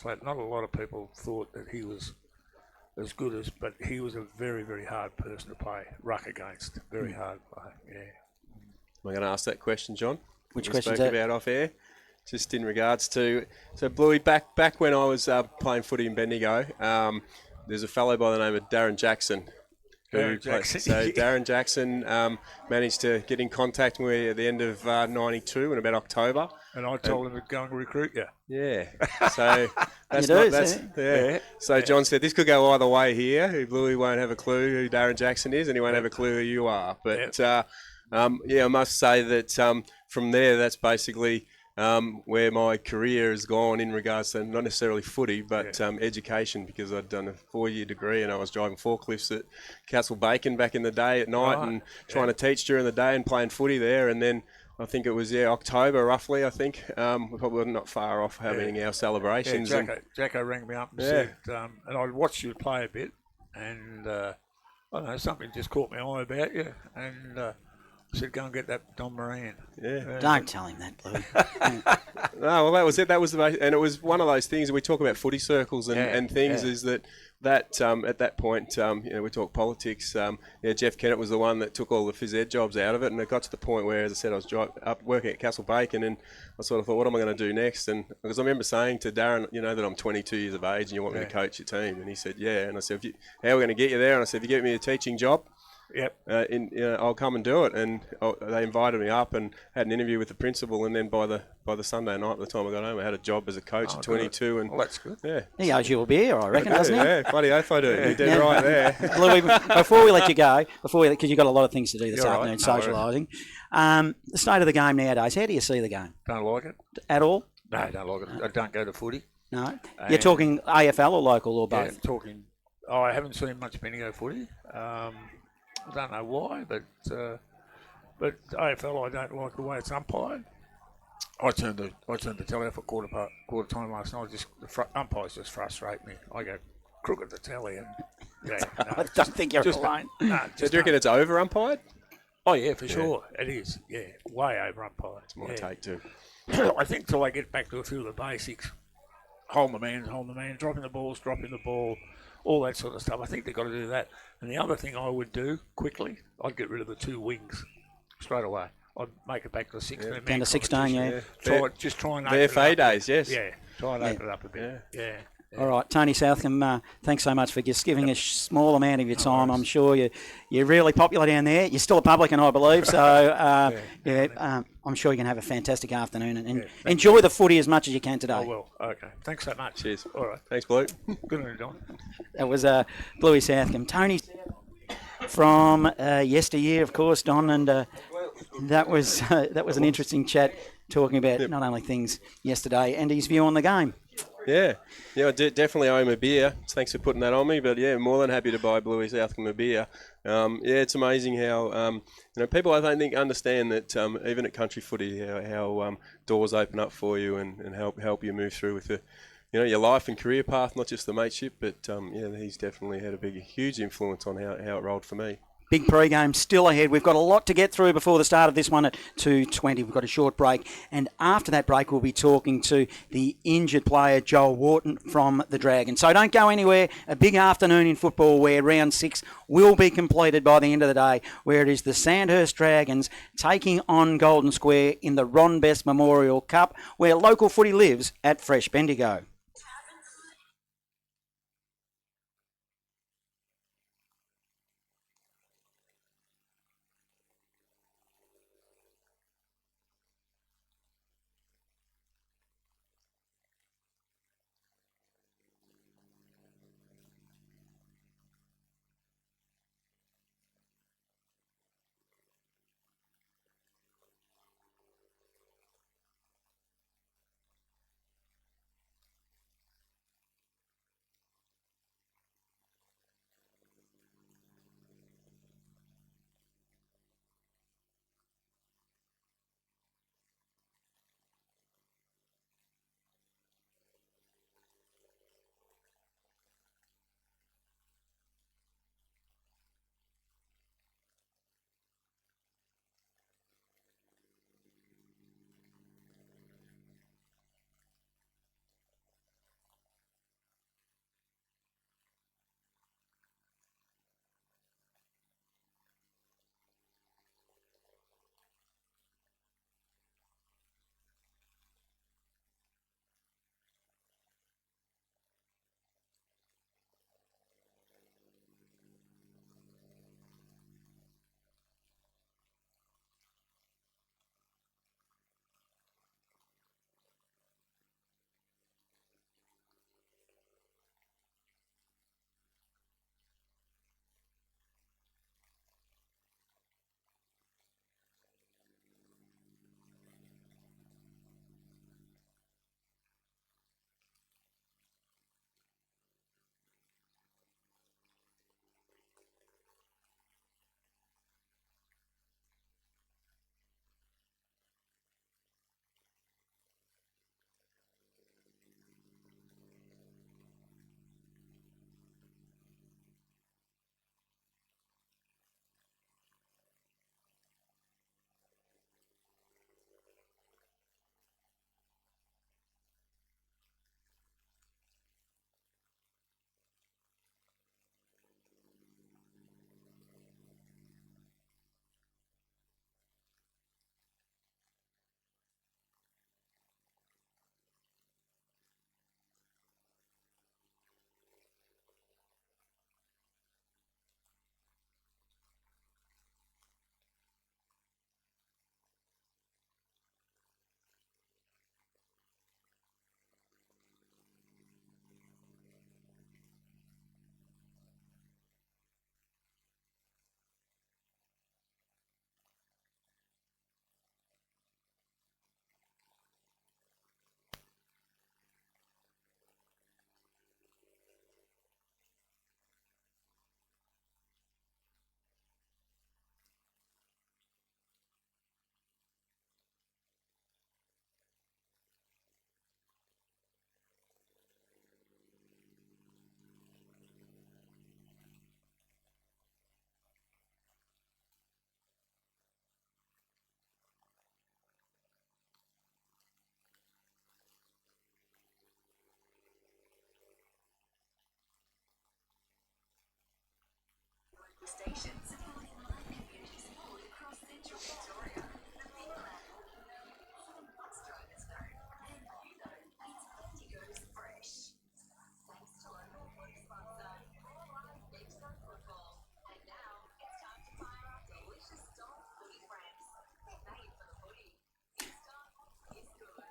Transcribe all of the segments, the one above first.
But not a lot of people thought that he was as good as, but he was a very, very hard person to play ruck against. Very hard play, yeah. I'm going to ask that question, John. Which question? Spoke about off air, just in regards to Bluey. Back when I was playing footy in Bendigo, there's a fellow by the name of Darren Jackson. Darren Jackson managed to get in contact with me at the end of '92 in about October. And I told him to go and recruit you. Yeah. So So John said this could go either way here. Bluey won't have a clue who Darren Jackson is, and he won't have a clue who you are. But I must say that from there, that's basically where my career has gone in regards to not necessarily footy, but education, because I'd done a 4-year degree and I was driving forklifts at Castle Bacon back in the day at night and trying to teach during the day and playing footy there. And then I think it was October roughly. I think we're probably not far off having our celebrations. Jacko rang me up and said, and I watched you play a bit, and I don't know, something just caught my eye about you, and I said, go and get that Don Moran. Don't tell him that, Blue. No, well, that was it. That was and it was one of those things. We talk about footy circles and things. Is that at that point, we talk politics. Jeff Kennett was the one that took all the phys ed jobs out of it, and it got to the point where, as I said, I was up working at Castle Bacon, and I sort of thought, what am I going to do next? And because I remember saying to Darren, that I'm 22 years of age and you want me to coach your team, and he said, yeah. And I said, how are we going to get you there? And I said, if you get me a teaching job, I'll come and do it. And they invited me up and had an interview with the principal, and then by the Sunday night, by the time I got home, I had a job as a coach at 22. Good. And that's good. Yeah, he owes you a beer, I reckon, doesn't he? Yeah, bloody oath I do. You did right there. Louis, before we let you go, because you've got a lot of things to do this afternoon, socialising. The state of the game nowadays. How do you see the game? Don't like it at all. No, I don't like it. I don't go to footy. No, you're talking AFL or local or both? Yeah, talking. I haven't seen much Bendigo footy. I don't know why, but AFL, I don't like the way it's umpired. I turned the telly off at quarter time last night. The umpires just frustrate me. I go crook at the telly, and I don't think you're alone. Do you reckon it's over umpired? Oh yeah, for sure, it is. Yeah, way over umpired. It's my take too. I think till I get back to a few of the basics, hold the man, dropping the ball, all that sort of stuff. I think they've got to do that. And the other thing I would do quickly, I'd get rid of the 2 wings straight away. I'd make it back to 16. Down to 16, Try and open it VFA up. days, yes. Yeah, try and open it up a bit. Yeah. All right, Tony Southcombe, thanks so much for just giving a small amount of your time. I'm sure you're really popular down there. You're still a publican, I believe. So, I'm sure you can have a fantastic afternoon and enjoy the footy as much as you can today. I will. Okay. Thanks so much. Cheers. All right. Thanks, Blue. Good on you, Don. That was Bluey Southcombe. Tony from yesteryear, of course, Don, and that was an interesting chat talking about not only things yesterday and his view on the game. Yeah, I definitely owe him a beer. Thanks for putting that on me. But more than happy to buy Bluey Southcombe a beer. It's amazing how people I don't think understand that even at country footy how doors open up for you and help you move through with your life and career path, not just the mateship. But he's definitely had a huge influence on how it rolled for me. Big pre-game still ahead. We've got a lot to get through before the start of this one at 2:20. We've got a short break. And after that break, we'll be talking to the injured player, Joel Wharton, from the Dragons. So don't go anywhere. A big afternoon in football where round 6 will be completed by the end of the day, where it is the Sandhurst Dragons taking on Golden Square in the Ron Best Memorial Cup, where local footy lives at Fresh Bendigo.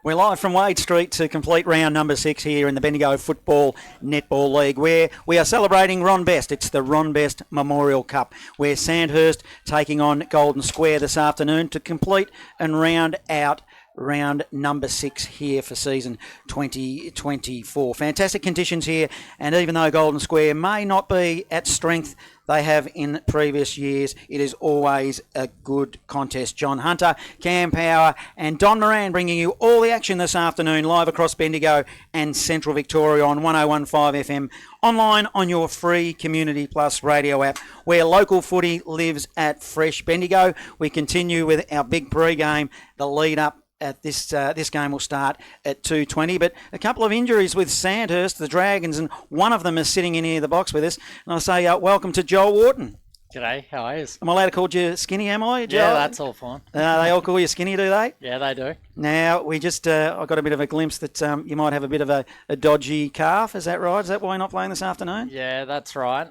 We're live from Wade Street to complete round number 6 here in the Bendigo Football Netball League, where we are celebrating Ron Best. It's the Ron Best Memorial Cup, where Sandhurst taking on Golden Square this afternoon to complete and round out round number 6 here for season 2024. Fantastic conditions here, and even though Golden Square may not be at strength they have in previous years, it is always a good contest. John Hunter, Cam Power and Don Moran bringing you all the action this afternoon live across Bendigo and Central Victoria on 101.5 FM, online on your free Community Plus radio app, where local footy lives at Fresh Bendigo. We continue with our big pre-game, the lead-up at this game will start at 2:20, but a couple of injuries with Sandhurst, the Dragons, and one of them is sitting in here the box with us. And I'll say welcome to Joel Wharton. G'day, how are you? Am I allowed to call you Skinny, am I, Joel? Yeah, that's all fine. They all call you Skinny, do they? Yeah, they do. Now, we just, I got a bit of a glimpse that you might have a bit of a dodgy calf, is that right? Is that why you're not playing this afternoon? Yeah, that's right.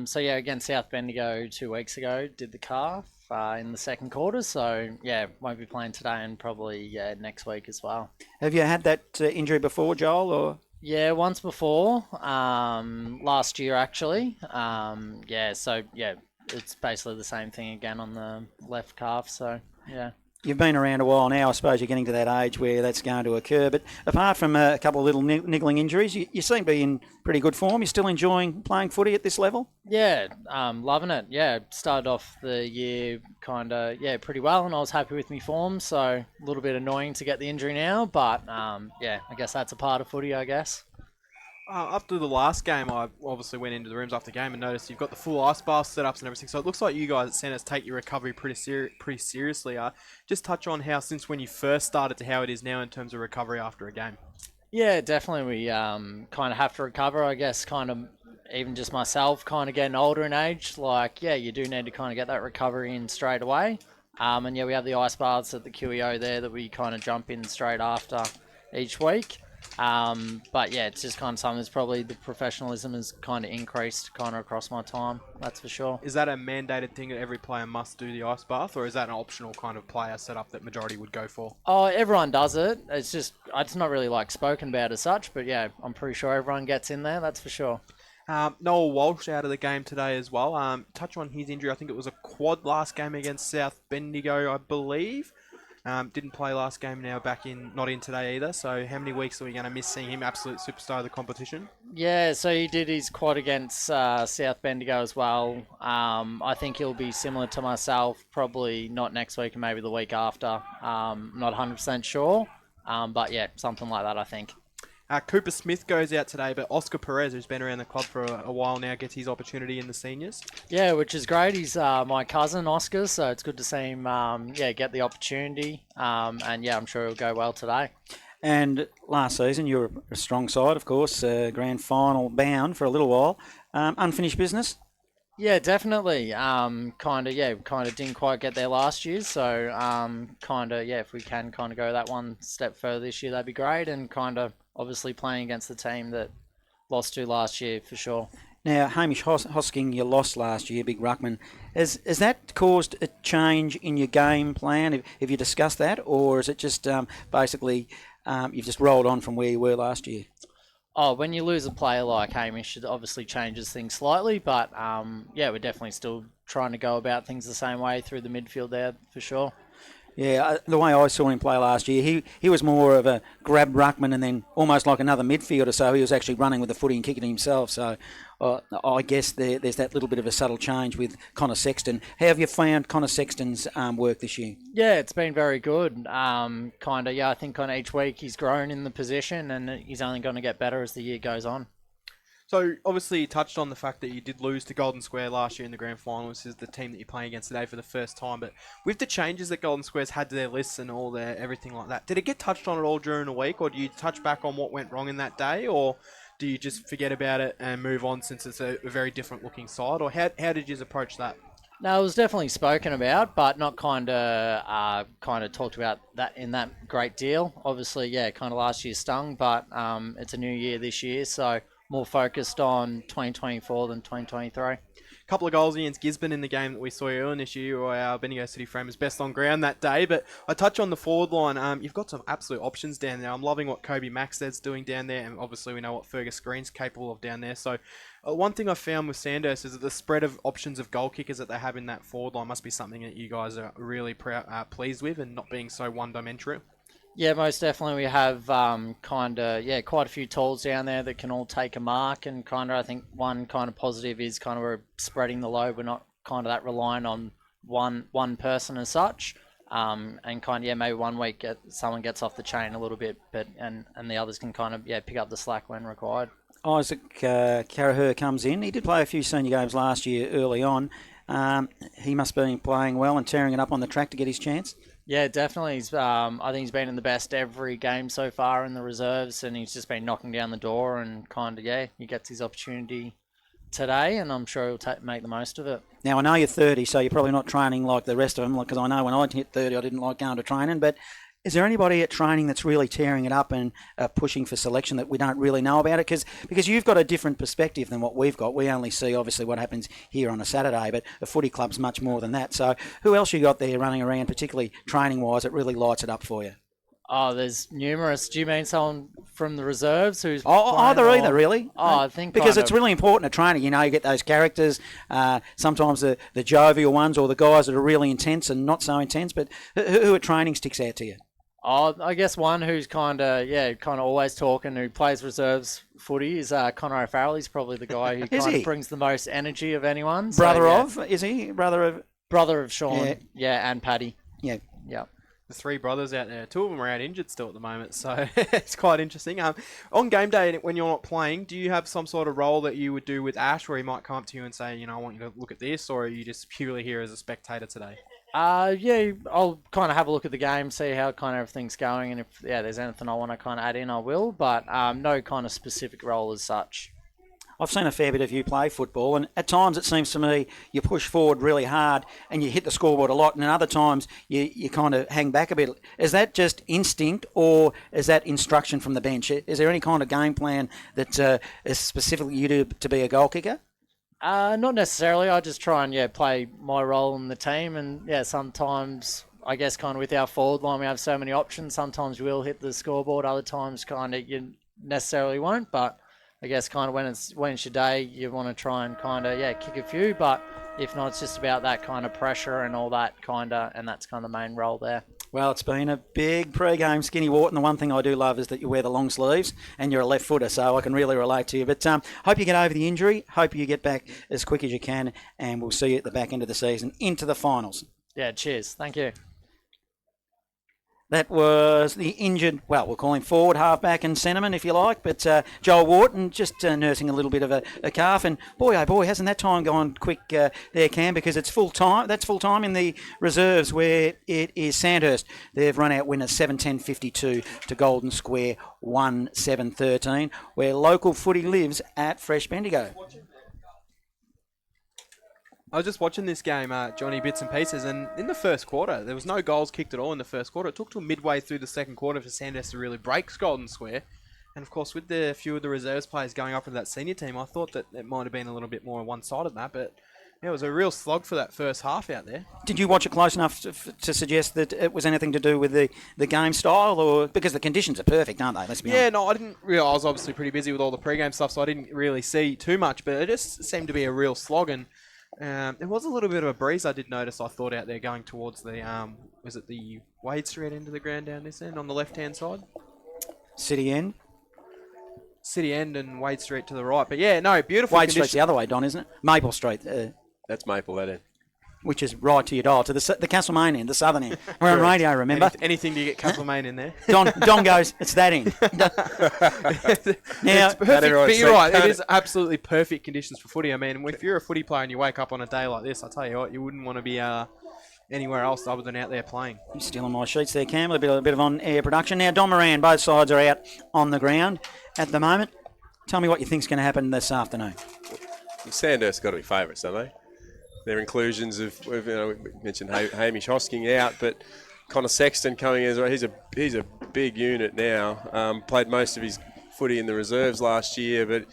So yeah, against South Bendigo 2 weeks ago, did the calf in the second quarter. So yeah, won't be playing today and probably next week as well. Have you had that injury before, Joel, or...? Yeah, once before, last year actually. It's basically the same thing again on the left calf, so yeah. You've been around a while now. I suppose you're getting to that age where that's going to occur. But apart from a couple of little niggling injuries, you seem to be in pretty good form. You're still enjoying playing footy at this level? Yeah, loving it. Yeah, started off the year pretty well, and I was happy with my form. So a little bit annoying to get the injury now, but I guess that's a part of footy, I guess. After the last game, I obviously went into the rooms after the game and noticed you've got the full ice bath setups and everything. So it looks like you guys at Sandhurst take your recovery pretty seriously. Just touch on how since when you first started to how it is now in terms of recovery after a game. Yeah, definitely. We kind of have to recover, I guess, kind of even just myself kind of getting older in age. You do need to kind of get that recovery in straight away. We have the ice baths at the QEO there that we kind of jump in straight after each week. It's just kind of something that's probably the professionalism has kind of increased kind of across my time. That's for sure. Is that a mandated thing that every player must do the ice bath, or is that an optional kind of player setup that majority would go for? Oh, everyone does it. It's not really spoken about as such, but yeah, I'm pretty sure everyone gets in there. That's for sure. Noel Walsh out of the game today as well. Touch on his injury. I think it was a quad last game against South Bendigo, I believe. Didn't play last game, now not in today either. So how many weeks are we going to miss seeing him, absolute superstar of the competition? Yeah, so he did his quad against South Bendigo as well. I think he'll be similar to myself, probably not next week and maybe the week after. Not 100% sure, but yeah, something like that I think. Cooper Smith goes out today, but Oscar Perez, who's been around the club for a while now, gets his opportunity in the seniors. Yeah, which is great. He's my cousin, Oscar, so it's good to see him get the opportunity. I'm sure he'll go well today. And last season, you were a strong side, of course, grand final bound for a little while. Unfinished business? Yeah, definitely. Kind of didn't quite get there last year, so if we can kind of go that one step further this year, that'd be great, and kind of obviously playing against the team that lost to last year for sure. Now, Hamish Hosking, you lost last year, big ruckman. Has that caused a change in your game plan? Have you discussed that, or is it just basically you've just rolled on from where you were last year? Oh, when you lose a player like Hamish, it obviously changes things slightly, but we're definitely still trying to go about things the same way through the midfield there for sure. Yeah, the way I saw him play last year, he was more of a grab ruckman and then almost like another midfielder, so he was actually running with the footy and kicking himself. So I guess there's that little bit of a subtle change with Connor Sexton. How have you found Connor Sexton's work this year? Yeah, it's been very good. I think kind of each week he's grown in the position and he's only going to get better as the year goes on. So, obviously, you touched on the fact that you did lose to Golden Square last year in the grand final. This is the team that you're playing against today for the first time. But with the changes that Golden Square's had to their lists and all their everything like that, did it get touched on at all during the week? Or do you touch back on what went wrong in that day? Or do you just forget about it and move on since it's a very different looking side, or how did you approach that? No, it was definitely spoken about, but not kind of talked about that in that great deal. Obviously, yeah, kind of last year stung, but it's a new year this year, so more focused on 2024 than 2023. Couple of goals against Gisborne in the game that we saw earlier this year, or our Bendigo City Framers best on ground that day. But I touch on the forward line. You've got some absolute options down there. I'm loving what Kobe Maxted's doing down there, and obviously we know what Fergus Green's capable of down there. So one thing I found with Sandhurst is that the spread of options of goal kickers that they have in that forward line must be something that you guys are really pleased with, and not being so one-dimensional. Yeah, most definitely. We have quite a few tools down there that can all take a mark, and I think one kind of positive is we're spreading the load. We're not kind of that reliant on one person as such. And maybe 1 week someone gets off the chain a little bit, but and the others can pick up the slack when required. Isaac Carraher comes in. He did play a few senior games last year early on. He must be playing well and tearing it up on the track to get his chance. Yeah, definitely. I think he's been in the best every game so far in the reserves, and he's just been knocking down the door, and he gets his opportunity today, and I'm sure he'll make the most of it. Now, I know you're 30, so you're probably not training like the rest of them, because I know when I hit 30, I didn't like going to training, but is there anybody at training that's really tearing it up and pushing for selection that we don't really know about it? Because you've got a different perspective than what we've got. We only see, obviously, what happens here on a Saturday, but a footy club's much more than that. So who else you got there running around, particularly training-wise, that really lights it up for you? Oh, there's numerous. Do you mean someone from the reserves who's either, really? Oh, I think because it's really important at training. You get those characters, sometimes the jovial ones, or the guys that are really intense and not so intense. But who at training sticks out to you? Oh, I guess one who's kind of always talking, who plays reserves footy is Connor O'Farrell. He's probably the guy who brings the most energy of anyone. Is he? Brother of Sean, and Paddy. Yeah. The three brothers out there, 2 of them are out injured still at the moment, so it's quite interesting. On game day, when you're not playing, do you have some sort of role that you would do with Ash, where he might come up to you and say, I want you to look at this, or are you just purely here as a spectator today? I'll kind of have a look at the game, see how everything's going, and if there's anything I want to add in, I will, but no kind of specific role as such. I've seen a fair bit of you play football, and at times it seems to me you push forward really hard and you hit the scoreboard a lot, and other times you kind of hang back a bit. Is that just instinct, or is that instruction from the bench? Is there any kind of game plan that is specifically you to be a goal kicker? Not necessarily. I just try and play my role in the team, and sometimes I guess with our forward line we have so many options. Sometimes we'll hit the scoreboard, other times you necessarily won't. But I guess when it's your day, you want to try and kick a few. But if not, it's just about that kind of pressure and all that and that's the main role there. Well, it's been a big pre-game, Skinny Wharton. The one thing I do love is that you wear the long sleeves and you're a left footer, so I can really relate to you. But hope you get over the injury. Hope you get back as quick as you can, and we'll see you at the back end of the season into the finals. Yeah, cheers. Thank you. That was the injured, well, we'll call him forward, halfback and centreman, if you like, but Joel Wharton just nursing a little bit of a calf. And boy, oh boy, hasn't that time gone quick there, Cam, because it's full time. That's full time in the reserves, where it is Sandhurst. They've run out winners 7-10-52 to Golden Square 1-7-13, where local footy lives at Fresh Bendigo. I was just watching this game, Johnny, bits and pieces, and in the first quarter, there was no goals kicked at all in the first quarter. It took till midway through the second quarter for Sandhurst to really break Golden Square. And of course, with the few of the reserves players going up into that senior team, I thought that it might have been a little bit more one-sided than that, but it was a real slog for that first half out there. Did you watch it close enough to suggest that it was anything to do with the game style, or because the conditions are perfect, aren't they? Let's be honest. Yeah, no, I didn't really. I was obviously pretty busy with all the pre-game stuff, so I didn't really see too much, but it just seemed to be a real slog. And there was a little bit of a breeze I did notice, I thought, out there going towards the, was it the Wade Street end of the ground down this end on the left-hand side? City end and Wade Street to the right. But yeah, no, beautiful Wade Street's the other way, Don, isn't it? Maple Street. That's Maple, that end. Which is right to your dial, to the Castlemaine end, the southern end. We're on radio, remember? Anything to get Castlemaine in there. Don goes, it's that end. Now, it's perfect, but you're right, it is absolutely perfect conditions for footy. I mean, if you're a footy player and you wake up on a day like this, I tell you what, you wouldn't want to be anywhere else other than out there playing. You're stealing my sheets there, Cam. A bit of on-air production. Now, Don Moran, both sides are out on the ground at the moment. tell me what you think's going to happen this afternoon. Sandhurst got to be favourites, don't they? Their inclusions of we mentioned Hamish Hosking out, but Connor Sexton coming in as well. He's a big unit now. Played most of his footy in the reserves last year, but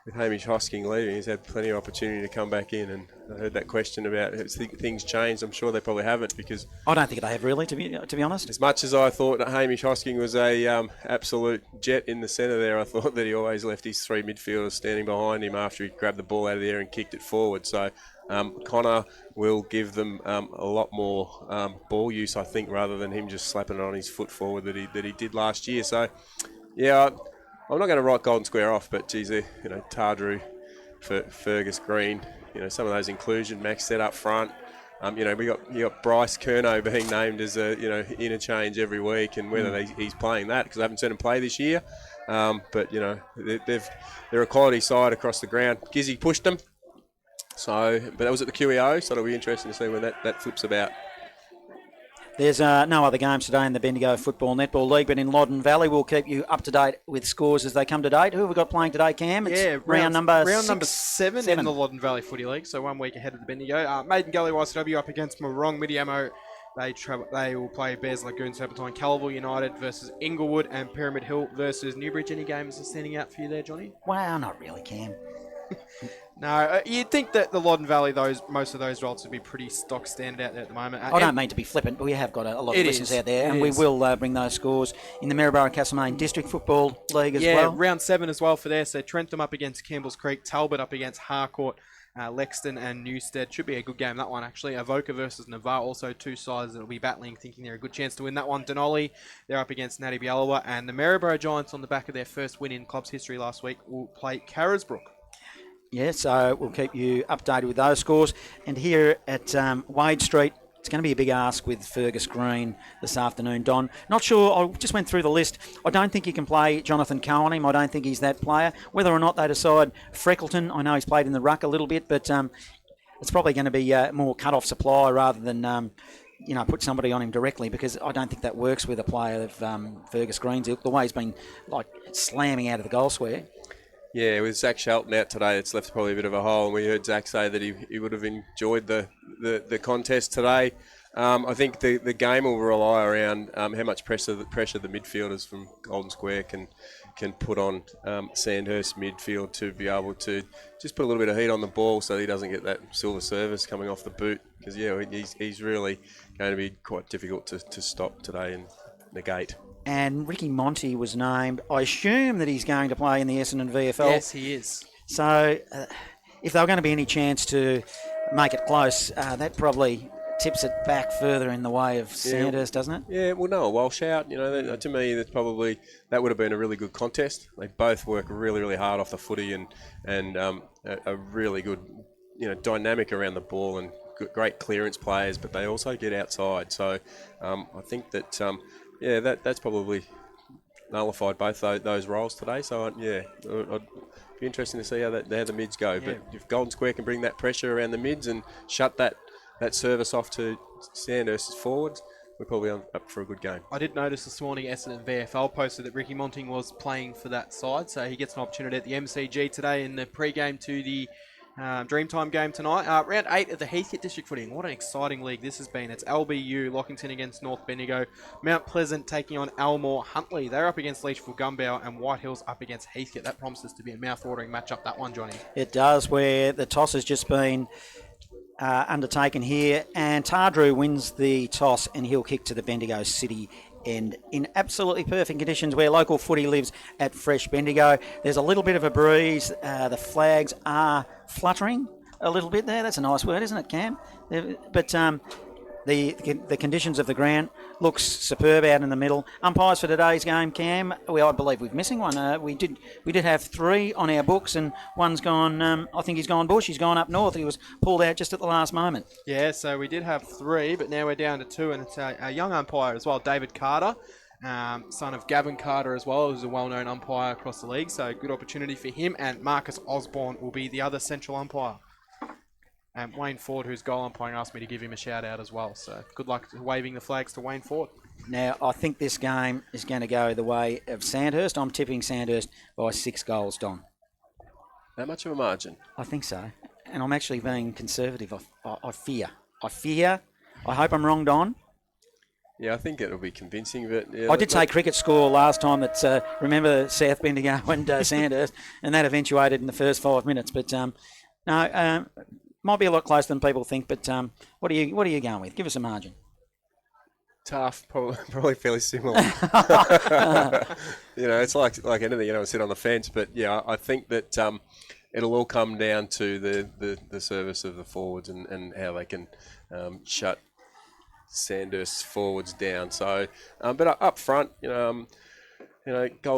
with Hamish Hosking leaving, he's had plenty of opportunity to come back in. And I heard that question about has things changed. I'm sure they probably haven't, because I don't think they have really, to be honest. as much as I thought that Hamish Hosking was a absolute jet in the centre there, I thought that he always left his three midfielders standing behind him after he grabbed the ball out of the air and kicked it forward. So Connor will give them a lot more ball use, I think, rather than him just slapping it on his foot forward that he did last year. So, yeah, I'm not going to write Golden Square off, but geez, Tardrew for Fergus Green, some of those inclusion, Max set up front. You got Bryce Curnow being named as a interchange every week, and whether he's playing that, because I haven't seen him play this year. But they're a quality side across the ground. Gizzy pushed them. So, but that was at the QEO, so it'll be interesting to see when that flips about. There's no other games today in the Bendigo Football Netball League, but in Loddon Valley, we'll keep you up to date with scores as they come to date. Who have we got playing today, Cam? It's round number seven in the Loddon Valley Footy League, so 1 week ahead of the Bendigo. Maiden Gully YCW up against Morong Midiamo. They will play Bears Lagoon Serpentine, Calabar United versus Inglewood, and Pyramid Hill versus Newbridge. Any games are standing out for you there, Johnny? Wow, not really, Cam. No, you'd think that the Loddon Valley, most of those results would be pretty stock standard out there at the moment. I don't mean to be flippant, but we have got a lot of listeners out there, and we will bring those scores in the Maryborough Castlemaine District Football League as well. Yeah, round 7 as well for there. So Trentham up against Campbell's Creek, Talbot up against Harcourt, Lexton and Newstead. Should be a good game, that one, actually. Avoca versus Navarre, also two sides that will be battling, thinking they're a good chance to win that one. Denali, they're up against Natty Bialawa, and the Maryborough Giants, on the back of their first win in club's history last week, will play Carisbrook. Yeah, so we'll keep you updated with those scores. And here at Wade Street, it's going to be a big ask with Fergus Green this afternoon, Don. Not sure, I just went through the list. I don't think you can play Jonathan Coe on him. I don't think he's that player. Whether or not they decide Freckleton, I know he's played in the ruck a little bit, but it's probably going to be more cut-off supply rather than put somebody on him directly, because I don't think that works with a player of Fergus Green's ilk, the way he's been slamming out of the goal square. Yeah, with Zach Shelton out today, it's left probably a bit of a hole, and we heard Zach say that he would have enjoyed the contest today. I think the game will rely around how much pressure the midfielders from Golden Square can put on Sandhurst midfield to be able to just put a little bit of heat on the ball so he doesn't get that silver service coming off the boot, because he's really going to be quite difficult to stop today and negate. And Ricky Monty was named. I assume that he's going to play in the Essendon VFL. Yes, he is. So if there were going to be any chance to make it close, that probably tips it back further in the way of Sandhurst, doesn't it? Yeah, well, Noah Walsh out. To me, that would have been a really good contest. They both work really, really hard off the footy and a really good, dynamic around the ball and great clearance players, but they also get outside. So I think that... that's probably nullified both those roles today. So, I'd be interesting to see how the mids go. Yeah. But if Golden Square can bring that pressure around the mids and shut that service off to Sandhurst's forwards, we're probably up for a good game. I did notice this morning Essendon VFL posted that Ricky Monting was playing for that side, so he gets an opportunity at the MCG today in the pre-game to the Dreamtime game tonight. Round 8 of the Heathcote District Footing. What an exciting league this has been. It's LBU, Lockington against North Bendigo, Mount Pleasant taking on Elmore Huntley. They're up against Leachville Gumbau, and White Hills up against Heathcote. That promises to be a mouth-watering matchup, that one, Johnny. It does, where the toss has just been undertaken here, and Tardrew wins the toss, and he'll kick to the Bendigo City end in absolutely perfect conditions where local footy lives at Fresh Bendigo. There's a little bit of a breeze. The flags are fluttering a little bit there. That's a nice word, isn't it, Cam? But the conditions of the ground looks superb out in the middle. Umpires for today's game, Cam. I believe we're missing one. We did have 3 on our books, and one's gone. I think he's gone bush. He's gone up north. He was pulled out just at the last moment. Yeah, so we did have 3, but now we're down to 2, and it's a young umpire as well, David Carter, son of Gavin Carter as well, who's a well-known umpire across the league. So good opportunity for him, and Marcus Osborne will be the other central umpire. And Wayne Ford, who's goal umpiring, asked me to give him a shout out as well. So good luck waving the flags to Wayne Ford. Now, I think this game is going to go the way of Sandhurst. I'm tipping Sandhurst by 6 goals, Don. That much of a margin? I think so. And I'm actually being conservative. I fear. I hope I'm wrong, Don. Yeah, I think it'll be convincing. But yeah, I did say cricket score last time. That remember South Bendigo and Sandhurst, and that eventuated in the first 5 minutes. But no, might be a lot closer than people think. But what are you going with? Give us a margin. Tough, probably fairly similar. It's like anything. Sit on the fence. But yeah, I think that it'll all come down to the service of the forwards and how they can shut Sandhurst forwards down. So, but up front, Golden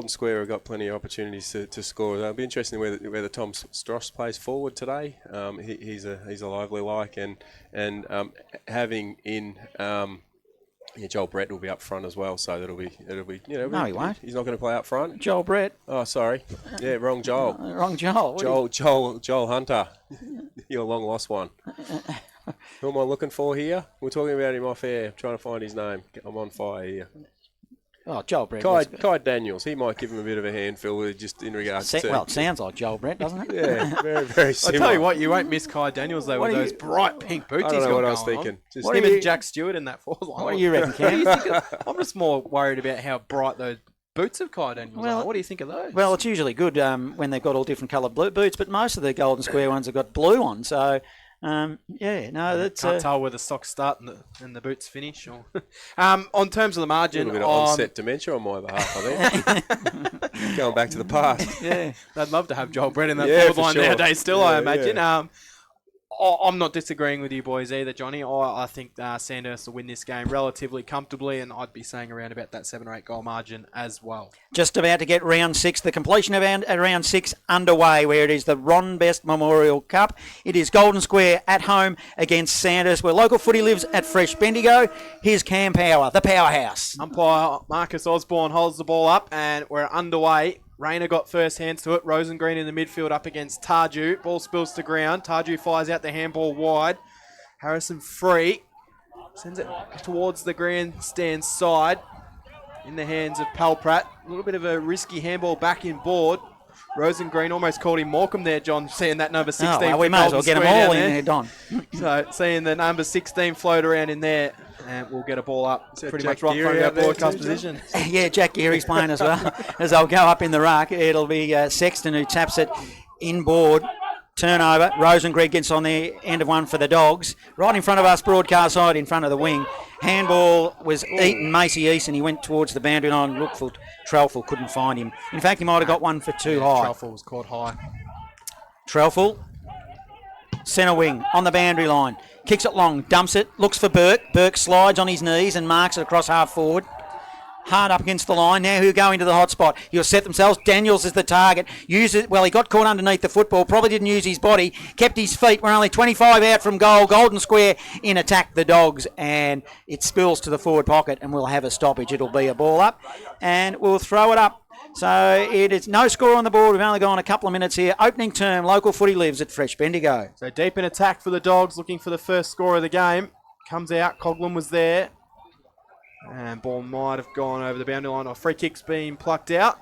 Square have got plenty of opportunities to score. It'll be interesting whether Tom Stross plays forward today. He's a lively like, and having in. Joel Brett will be up front as well, so it'll be. No, he won't. He's not going to play up front. Joel Brett. Oh, sorry. Yeah, wrong Joel. Wrong Joel. Joel Hunter. You're a long lost one. Who am I looking for here? We're talking about him off air. I'm trying to find his name. I'm on fire here. Oh, Joel Brett. Kai Daniels. He might give him a bit of a handful just in regards to... Well, it sounds like Joel Brett, doesn't it? Yeah, very, very similar. I tell you what, you won't miss Kai Daniels, though, with those bright pink boots he's got what going I was thinking. On. Him and Jack Stewart in that forward line. What do you reckon, Cam? I'm just more worried about how bright those boots of Kai Daniels are. What do you think of those? Well, it's usually good when they've got all different coloured blue boots, but most of the Golden Square ones have got blue on, so... that's... Can't tell where the socks start and the boots finish. Or on terms of the margin... A little bit of onset dementia on my behalf, I think. Going back to the past. Yeah. They'd love to have Joel Brett in that forward line nowadays still, I imagine. Yeah. I'm not disagreeing with you boys either, Johnny. I think Sandhurst will win this game relatively comfortably, and I'd be saying around about that 7 or 8 goal margin as well. Just about to get round 6, the completion of round 6 underway, where it is the Ron Best Memorial Cup. It is Golden Square at home against Sandhurst, where local footy lives at Fresh Bendigo. Here's Cam Power, the powerhouse. Umpire Marcus Osborne holds the ball up, and we're underway. Rayner got first hands to it. Rosengreen in the midfield up against Tarju. Ball spills to ground. Tarju fires out the handball wide. Harrison free. Sends it towards the grandstand side. In the hands of Palprat. A little bit of a risky handball back in board. Rosengreen almost called him Morecambe there, John, seeing that number 16. Oh, well, we may as well get them all in there, Don. So seeing the number 16 float around in there. And we'll get a ball up pretty much right in Geary front of our broadcast too, position. Yeah, Jack Geary's playing as well. As they'll go up in the ruck, it'll be Sexton who taps it inboard. Turnover. Rosengreen gets on the end of one for the Dogs. Right in front of us, broadcast side, in front of the wing. Handball was eaten, Macy Easton. He went towards the boundary line, looked for Trelful, couldn't find him. In fact, he might have got one for too high. Trelful was caught high. Trelful, centre wing, on the boundary line. Kicks it long, dumps it, looks for Burke. Burke slides on his knees and marks it across half forward. Hard up against the line. Now who go into the hot spot? You'll set themselves. Daniels is the target. Use it. Well, he got caught underneath the football. Probably didn't use his body. Kept his feet. We're only 25 out from goal. Golden Square in attack the Dogs. And it spills to the forward pocket and we'll have a stoppage. It'll be a ball up. And we'll throw it up. So it is no score on the board. We've only gone a couple of minutes here. Opening term, local footy lives at Fresh Bendigo. So deep in attack for the Dogs, looking for the first score of the game. Comes out, Coghlan was there. And ball might have gone over the boundary line. Or free kick's being plucked out.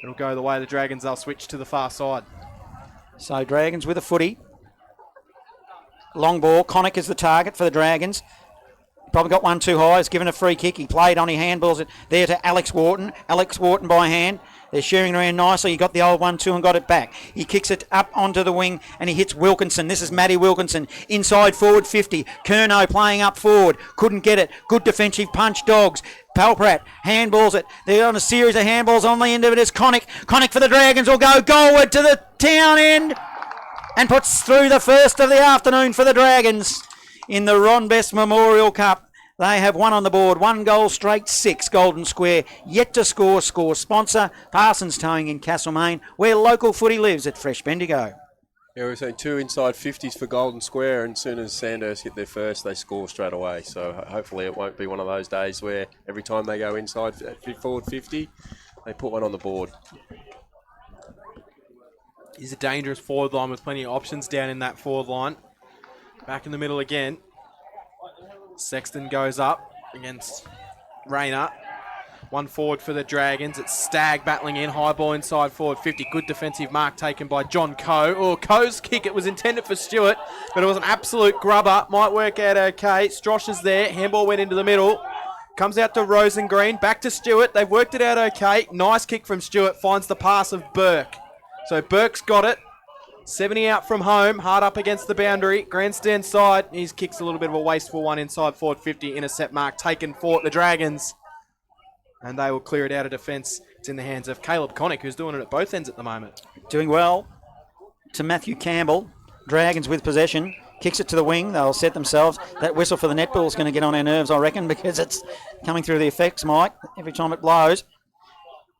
It'll go the way of the Dragons. They'll switch to the far side. So Dragons with a footy. Long ball. Connick is the target for the Dragons. Probably got one too high. He's given a free kick. He played on. He handballs it there to Alex Wharton. Alex Wharton by hand. They're sharing around nicely. He got the old 1-2 and got it back. He kicks it up onto the wing and he hits Wilkinson. This is Matty Wilkinson. Inside forward 50. Curnow playing up forward. Couldn't get it. Good defensive punch, Dogs. Palprat handballs it. They're on a series of handballs. On the end of it is Connick. Connick for the Dragons will go goalward to the town end and puts through the first of the afternoon for the Dragons in the Ron Best Memorial Cup. They have one on the board, 1 goal straight, 6 Golden Square. Yet to score sponsor, Parsons Towing in Castlemaine, where local footy lives at Fresh Bendigo. Yeah, we're saying 2 inside 50s for Golden Square, and as soon as Sandhurst hit their first, they score straight away. So hopefully it won't be one of those days where every time they go inside forward 50, they put one on the board. He's a dangerous forward line with plenty of options down in that forward line. Back in the middle again. Sexton goes up against Rayner. One forward for the Dragons. It's Stagg battling in. High ball inside forward 50. Good defensive mark taken by John Coe. Oh, Coe's kick. It was intended for Stewart, but it was an absolute grubber. Might work out okay. Strosh is there. Handball went into the middle. Comes out to Rosengreen. Back to Stewart. They've worked it out okay. Nice kick from Stewart. Finds the pass of Burke. So Burke's got it. 70 out from home. Hard up against the boundary. Grandstand side. His kick's a little bit of a wasteful one inside forward 50. Intercept mark taken for the Dragons. And they will clear it out of defence. It's in the hands of Caleb Connick, who's doing it at both ends at the moment. Doing well to Matthew Campbell. Dragons with possession. Kicks it to the wing. They'll set themselves. That whistle for the netball is going to get on our nerves, I reckon, because it's coming through the effects, Mike, every time it blows.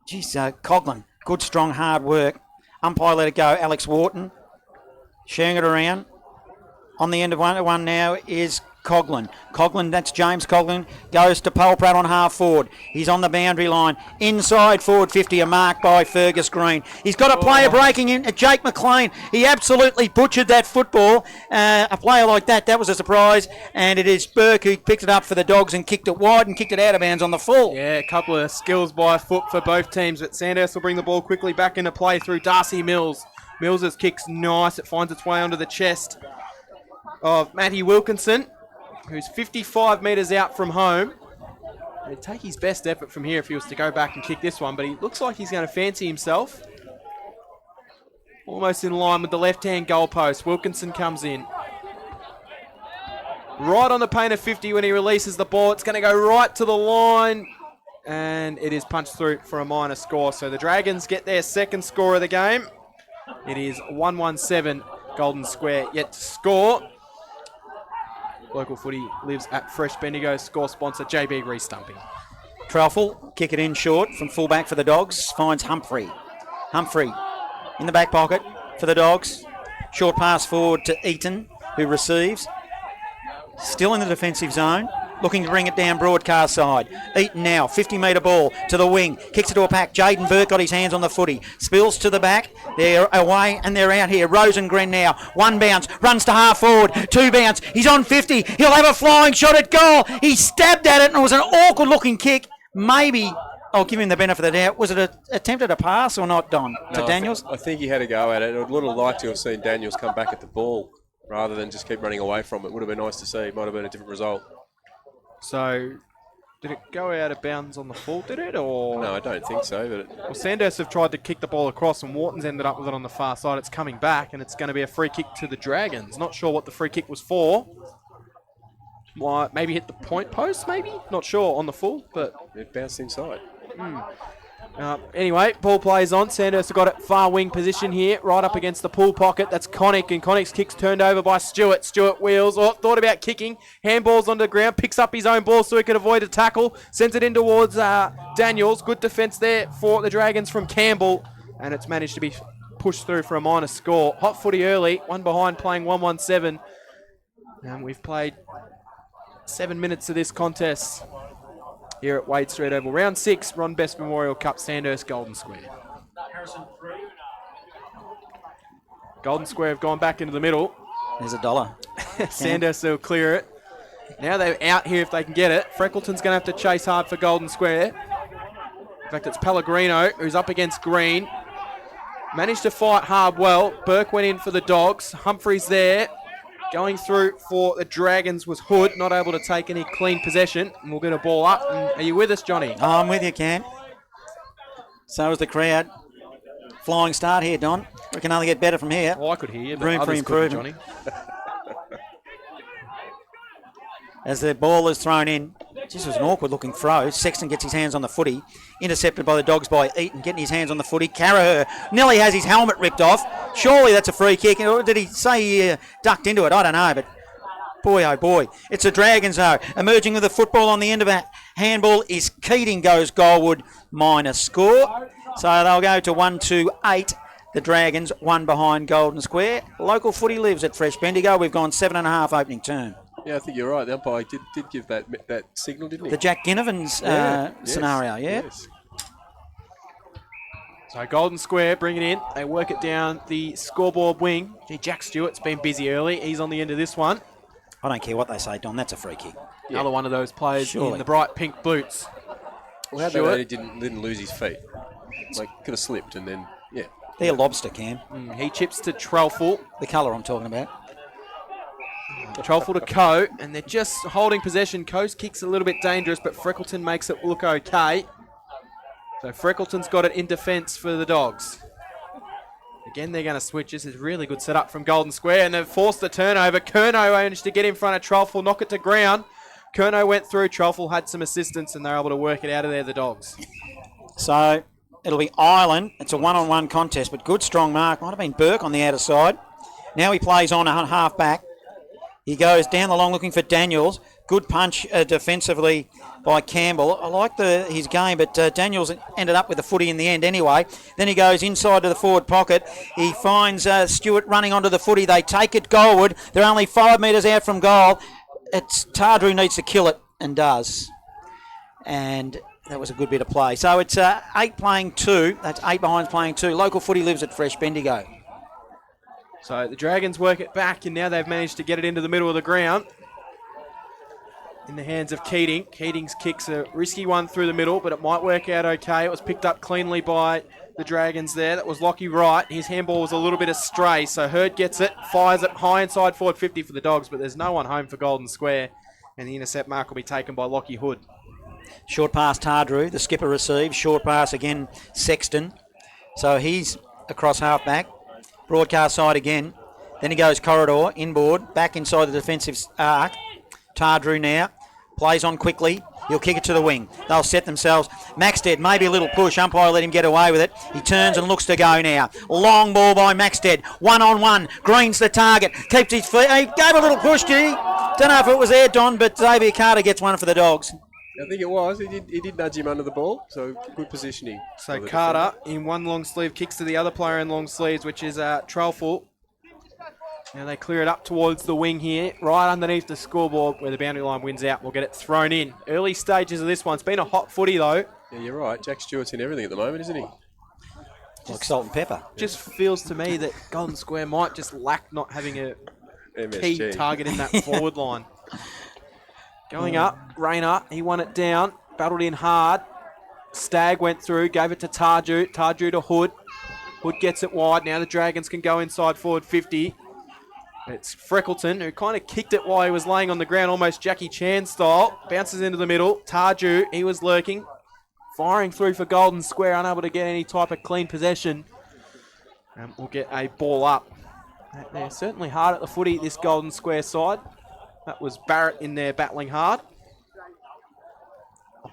Geez, Coughlin. Good, strong, hard work. Umpire let it go. Alex Wharton sharing it around. On the end of one now is Coughlin. Coughlin, that's James Coughlin, goes to Polpratt on half forward. He's on the boundary line. Inside forward 50, a mark by Fergus Green. He's got a player breaking in, Jake McLean. He absolutely butchered that football. A player like that was a surprise. And it is Burke who picked it up for the Dogs and kicked it wide and kicked it out of bounds on the full. Yeah, a couple of skills by foot for both teams, but Sandhurst will bring the ball quickly back into play through Darcy Mills. Mills' kick's nice. It finds its way onto the chest of Matty Wilkinson, who's 55 metres out from home. He'd take his best effort from here if he was to go back and kick this one, but he looks like he's going to fancy himself. Almost in line with the left-hand goalpost. Wilkinson comes in. Right on the paint of 50 when he releases the ball. It's going to go right to the line, and it is punched through for a minor score. So the Dragons get their second score of the game. It is 1-1-7, Golden Square yet to score. Local footy lives at Fresh Bendigo. Score sponsor JB Restumping. Trelfel, kick it in short from fullback for the Dogs. Finds Humphrey. Humphrey in the back pocket for the Dogs. Short pass forward to Eaton, who receives. Still in the defensive zone. Looking to bring it down broadcast side. Eaton now, 50-metre ball to the wing. Kicks it to a pack. Jaden Burke got his hands on the footy. Spills to the back. They're away and they're out here. Rosengren now. One bounce. Runs to half forward. Two bounce. He's on 50. He'll have a flying shot at goal. He stabbed at it and it was an awkward-looking kick. Maybe I'll give him the benefit of the doubt. Was it attempted a pass or not, Don? To Daniels? I think he had a go at it. I would have liked to have seen Daniels come back at the ball rather than just keep running away from it. Would have been nice to see. Might have been a different result. So, did it go out of bounds on the full, did it? Or No, I don't think so. But well, Sandhurst have tried to kick the ball across and Wharton's ended up with it on the far side. It's coming back and it's going to be a free kick to the Dragons. Not sure what the free kick was for. Might maybe hit the point post, maybe? Not sure on the full, but it bounced inside. Anyway, ball plays on. Sandhurst have got it far wing position here, right up against the pool pocket. That's Connick, and Connick's kick's turned over by Stewart. Stewart wheels, thought about kicking. Handballs onto the ground, picks up his own ball so he can avoid a tackle. Sends it in towards Daniels. Good defence there for the Dragons from Campbell, and it's managed to be pushed through for a minor score. Hot footy early, one behind, playing 1-1-7. And we've played 7 minutes of this contest here at Wade Street Oval. Round 6, Ron Best Memorial Cup, Sandhurst Golden Square. Golden Square have gone back into the middle. There's $1. Sandhurst will clear it. Now they're out here if they can get it. Freckleton's going to have to chase hard for Golden Square. In fact, it's Pellegrino who's up against Green. Managed to fight hard well. Burke went in for the Dogs. Humphreys there. Going through for the Dragons was Hood, not able to take any clean possession. And we'll get a ball up. And are you with us, Johnny? Oh, I'm with you, Cam. So is the crowd. Flying start here, Don. We can only get better from here. Oh, I could hear you, but Room for others couldn't, improvement. Johnny. As the ball is thrown in. This was an awkward-looking throw. Sexton gets his hands on the footy. Intercepted by the Dogs by Eaton, getting his hands on the footy. Carraher nearly has his helmet ripped off. Surely that's a free kick. Or did he say he ducked into it? I don't know, but boy, oh boy. It's the Dragons, though. Emerging with the football on the end of a handball is Keating, goes goalward, minor score. So they'll go to 1-2-8. The Dragons, one behind Golden Square. Local footy lives at Fresh Bendigo. We've gone 7.5 opening term. Yeah, I think you're right. The umpire did give that signal, didn't he? The Jack Ginnivan's scenario, yeah? Yes. So Golden Square bring it in. They work it down the scoreboard wing. Gee, Jack Stewart's been busy early. He's on the end of this one. I don't care what they say, Don. That's a free kick. Another one of those players Surely. in the bright pink boots. Well, how Stewart. they didn't lose his feet? Like, could have slipped and then, yeah. They're lobster, Cam. He chips to Trelful. The colour I'm talking about. Trelful to Coe, and they're just holding possession. Coe's kick's a little bit dangerous, but Freckleton makes it look okay. So Freckleton's got it in defence for the Dogs. Again, they're going to switch. This is really good setup from Golden Square, and they've forced the turnover. Kerno managed to get in front of Trelful, knock it to ground. Kerno went through. Trelful had some assistance, and they're able to work it out of there, the Dogs. So it'll be Ireland. It's a one-on-one contest, but good strong mark. Might have been Burke on the outer side. Now he plays on a half back. He goes down the long looking for Daniels. Good punch defensively by Campbell. I like his game, but Daniels ended up with the footy in the end anyway. Then he goes inside to the forward pocket. He finds Stewart running onto the footy. They take it goalward. They're only 5 metres out from goal. It's Tardru needs to kill it, and does. And that was a good bit of play. So it's 8 playing 2. That's 8 behinds playing 2. Local footy lives at Fresh Bendigo. So the Dragons work it back, and now they've managed to get it into the middle of the ground. In the hands of Keating. Keating's kick's a risky one through the middle, but it might work out okay. It was picked up cleanly by the Dragons there. That was Lockie Wright. His handball was a little bit astray, so Hurd gets it, fires it high inside forward 50 for the Dogs, but there's no one home for Golden Square, and the intercept mark will be taken by Lockie Hood. Short pass Tardru. The skipper receives. Short pass again Sexton. So he's across half back. Broadcast side again. Then he goes corridor, inboard, back inside the defensive arc. Tardru now. Plays on quickly. He'll kick it to the wing. They'll set themselves. Maxted, maybe a little push. Umpire let him get away with it. He turns and looks to go now. Long ball by Maxted. 1-on-1. Green's the target. Keeps his feet. He gave a little push, did he? Don't know if it was there, Don, but Xavier Carter gets one for the Dogs. I think it was. He did nudge him under the ball, so good positioning. So Carter in one long sleeve kicks to the other player in long sleeves, which is Trelful. Now they clear it up towards the wing here, right underneath the scoreboard where the boundary line wins out. We'll get it thrown in. Early stages of this one. It's been a hot footy though. Yeah, you're right. Jack Stewart's in everything at the moment, isn't he? Like salt and pepper. Just feels to me that Golden Square might just lack not having a key MSG. target in that forward line. Going up, Rayner, he won it down, battled in hard. Stagg went through, gave it to Tardru. Tardru to Hood. Hood gets it wide. Now the Dragons can go inside forward 50. It's Freckleton, who kind of kicked it while he was laying on the ground, almost Jackie Chan style. Bounces into the middle. Tardru, he was lurking. Firing through for Golden Square, unable to get any type of clean possession. We'll get a ball up. They're certainly hard at the footy, this Golden Square side. That was Barrett in there battling hard.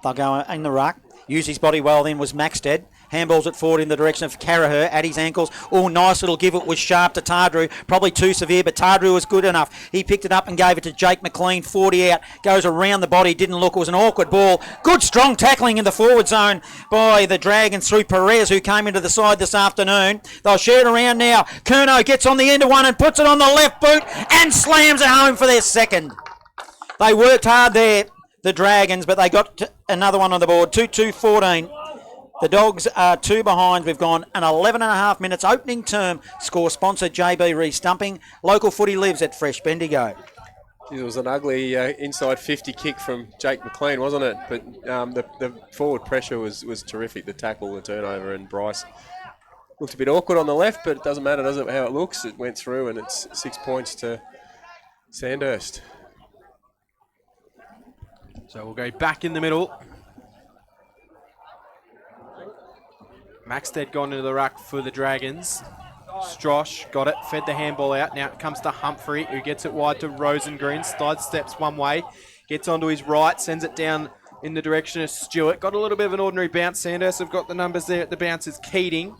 They'll go in the ruck. Used his body well then was Maxted. Handballs it forward in the direction of Carraher at his ankles. Oh, nice little give. It was sharp to Tardru. Probably too severe, but Tardru was good enough. He picked it up and gave it to Jake McLean. 40 out. Goes around the body. Didn't look. It was an awkward ball. Good strong tackling in the forward zone by the Dragons through Perez, who came into the side this afternoon. They'll share it around now. Kerno gets on the end of one and puts it on the left boot and slams it home for their second. They worked hard there, the Dragons, but they got another one on the board. 2-2-14. The Dogs are 2 behind. We've gone an 11 and a half minutes opening term score. Sponsored JB Re-Stumping. Local footy lives at Fresh Bendigo. It was an ugly inside 50 kick from Jake McLean, wasn't it? But the forward pressure was terrific. The tackle, the turnover, and Bryce looked a bit awkward on the left, but it doesn't matter, does it, how it looks? It went through, and it's 6 points to Sandhurst. So we'll go back in the middle. Maxted gone into the ruck for the Dragons. Strosh got it, fed the handball out. Now it comes to Humphrey, who gets it wide to Rosengreen. Sidesteps one way, gets onto his right, sends it down in the direction of Stewart. Got a little bit of an ordinary bounce. Sandhurst have got the numbers there at the bounce. Is Keating.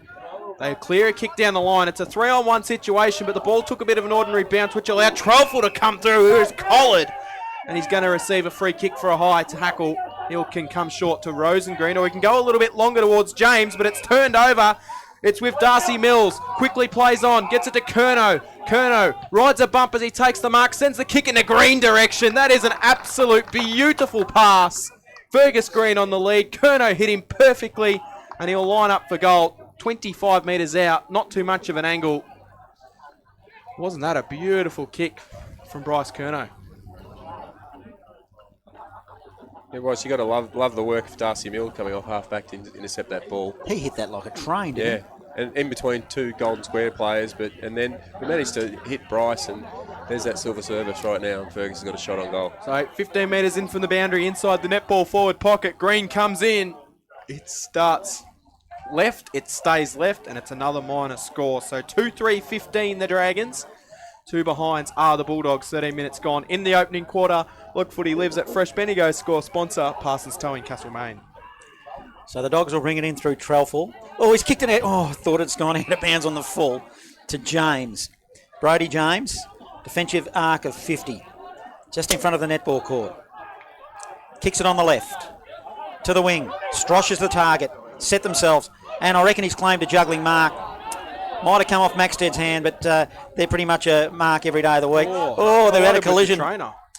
They clear a kick down the line. It's a 3-on-1 situation, but the ball took a bit of an ordinary bounce, which allowed Trelful to come through, who is collared. And he's going to receive a free kick for a high tackle. He can come short to Rosengreen, or he can go a little bit longer towards James, but it's turned over. It's with Darcy Mills. Quickly plays on, gets it to Kerno. Kerno rides a bump as he takes the mark, sends the kick in the green direction. That is an absolute beautiful pass. Fergus Green on the lead. Kerno hit him perfectly, and he'll line up for goal. 25 metres out, not too much of an angle. Wasn't that a beautiful kick from Bryce Kerno? It was. You got to love the work of Darcy Mill coming off half back to intercept that ball. He hit that like a train, didn't Yeah, and in between two Golden Square players, and then we managed to hit Bryce, and there's that silver service right now, and Ferguson's got a shot on goal. So 15 metres in from the boundary, inside the netball forward pocket. Green comes in. It starts left, it stays left, and it's another minor score. So 2-3-15 the Dragons. 2 behinds are the Bulldogs. 13 minutes gone in the opening quarter. Look Footy lives at Fresh Bendigo score sponsor, Parsons Towing, Castlemaine. So the Dogs will bring it in through Trelfall. Oh, he's kicked it out. Oh, I thought it's gone out of bounds on the full to James. Brody James, defensive arc of 50. Just in front of the netball court. Kicks it on the left. To the wing. Stroshes the target. Set themselves. And I reckon he's claimed a juggling mark. Might have come off Maxted's hand, but they're pretty much a mark every day of the week. Oh, they had a collision.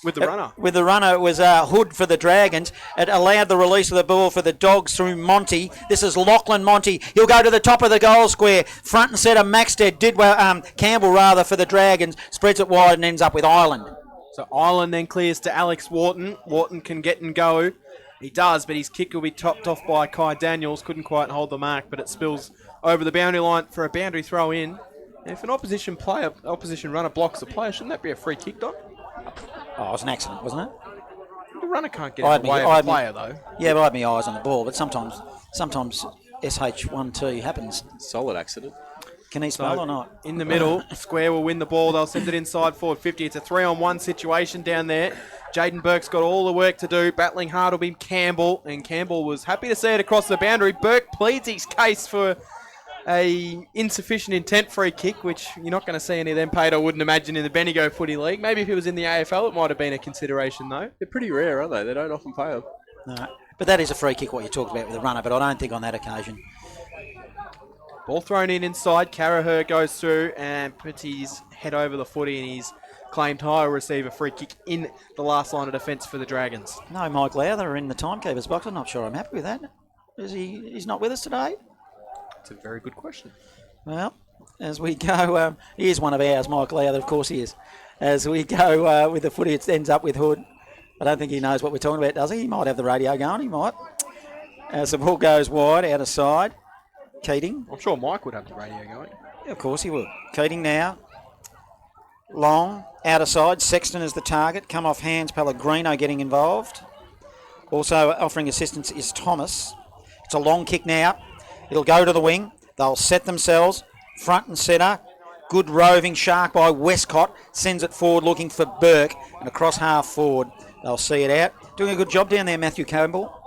With the runner. With the runner, it was Hood for the Dragons. It allowed the release of the ball for the Dogs through Monty. This is Lachlan Monty. He'll go to the top of the goal square. Front and centre, Maxted did well. Campbell rather for the Dragons. Spreads it wide and ends up with Ireland. So Ireland then clears to Alex Wharton. Wharton can get and go. He does, but his kick will be topped off by Kai Daniels. Couldn't quite hold the mark, but it spills over the boundary line for a boundary throw in. And if an opposition runner blocks the player, shouldn't that be a free kick, Doc? Oh, it was an accident, wasn't it? The runner can't get in the way of the player, though. Yeah, but I had my eyes on the ball, but sometimes SH12 happens. Solid accident. Can he spell or not? In the middle, Square will win the ball. They'll send it inside forward 50. It's a 3-on-1 situation down there. Jaden Burke's got all the work to do. Battling hard will be Campbell, and Campbell was happy to see it across the boundary. Burke pleads his case for a insufficient intent free kick, which you're not going to see any of them paid, I wouldn't imagine, in the Bendigo Footy League. Maybe if he was in the AFL, it might have been a consideration, though. They're pretty rare, aren't they? They don't often pay them. No, but that is a free kick, what you talked about with the runner, but I don't think on that occasion. Ball thrown in inside. Carraher goes through and puts his head over the footy, and he's claimed high, will receive a free kick in the last line of defence for the Dragons. No, Mike Lowther in the timekeeper's box. I'm not sure I'm happy with that. He's not with us today? That's a very good question. Well, as we go, he is one of ours, Mike Lowther, of course he is. As we go with the footy, it ends up with Hood. I don't think he knows what we're talking about, does he? He might have the radio going, he might. As the ball goes wide, out of side. Keating. I'm sure Mike would have the radio going. Yeah, of course he would. Keating now. Long, out of side. Sexton is the target. Come off hands, Pellegrino getting involved. Also offering assistance is Thomas. It's a long kick now. It'll go to the wing. They'll set themselves front and centre. Good roving shark by Westcott. Sends it forward looking for Burke. And across half forward, they'll see it out. Doing a good job down there, Matthew Campbell.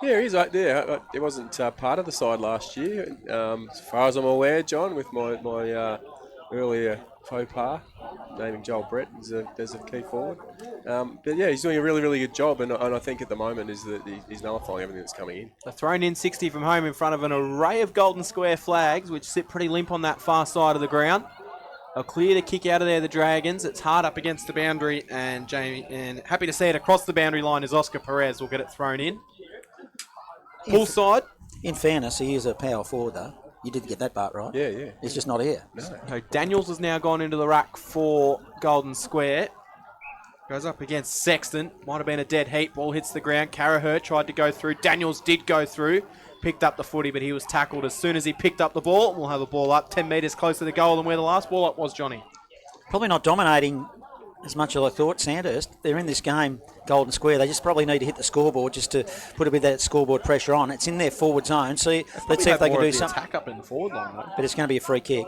Yeah, he's right there. It wasn't part of the side last year. As far as I'm aware, John, with my earlier faux pas, naming Joel Brett as a key forward. But yeah, he's doing a really, really good job, and I think at the moment is that he's nullifying everything that's coming in. They're thrown in 60 from home in front of an array of Golden Square flags, which sit pretty limp on that far side of the ground. They'll clear the kick out of there, the Dragons. It's hard up against the boundary, and happy to see it across the boundary line is Oscar Perez. Will get it thrown in. Pull side. In fairness, he is a power forward, though. You did get that part right. Yeah. He's just not here. No. So Daniels has now gone into the ruck for Golden Square. Goes up against Sexton. Might have been a dead heat. Ball hits the ground. Carraher tried to go through. Daniels did go through. Picked up the footy, but he was tackled as soon as he picked up the ball. We'll have a ball up 10 metres closer to the goal than where the last ball up was, Johnny. Probably not dominating as much as I thought, Sandhurst. They're in this game, Golden Square. They just probably need to hit the scoreboard just to put a bit of that scoreboard pressure on. It's in their forward zone. So let's see if they can do something. Attack up in the forward line, though. But it's going to be a free kick.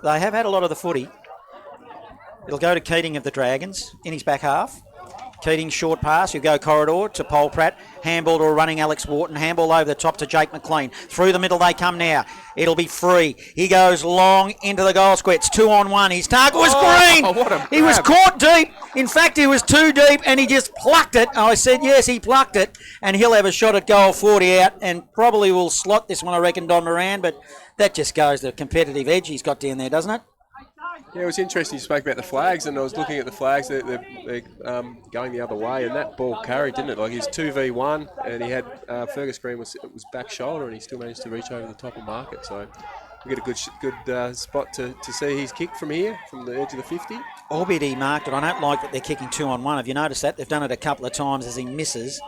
They have had a lot of the footy. It'll go to Keating of the Dragons in his back half. Keating short pass. He'll go corridor to Paul Pratt. Handball to a running Alex Wharton. Handball over the top to Jake McLean. Through the middle they come now. It'll be free. He goes long into the goal square. It's 2-on-1. His target was green. He was caught deep. In fact, he was too deep and he just plucked it. I said, yes, he plucked it. And he'll have a shot at goal 40 out and probably will slot this one, I reckon, Don Moran. But that just goes the competitive edge he's got down there, doesn't it? Yeah, it was interesting you spoke about the flags, and I was looking at the flags. They're going the other way, and that ball carried, didn't it? Like he was 2v1, and he had Fergus Green was back shoulder, and he still managed to reach over the top and mark it. So we get a good spot to see his kick from here, from the edge of the 50. Albeit he marked it. I don't like that they're kicking 2-on-1. Have you noticed that? They've done it a couple of times as he misses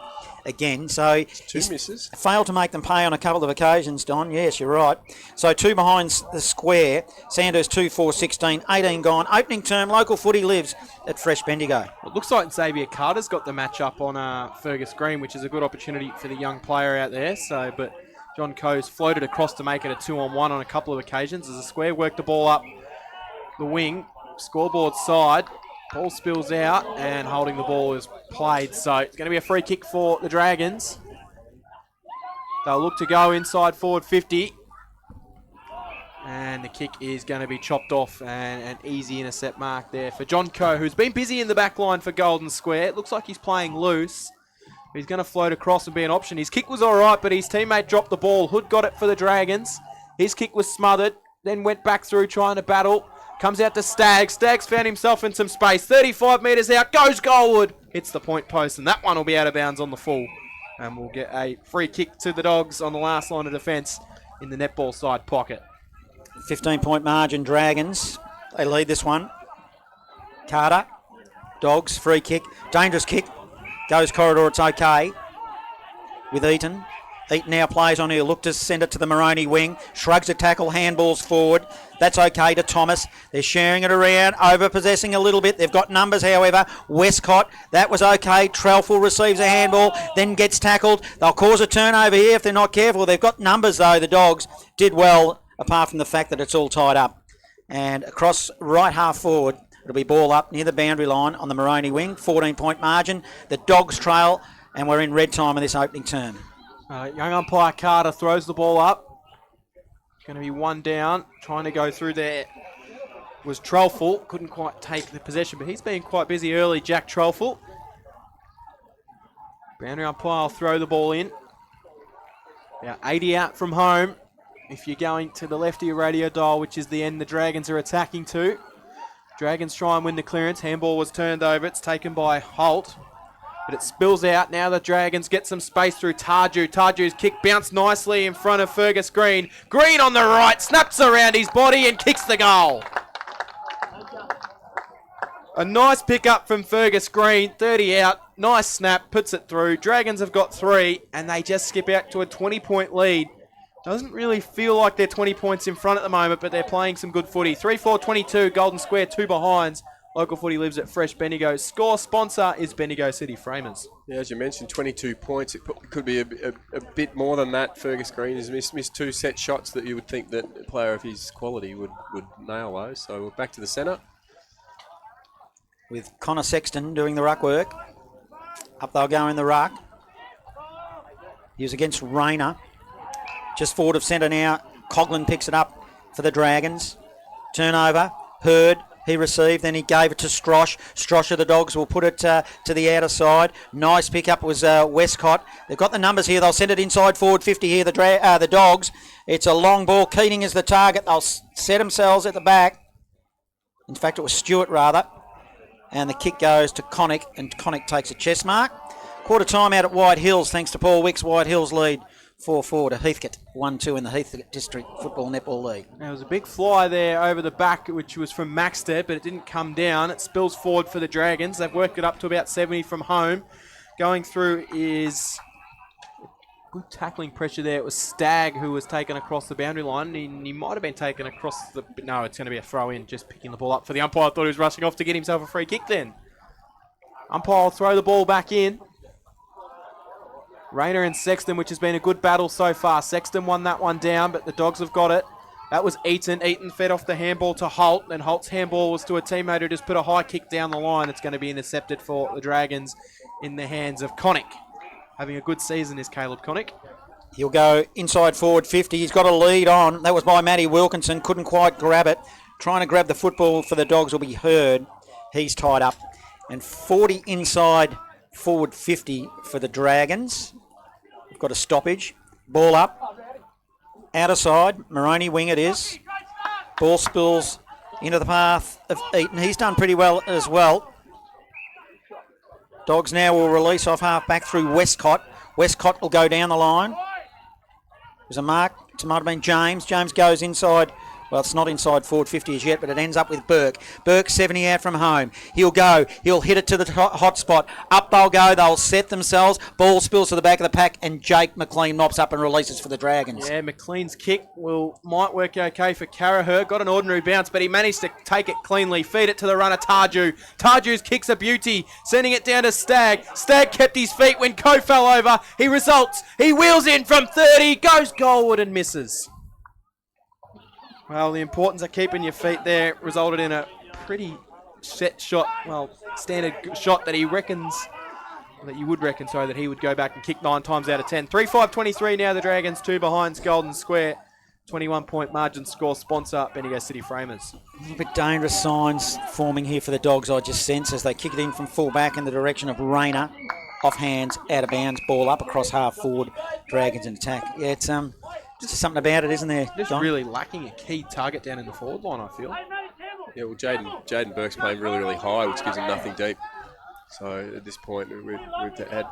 again. So Two misses. failed to make them pay on a couple of occasions, Don. Yes, you're right. So 2 behind the square. Sandhurst 2-4-16, 18 gone. Opening term, local footy lives at Fresh Bendigo. It looks like Xavier Carter's got the match up on Fergus Green, which is a good opportunity for the young player out there. But John Coe's floated across to make it a 2-on-1 on a couple of occasions as the square worked the ball up the wing. Scoreboard side, ball spills out and holding the ball is played. So it's going to be a free kick for the Dragons. They'll look to go inside forward 50. And the kick is going to be chopped off and an easy intercept mark there for John Coe, who's been busy in the back line for Golden Square. It looks like he's playing loose. He's going to float across and be an option. His kick was all right, but his teammate dropped the ball. Hood got it for the Dragons. His kick was smothered, then went back through trying to battle. Comes out to Staggs. Staggs found himself in some space. 35 metres out. Goes goalward. Hits the point post. And that one will be out of bounds on the full. And we'll get a free kick to the Dogs on the last line of defence in the netball side pocket. 15-point margin, Dragons. They lead this one. Carter. Dogs. Free kick. Dangerous kick. Goes corridor. It's okay. With Eaton. Eaton now plays on here. Look to send it to the Maroney wing. Shrugs a tackle. Handballs forward. That's okay to Thomas. They're sharing it around. Over-possessing a little bit. They've got numbers, however. Westcott. That was okay. Trelful receives a handball. Then gets tackled. They'll cause a turnover here if they're not careful. They've got numbers, though. The Dogs did well, apart from the fact that it's all tied up. And across right half forward, it'll be ball up near the boundary line on the Maroney wing. 14-point margin. The Dogs trail, and we're in red time of this opening term. Young umpire Carter throws the ball up. Going to be one down. Trying to go through there was Trelful. Couldn't quite take the possession, but he's been quite busy early, Jack Trelful. Boundary umpire will throw the ball in. Now 80 out from home. If you're going to the left of your radio dial, which is the end the Dragons are attacking to. Dragons try and win the clearance. Handball was turned over. It's taken by Holt. But it spills out. Now the Dragons get some space through Tarju. Tarju's kick bounced nicely in front of Fergus Green. Green on the right, snaps around his body and kicks the goal. A nice pick up from Fergus Green. 30 out. Nice snap, puts it through. Dragons have got 3 and they just skip out to a 20-point lead. Doesn't really feel like they're 20 points in front at the moment, but they're playing some good footy. 3-4-22, Golden Square, 2 behinds. Local footy lives at Fresh Bendigo. Score sponsor is Bendigo City Framers. Yeah, as you mentioned, 22 points. It could be a bit more than that. Fergus Green has missed 2 set shots that you would think that a player of his quality would nail those. So we're back to the centre. With Connor Sexton doing the ruck work. Up they'll go in the ruck. He was against Rayner. Just forward of centre now. Coughlin picks it up for the Dragons. Turnover. Hurd. He received, then he gave it to Strosh. Strosh of the Dogs will put it to the outer side. Nice pickup was Westcott. They've got the numbers here. They'll send it inside forward 50 here, the Dogs. It's a long ball. Keating is the target. They'll set themselves at the back. In fact, it was Stewart, rather. And the kick goes to Connick, and Connick takes a chest mark. Quarter time out at White Hills, thanks to Paul Wicks. White Hills lead 4-4 to Heathcote, 1-2 in the Heathcote District Football Netball League. There was a big fly there over the back, which was from Maxted, but it didn't come down. It spills forward for the Dragons. They've worked it up to about 70 from home. Going through is good tackling pressure there. It was Stagg who was taken across the boundary line. He might have been taken across the... No, it's going to be a throw in, just picking the ball up for the umpire. I thought he was rushing off to get himself a free kick then. Umpire will throw the ball back in. Rayner and Sexton, which has been a good battle so far. Sexton won that one down, but the Dogs have got it. That was Eaton. Eaton fed off the handball to Holt, and Holt's handball was to a teammate who just put a high kick down the line. It's going to be intercepted for the Dragons in the hands of Connick. Having a good season is Caleb Connick. He'll go inside forward 50. He's got a lead on. That was by Matty Wilkinson. Couldn't quite grab it. Trying to grab the football for the Dogs will be Hurd. He's tied up. And 40 inside forward 50 for the Dragons. We've got a stoppage. Ball up. Outer side. Maroney wing it is. Ball spills into the path of Eaton. He's done pretty well as well. Dogs now will release off half back through Westcott. Westcott will go down the line. There's a mark It might have been James. James goes inside. Well, it's not inside forward 50 as yet, but it ends up with Burke. Burke 70 out from home. He'll go. He'll hit it to the hot spot. Up they'll go. They'll set themselves. Ball spills to the back of the pack, and Jake McLean mops up and releases for the Dragons. Yeah, McLean's kick might work okay for Carraher. Got an ordinary bounce, but he managed to take it cleanly. Feed it to the runner, Tarju. Tarju's kick's a beauty, sending it down to Stagg. Stagg kept his feet when Coe fell over. He results. He wheels in from 30, goes goalward and misses. Well, the importance of keeping your feet there resulted in a pretty set shot, standard shot that you would reckon, that he would go back and kick 9 times out of 10. 3-5-23 now, the Dragons, 2 behinds, Golden Square. 21-point margin score, sponsor, Bendigo City Framers. A little bit dangerous signs forming here for the Dogs, I just sense, as they kick it in from full back in the direction of Rayner. Off hands, out of bounds, ball up across half forward, Dragons in attack. Yeah, it's just something about it, isn't there, Just John? really lacking a key target down in the forward line, I feel. Yeah, well, Jaden Burke's playing really, really high, which gives him nothing deep. So at this point, we've had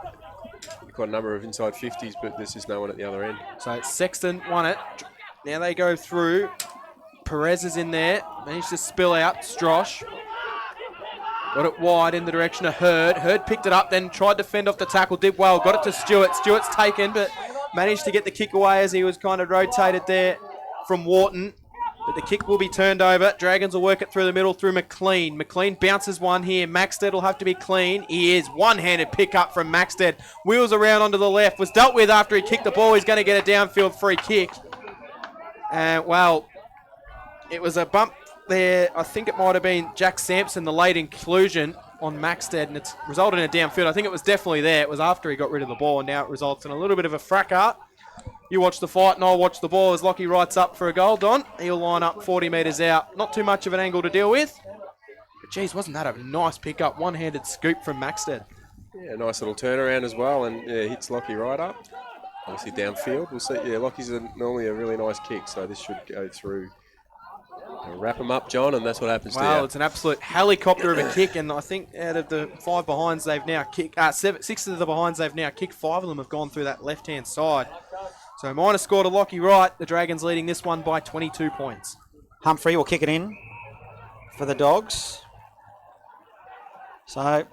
quite a number of inside 50s, but there's just no one at the other end. So Sexton won it. Now they go through. Perez is in there. Managed to spill out. Strosh. Got it wide in the direction of Hurd. Hurd picked it up, then tried to fend off the tackle. Did well. Got it to Stewart. Stewart's taken, but managed to get the kick away as he was kind of rotated there from Wharton. But the kick will be turned over. Dragons will work it through the middle through McLean. McLean bounces one here. Maxted will have to be clean. He is. One-handed pick up from Maxted. Wheels around onto the left. Was dealt with after he kicked the ball. He's going to get a downfield free kick. And, it was a bump there. I think it might have been Jack Sampson, the late inclusion on Maxted, and it's resulted in a downfield. I think it was definitely there. It was after he got rid of the ball, and now it results in a little bit of a fracas. You watch the fight, and I'll watch the ball as Lockie writes up for a goal, Don. He'll line up 40 metres out. Not too much of an angle to deal with. But, geez, wasn't that a nice pick-up? One-handed scoop from Maxted. Yeah, nice little turnaround as well, and hits Lockie right up. Obviously downfield. We'll see. Yeah, Lockie's normally a really nice kick, so this should go through. Wrap him up, John, and that's what happens to you. Wow, it's an absolute helicopter of a kick, and I think out of the 5 behinds they've now kicked, 6 of the behinds they've now kicked, 5 of them have gone through that left-hand side. So minus score to Lockie Wright. The Dragons leading this one by 22 points. Humphrey will kick it in for the Dogs. So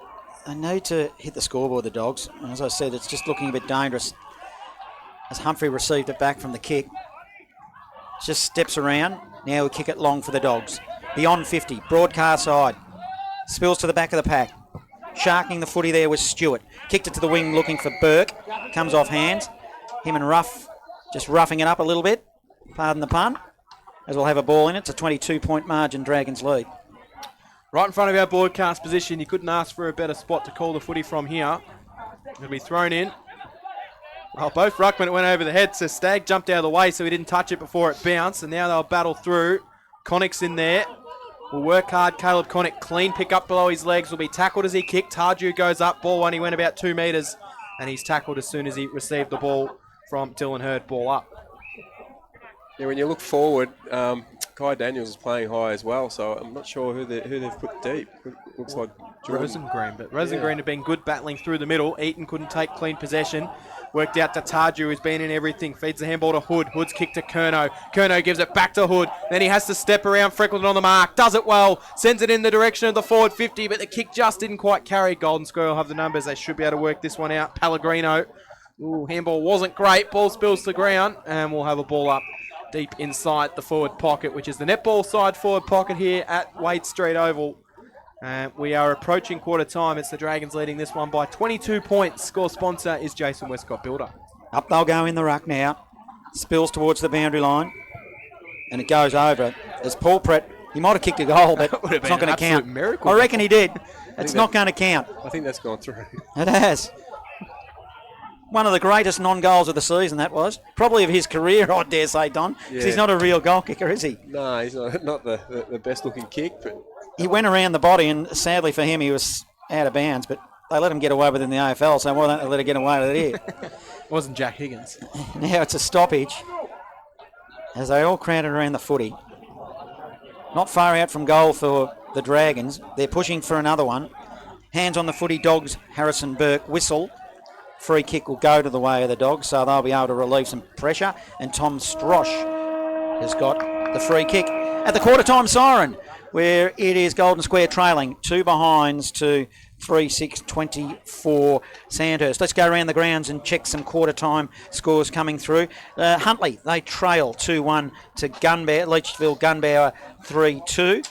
they need to hit the scoreboard, the Dogs. And as I said, it's just looking a bit dangerous as Humphrey received it back from the kick. Just steps around. Now we kick it long for the Dogs. Beyond 50, broadcast side. Spills to the back of the pack. Sharking the footy there was Stewart. Kicked it to the wing looking for Burke. Comes off hands. Him and Ruff just roughing it up a little bit. Pardon the pun. As we'll have a ball in it. It's a 22-point margin, Dragons lead. Right in front of our broadcast position. You couldn't ask for a better spot to call the footy from here. It'll be thrown in. Well, both ruckmen, it went over the head, so Stagg jumped out of the way so he didn't touch it before it bounced, and now they'll battle through. Connick's in there. Will work hard. Caleb Connick, clean pick up below his legs, will be tackled as he kicked. Tarju goes up, ball one, he went about 2 metres, and he's tackled as soon as he received the ball from Dylan Hurd, ball up. Yeah, when you look forward, Kai Daniels is playing high as well, so I'm not sure who they've put deep. It looks like Jordan. Rosengreen, but Rosengreen have been good battling through the middle. Eaton couldn't take clean possession. Worked out to Tarju, who's been in everything. Feeds the handball to Hood. Hood's kick to Curnow. Curnow gives it back to Hood. Then he has to step around Freckleton on the mark. Does it well. Sends it in the direction of the forward 50, but the kick just didn't quite carry. Golden Square will have the numbers. They should be able to work this one out. Pellegrino. Ooh, handball wasn't great. Ball spills to the ground, and we'll have a ball up deep inside the forward pocket, which is the netball side forward pocket here at Wade Street Oval. We are approaching quarter time. It's the Dragons leading this one by 22 points. Score sponsor is Jason Westcott Builder. Up they'll go in the ruck now. Spills towards the boundary line. And it goes over it. As Paul Pratt, he might have kicked a goal, but it's not going to count. Miracle. I reckon he did. It's not going to count. I think that's gone through. It has. One of the greatest non-goals of the season, that was. Probably of his career, I dare say, Don. 'Cause he's not a real goal kicker, is he? No, he's not the best-looking kick, but... He went around the body, and sadly for him, he was out of bounds, but they let him get away with it in the AFL, so why don't they let him get away with it here? It wasn't Jack Higgins. Now it's a stoppage as they all crowded around the footy. Not far out from goal for the Dragons. They're pushing for another one. Hands on the footy, Dogs, Harrison Burke, whistle. free kick will go to the way of the Dogs, so they'll be able to relieve some pressure. And Tom Strosh has got the free kick at the quarter-time siren, where it is Golden Square trailing 2 behinds to 3-6-24 Sandhurst. Let's go around the grounds and check some quarter-time scores coming through. Huntley, they trail 2-1 to Gunbower, Leachville Gunbower 3-2.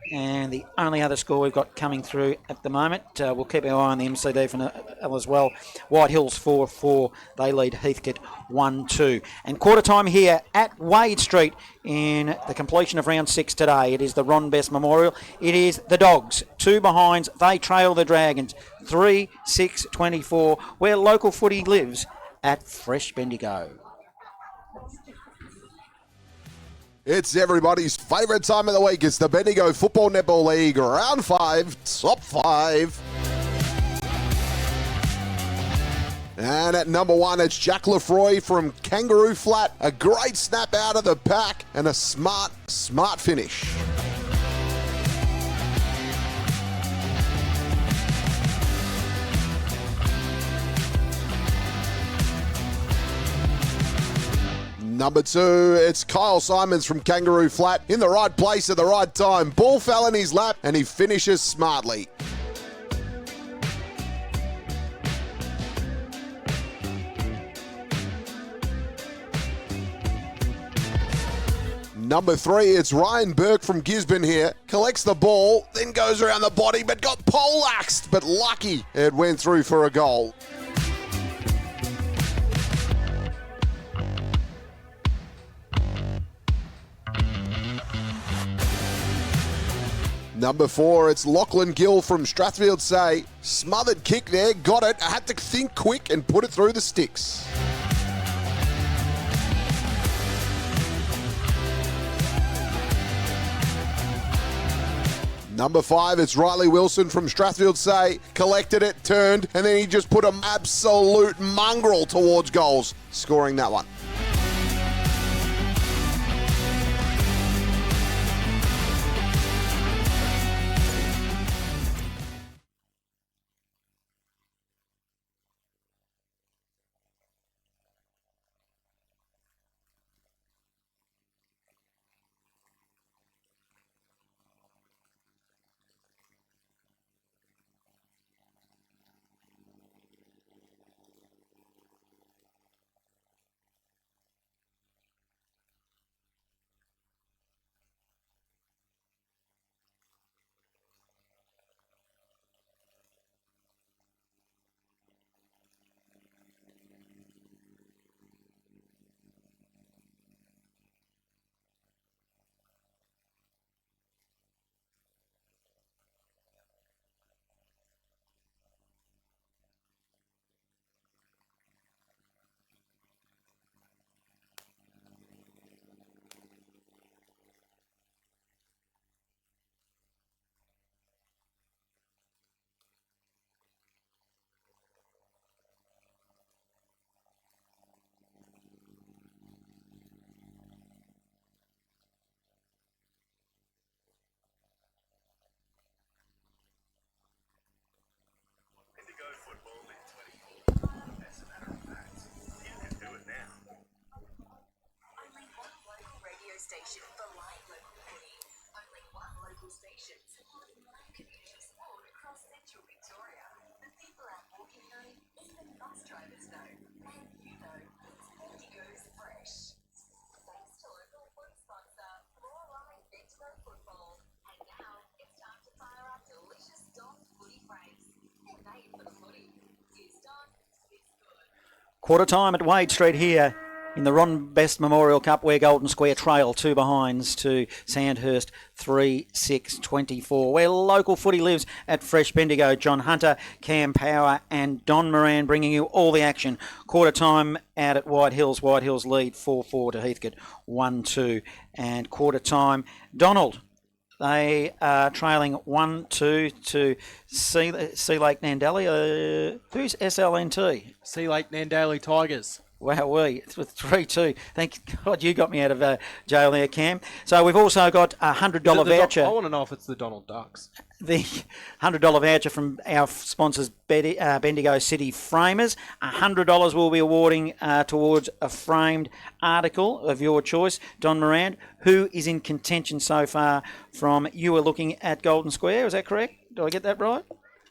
And the only other score we've got coming through at the moment, we'll keep our eye on the MCD for as well. White Hills 4-4, they lead Heathcote 1-2. And quarter time here at Wade Street in the completion of round 6 today. It is the Ron Best Memorial. It is the Dogs, 2 behinds. They trail the Dragons 3-6-24, where local footy lives at Fresh Bendigo. It's everybody's favourite time of the week. It's the Bendigo Football Netball League, Round 5, Top 5. And at number 1, it's Jack Lefroy from Kangaroo Flat. A great snap out of the pack and a smart finish. Number 2, it's Kyle Simons from Kangaroo Flat. In the right place at the right time. Ball fell in his lap and he finishes smartly. Number 3, it's Ryan Burke from Gisborne here. Collects the ball, then goes around the body, but got poleaxed. But lucky it went through for a goal. Number 4, it's Lachlan Gill from Strathfield Say. Smothered kick there, got it, had to think quick and put it through the sticks. Number 5, it's Riley Wilson from Strathfield Say. Collected it, turned, and then he just put an absolute mongrel towards goals, scoring that one. Station for live local footy. Only one local station supporting live community sport across central Victoria. The people out walking know, even bus drivers know. And you know, it's Bendigo's Fresh. Thanks to local food sponsor, more live Bendigo football. And now, it's time to fire up delicious Don footy frames. They're made for the footy. Use Don, it's good. Quarter time at Wade Street here in the Ron Best Memorial Cup, where Golden Square trail 2 behinds to Sandhurst 3-6-24, where local footy lives at Fresh Bendigo. John Hunter, Cam Power and Don Moran bringing you all the action. Quarter time out at White Hills. White Hills lead 4-4 to Heathcote 1-2. And quarter time, Donald, they are trailing 1-2 to Sea Lake Nandali. Who's SLNT? Sea Lake Nandali Tigers. Wow, it's with 3-2. Thank God you got me out of jail there, Cam. So we've also got a $100 voucher. I want to know if it's the Donald Ducks. The $100 voucher from our sponsors, Bendigo City Framers. $100 we'll be awarding towards a framed article of your choice. Don Moran, who is in contention so far from You Were Looking at Golden Square, is that correct? Do I get that right?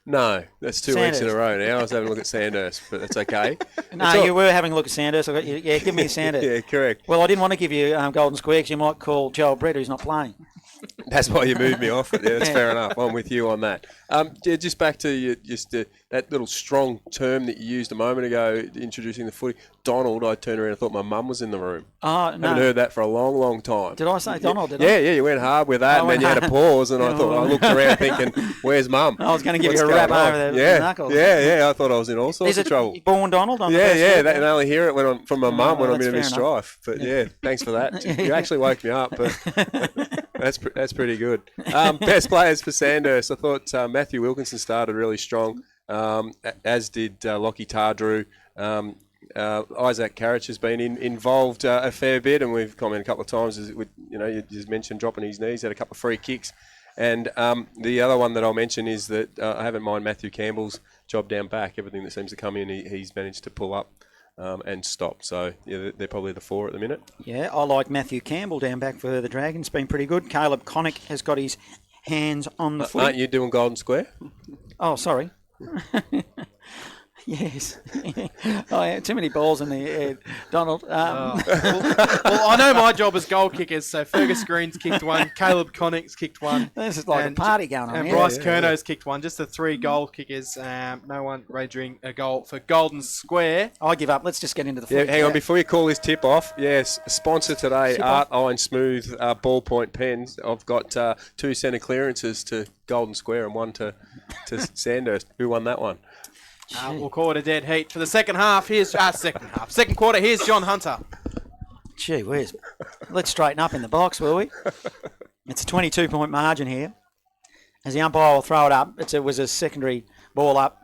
No, that's 2 weeks in a row now. I was having a look at Sandhurst, but that's okay. No, you were having a look at Sandhurst. Yeah, give me Sandhurst. Yeah, correct. Well, I didn't want to give you Golden Square because you might call Joel Brett, who's not playing. That's why you moved me off it. Yeah, that's fair enough. I'm with you on that. Yeah, just back to that little strong term that you used a moment ago, introducing the footy. Donald, I turned around and thought my mum was in the room. Oh, no. Haven't heard that for a long, long time. Did I say Donald? Yeah, you went hard with that, and then you had a pause, and I looked around thinking, where's mum? I was going to give you a rap over the knuckles. Yeah, I thought I was in all sorts of trouble. Born Donald? On And I only hear it from my mum when I'm in a bit of strife. But Yeah. thanks for that. You actually woke me up, but that's pretty good. Best players for Sandhurst. I thought Matthew Wilkinson started really strong, as did Lockie Tardrew. Isaac Carriage has been involved a fair bit, and we've commented a couple of times. You just mentioned dropping his knees, had a couple of free kicks. And the other one that I'll mention is that I haven't mind Matthew Campbell's job down back. Everything that seems to come in, he's managed to pull up and stop. So yeah, they're probably the 4 at the minute. Yeah, I like Matthew Campbell down back for the Dragons. Been pretty good. Caleb Connick has got his hands on the foot. Aren't you doing Golden Square? Oh, sorry. Yes. Too many balls in the head, Donald. Well, I know my job as goal kickers. So Fergus Green's kicked one, Caleb Connick's kicked one. This is like a party going on. And Bryce Curno's kicked one. Just the 3 goal kickers. No one wagering a goal for Golden Square. I give up. Let's just get into the footy. Hang on, before you call this tip off. Yes, sponsor today, Art Iron Smooth ballpoint pens. I've got 2 centre clearances to Golden Square and 1 to Sandhurst. Who won that one? We'll call it a dead heat. For the second half, second quarter, here's John Hunter. Gee whiz. Let's straighten up in the box, will we? It's a 22-point margin here. As the umpire will throw it up, it was a secondary ball up.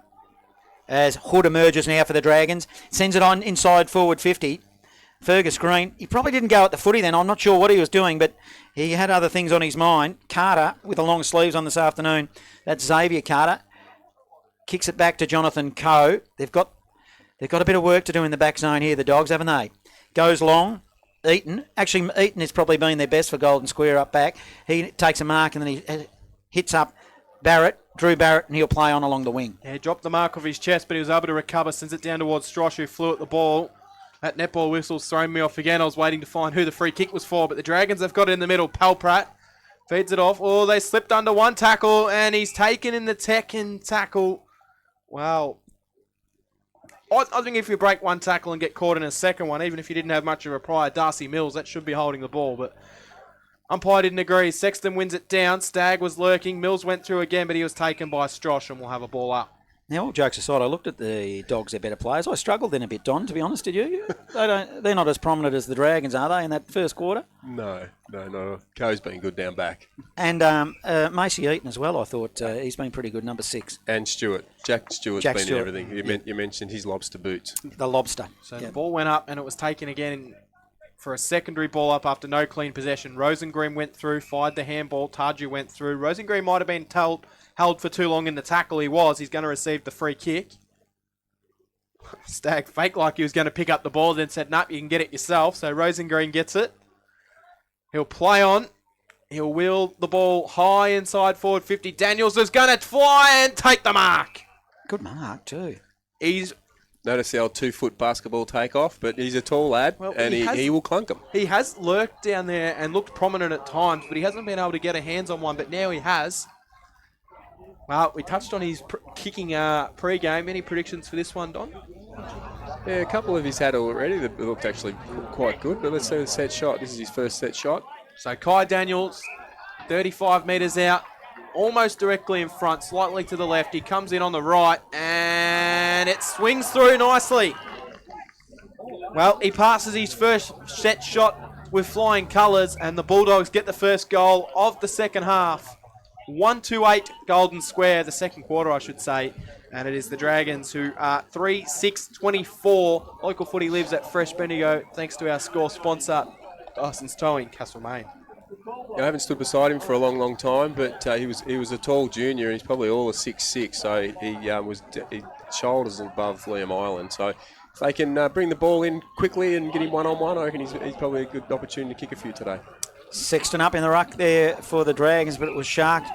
As Hood emerges now for the Dragons, sends it on inside forward 50. Fergus Green, he probably didn't go at the footy then. I'm not sure what he was doing, but he had other things on his mind. Carter, with the long sleeves on this afternoon. That's Xavier Carter. Kicks it back to Jonathan Coe. They've got a bit of work to do in the back zone here, the Dogs, haven't they? Goes long. Eaton. Actually, Eaton has probably been their best for Golden Square up back. He takes a mark and then he hits up Drew Barrett, and he'll play on along the wing. Yeah, dropped the mark off his chest, but he was able to recover, sends it down towards Strosh, who flew at the ball. That netball whistle's thrown me off again. I was waiting to find who the free kick was for, but the Dragons have got it in the middle. Palprat feeds it off. Oh, they slipped under one tackle, and he's taken in the second tackle. Wow. I think if you break one tackle and get caught in a second one, even if you didn't have much of a prior, Darcy Mills, that should be holding the ball. But umpire didn't agree. Sexton wins it down. Stagg was lurking. Mills went through again, but he was taken by Strosh, and we'll have a ball up. Now, all jokes aside, I looked at the Dogs, they're better players. I struggled then a bit, Don, to be honest, did you? They're not as prominent as the Dragons, are they, in that first quarter? No. Coe's been good down back. And Macy Eaton as well, I thought. He's been pretty good, number 6. And Stewart. Jack Stewart's been in everything. You mentioned his lobster boots. The lobster. So the ball went up, and it was taken again for a secondary ball up after no clean possession. Rosengreen went through, fired the handball. Tarju went through. Rosengreen might have been held for too long in the tackle. He's going to receive the free kick. Stagg faked like he was going to pick up the ball, then said, nope, you can get it yourself. So Rosengreen gets it. He'll play on. He'll wheel the ball high inside forward 50. Daniels is going to fly and take the mark. Good mark, too. Notice the old 2-foot basketball takeoff, but he's a tall lad, and he will clunk him. He has lurked down there and looked prominent at times, but he hasn't been able to get a hands on one, but now he has. Well, we touched on his kicking pre-game. Any predictions for this one, Don? Yeah, a couple of he's had already that looked actually quite good, but let's see the set shot. This is his first set shot. So Kai Daniels, 35 metres out, almost directly in front, slightly to the left. He comes in on the right, and it swings through nicely. Well, he passes his first set shot with flying colours, and the Bulldogs get the first goal of the second half. 128 Golden Square, the second quarter, I should say. And it is the Dragons who are 3-6-24. Local footy lives at Fresh Bendigo, thanks to our score sponsor, Dyson's Towing, Castlemaine. I haven't stood beside him for a long, long time, but he was a tall junior, and he's probably all of 6'6", so he shoulders above Liam Island. So if they can bring the ball in quickly and get him one-on-one, I reckon he's probably a good opportunity to kick a few today. Sexton up in the ruck there for the Dragons, but it was sharked.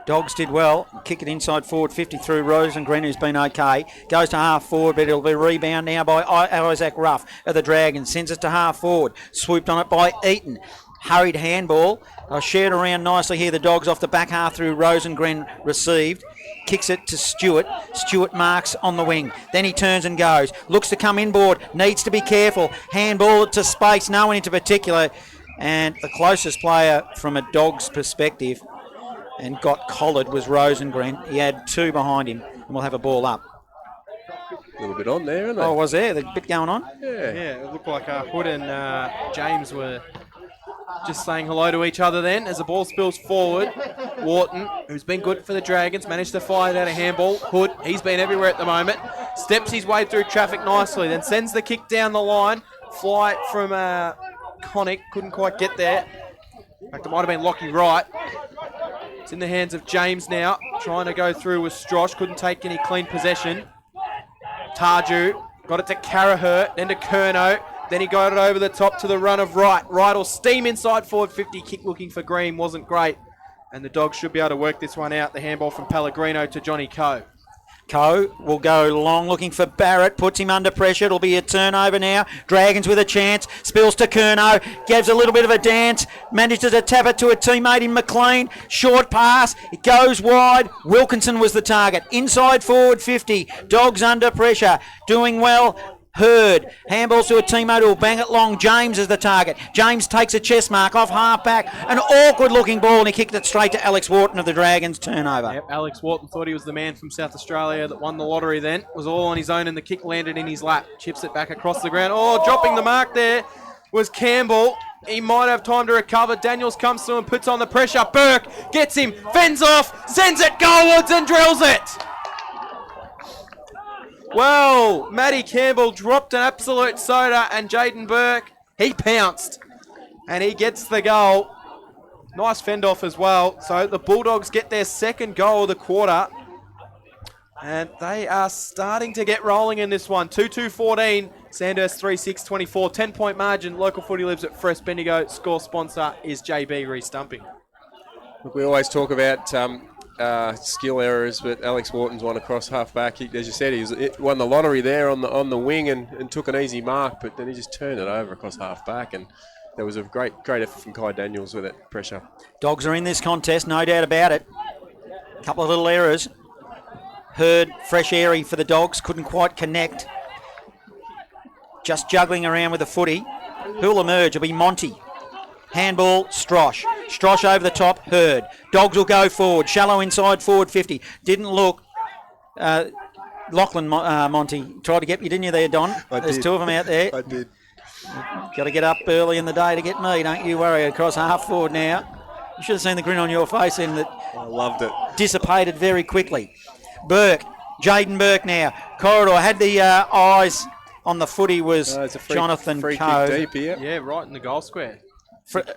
Dogs did well. Kick it inside forward 50 through Rosengren, who's been okay. Goes to half forward, but it'll be rebound now by Isaac Ruff of the Dragons. Sends it to half forward. Swooped on it by Eaton. Hurried handball. Shared around nicely here. The Dogs off the back half through Rosengren received. Kicks it to Stewart. Stewart marks on the wing. Then he turns and goes. Looks to come inboard. Needs to be careful. Handball it to space. No one into particular. And the closest player from a Dogs perspective and got collared was Rosengren. He had two behind him, and we'll have a ball up. A little bit on there, isn't it? Oh, was there? The bit going on? Yeah. Yeah, it looked like Hood and James were just saying hello to each other then as the ball spills forward. Wharton, who's been good for the Dragons, managed to fire out a handball. Hood, he's been everywhere at the moment. Steps his way through traffic nicely, then sends the kick down the line. Flight from Connick, couldn't quite get there. In fact, it might have been Lockie Wright. It's in the hands of James now, trying to go through with Strosh, couldn't take any clean possession. Tarju got it to Carragher, then to Curnow, then he got it over the top to the run of Wright. Wright will steam inside forward 50, kick looking for Green, wasn't great. And the Dogs should be able to work this one out. The handball from Pellegrino to Johnny Coe. Coe will go long looking for Barrett, puts him under pressure. It'll be a turnover now. Dragons with a chance, spills to Curnow, gives a little bit of a dance, manages to tap it to a teammate in McLean. Short pass, it goes wide. Wilkinson was the target. Inside forward 50, Dogs under pressure, doing well. Hurd, handballs to a teammate who'll bang it long. James is the target. James takes a chest mark off half back. An awkward looking ball, and he kicked it straight to Alex Wharton of the Dragons. Turnover. Yep, Alex Wharton thought he was the man from South Australia that won the lottery then. Was all on his own and the kick landed in his lap. Chips it back across the ground. Oh, dropping the mark there was Campbell. He might have time to recover. Daniels comes through and puts on the pressure. Burke gets him, fends off, sends it goalwards and drills it. Well, Matty Campbell dropped an absolute soda and Jaden Burke, he pounced and he gets the goal. Nice fend off as well. So the Bulldogs get their second goal of the quarter and they are starting to get rolling in this one. 2-2-14, Sandhurst 3-6-24, 10-point margin. Local footy lives at Fresh Bendigo. Score sponsor is JB Re-Stumping. Look, we always talk about skill errors, but Alex Wharton's one across half back. As you said, he won the lottery there on the wing and took an easy mark, but then he just turned it over across half back, and there was a great effort from Kai Daniels with that pressure. Dogs are in this contest, no doubt about it. A couple of little errors. Hurd, fresh airy for the Dogs, couldn't quite connect. Just juggling around with the footy. Who'll emerge? It'll be Monty. Handball, Strosh. Strosh over the top, Hurd. Dogs will go forward. Shallow inside, forward 50. Didn't look. Lachlan Monty tried to get you, didn't you there, Don? There's two of them out there. I did. Got to get up early in the day to get me, don't you worry. Across half forward now. You should have seen the grin on your face and that I loved it. dissipated very quickly. Burke, Jaden Burke now. Corridor had the eyes on the footy was It's a Jonathan free Coe. kick deep here. Yeah, right in the goal square.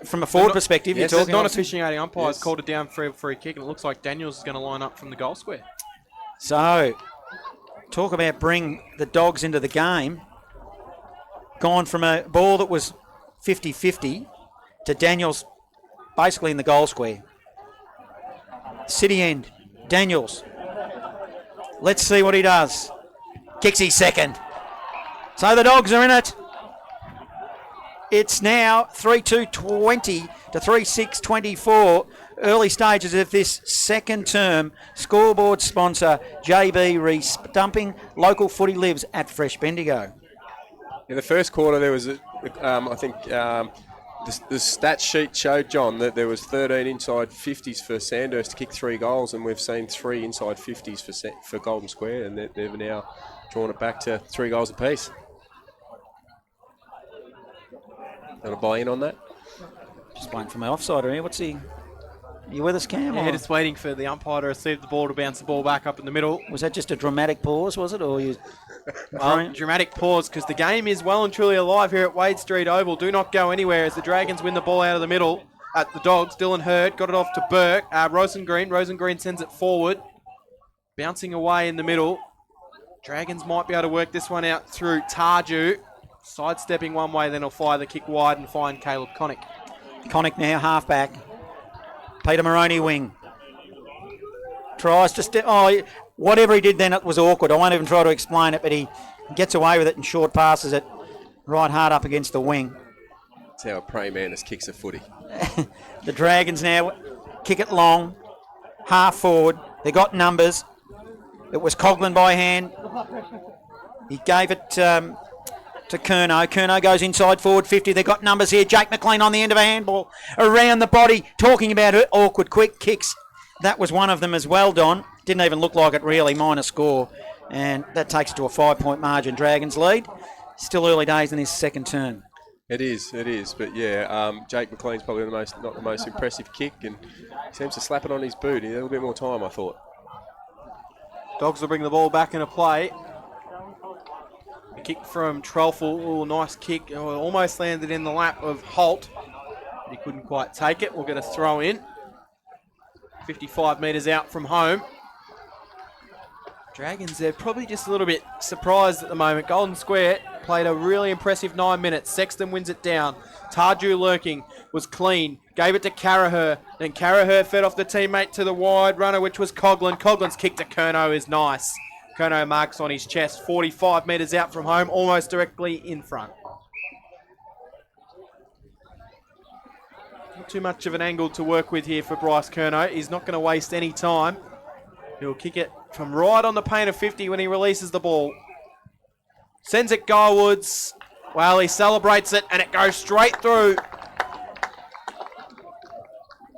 From a forward perspective, yes, you're There's talking. non-officiating umpires Yes. called it down for a free kick, and it looks like Daniels is going to line up from the goal square. So, talk about bring the Dogs into the game. Gone from a ball that was 50-50 to Daniels basically in the goal square. City end, Daniels. Let's see what he does. Kicks his second. So the Dogs are in it. It's now 3-2-20 to 3-6-24. Early stages of this second term. Scoreboard sponsor JB Re-Stumping. Local footy lives at Fresh Bendigo. In the first quarter, there was, I think, the stat sheet showed, John, that there was 13 inside 50s for Sandhurst to kick 3 goals, and we've seen 3 inside 50s for Golden Square, and they've now drawn it back to 3 goals apiece. Want to buy in on that? Just waiting for my offside here. What's he? You with us, Cam? Yeah, or just waiting for the umpire to receive the ball to bounce the ball back up in the middle. was that just a dramatic pause, was it? Or you? Well, dramatic pause because the game is well and truly alive here at Wade Street Oval. Do not go anywhere as the Dragons win the ball out of the middle. At the Dogs, Dylan Hurd got it off to Burke. Rosengreen. Rosengreen sends it forward. Bouncing away in the middle. Dragons might be able to work this one out through Tarju. Sidestepping one way, then he'll fire the kick wide and find Caleb Connick. Connick now, halfback. Peter Moroney wing. Tries to step. Oh, whatever he did then, it was awkward. I won't even try to explain it, but he gets away with it and short passes it right hard up against the wing. That's how a praying mantis kicks a footy. The Dragons now kick it long, half forward. They got numbers. It was Coughlin by hand. He gave it to Curnow. Curnow goes inside forward 50. They've got numbers here. Jake McLean on the end of a handball. Around the body. Talking about her awkward quick kicks. That was one of them as well, Don. Didn't even look like it really. Minor score. And that takes it to a 5-point margin. Dragons lead. Still early days in this second term. It is. But yeah, Jake McLean's probably not the most impressive kick, and seems to slap it on his boot. He had a little bit more time, I thought. Dogs will bring the ball back into play. A kick from Trelfel. Oh, nice kick. Oh, almost landed in the lap of Holt. But he couldn't quite take it. We'll get a throw in. 55 metres out from home. Dragons, they're probably just a little bit surprised at the moment. Golden Square played a really impressive 9 minutes. Sexton wins it down. Tarju lurking, was clean, gave it to Carraher. Then Carraher fed off the teammate to the wide runner, which was Coughlin. Coughlin's kick to Curnow is nice. Curnow marks on his chest, 45 metres out from home, almost directly in front. Not too much of an angle to work with here for Bryce Curnow. He's not going to waste any time. He'll kick it from right on the paint of 50 when he releases the ball. Sends it goalwards. Well, he celebrates it and it goes straight through.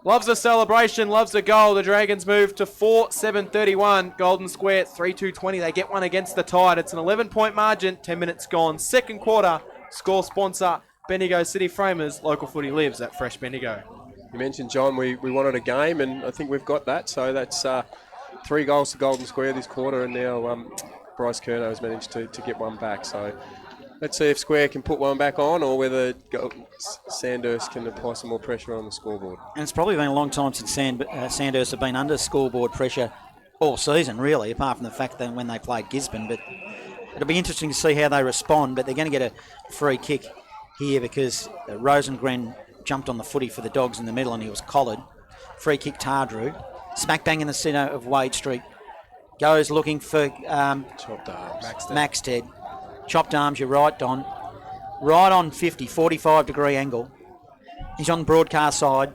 Loves the celebration, loves the goal. The Dragons move to 4-7-31. Golden Square 3-2-20. They get one against the Tide. It's an 11-point margin. 10 minutes gone. Second quarter. Score sponsor, Bendigo City Framers. Local footy lives at Fresh Bendigo. You mentioned, John, we wanted a game, and I think we've got that. So that's 3 goals to Golden Square this quarter, and now Bryce Curnow has managed to get one back. So let's see if Square can put one back on, or whether Sandhurst can apply some more pressure on the scoreboard. And it's probably been a long time since Sandhurst have been under scoreboard pressure all season, really, apart from the fact that when they played Gisborne. But it'll be interesting to see how they respond. But they're going to get a free kick here because Rosengren jumped on the footy for the Dogs in the middle and he was collared. Free kick Tardrew. Smack bang in the centre of Wade Street. Goes looking for Chopped arms. Maxted. Chopped arms, you're right, Don. Right on 50, 45-degree angle. He's on the broadcast side.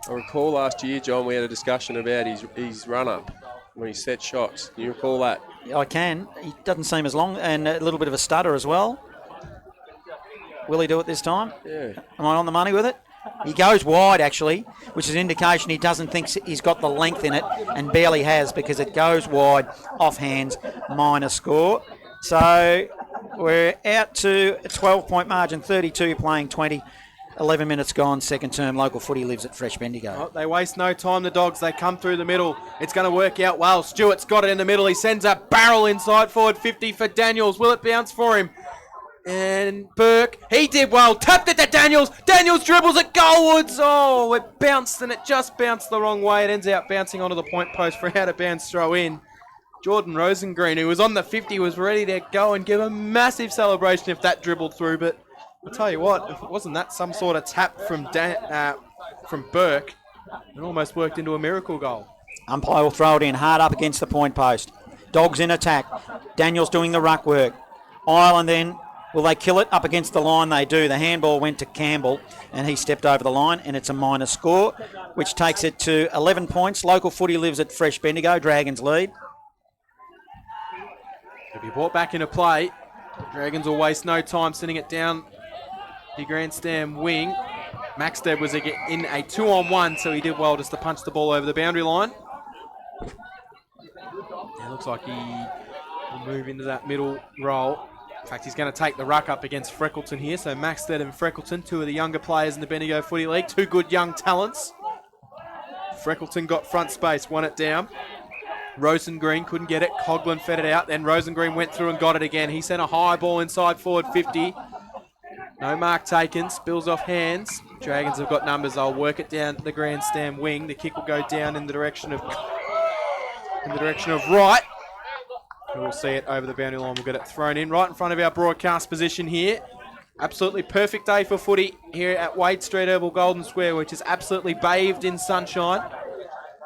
I recall last year, John, we had a discussion about his run-up when he set shots. Do you recall that? I can. He doesn't seem as long, and a little bit of a stutter as well. Will he do it this time? Yeah. Am I on the money with it? He goes wide, actually, which is an indication he doesn't think he's got the length in it, and barely has, because it goes wide, off hands, minor score. So we're out to a 12-point margin, 32 playing 20. 11 minutes gone, second term. Local footy lives at Fresh Bendigo. Oh, they waste no time, the Dogs. They come through the middle. It's going to work out well. Stewart's got it in the middle. He sends a barrel inside forward 50 for Daniels. Will it bounce for him? And Burke, he did well. Tapped it to Daniels. Daniels dribbles it goalwards. Oh, it bounced and it just bounced the wrong way. It ends out bouncing onto the point post for out of bounds throw in. Jordan Rosengreen, who was on the 50, was ready to go and give a massive celebration if that dribbled through. But I'll tell you what, if it wasn't that some sort of tap from Burke, it almost worked into a miracle goal. Umpire will throw it in hard up against the point post. Dogs in attack. Daniels doing the ruck work. Ireland then, will they kill it up against the line? They do. The handball went to Campbell and he stepped over the line, and it's a minor score, which takes it to 11 points. Local footy lives at Fresh Bendigo. Dragons lead. It'll be brought back into play. Dragons will waste no time sending it down the grandstand wing. Maxted was in a 2-on-1, so he did well just to punch the ball over the boundary line. It looks like he will move into that middle role. In fact, he's going to take the ruck up against Freckleton here. So Maxted and Freckleton, two of the younger players in the Bendigo Footy League, two good young talents. Freckleton got front space, won it down. Rosengreen couldn't get it. Coughlin fed it out. Then Rosengreen went through and got it again. He sent a high ball inside forward 50. No mark taken. Spills off hands. Dragons have got numbers. They'll work it down the grandstand wing. The kick will go down in the direction of right. And we'll see it over the boundary line. We'll get it thrown in right in front of our broadcast position here. Absolutely perfect day for footy here at Wade Street Oval Golden Square, which is absolutely bathed in sunshine.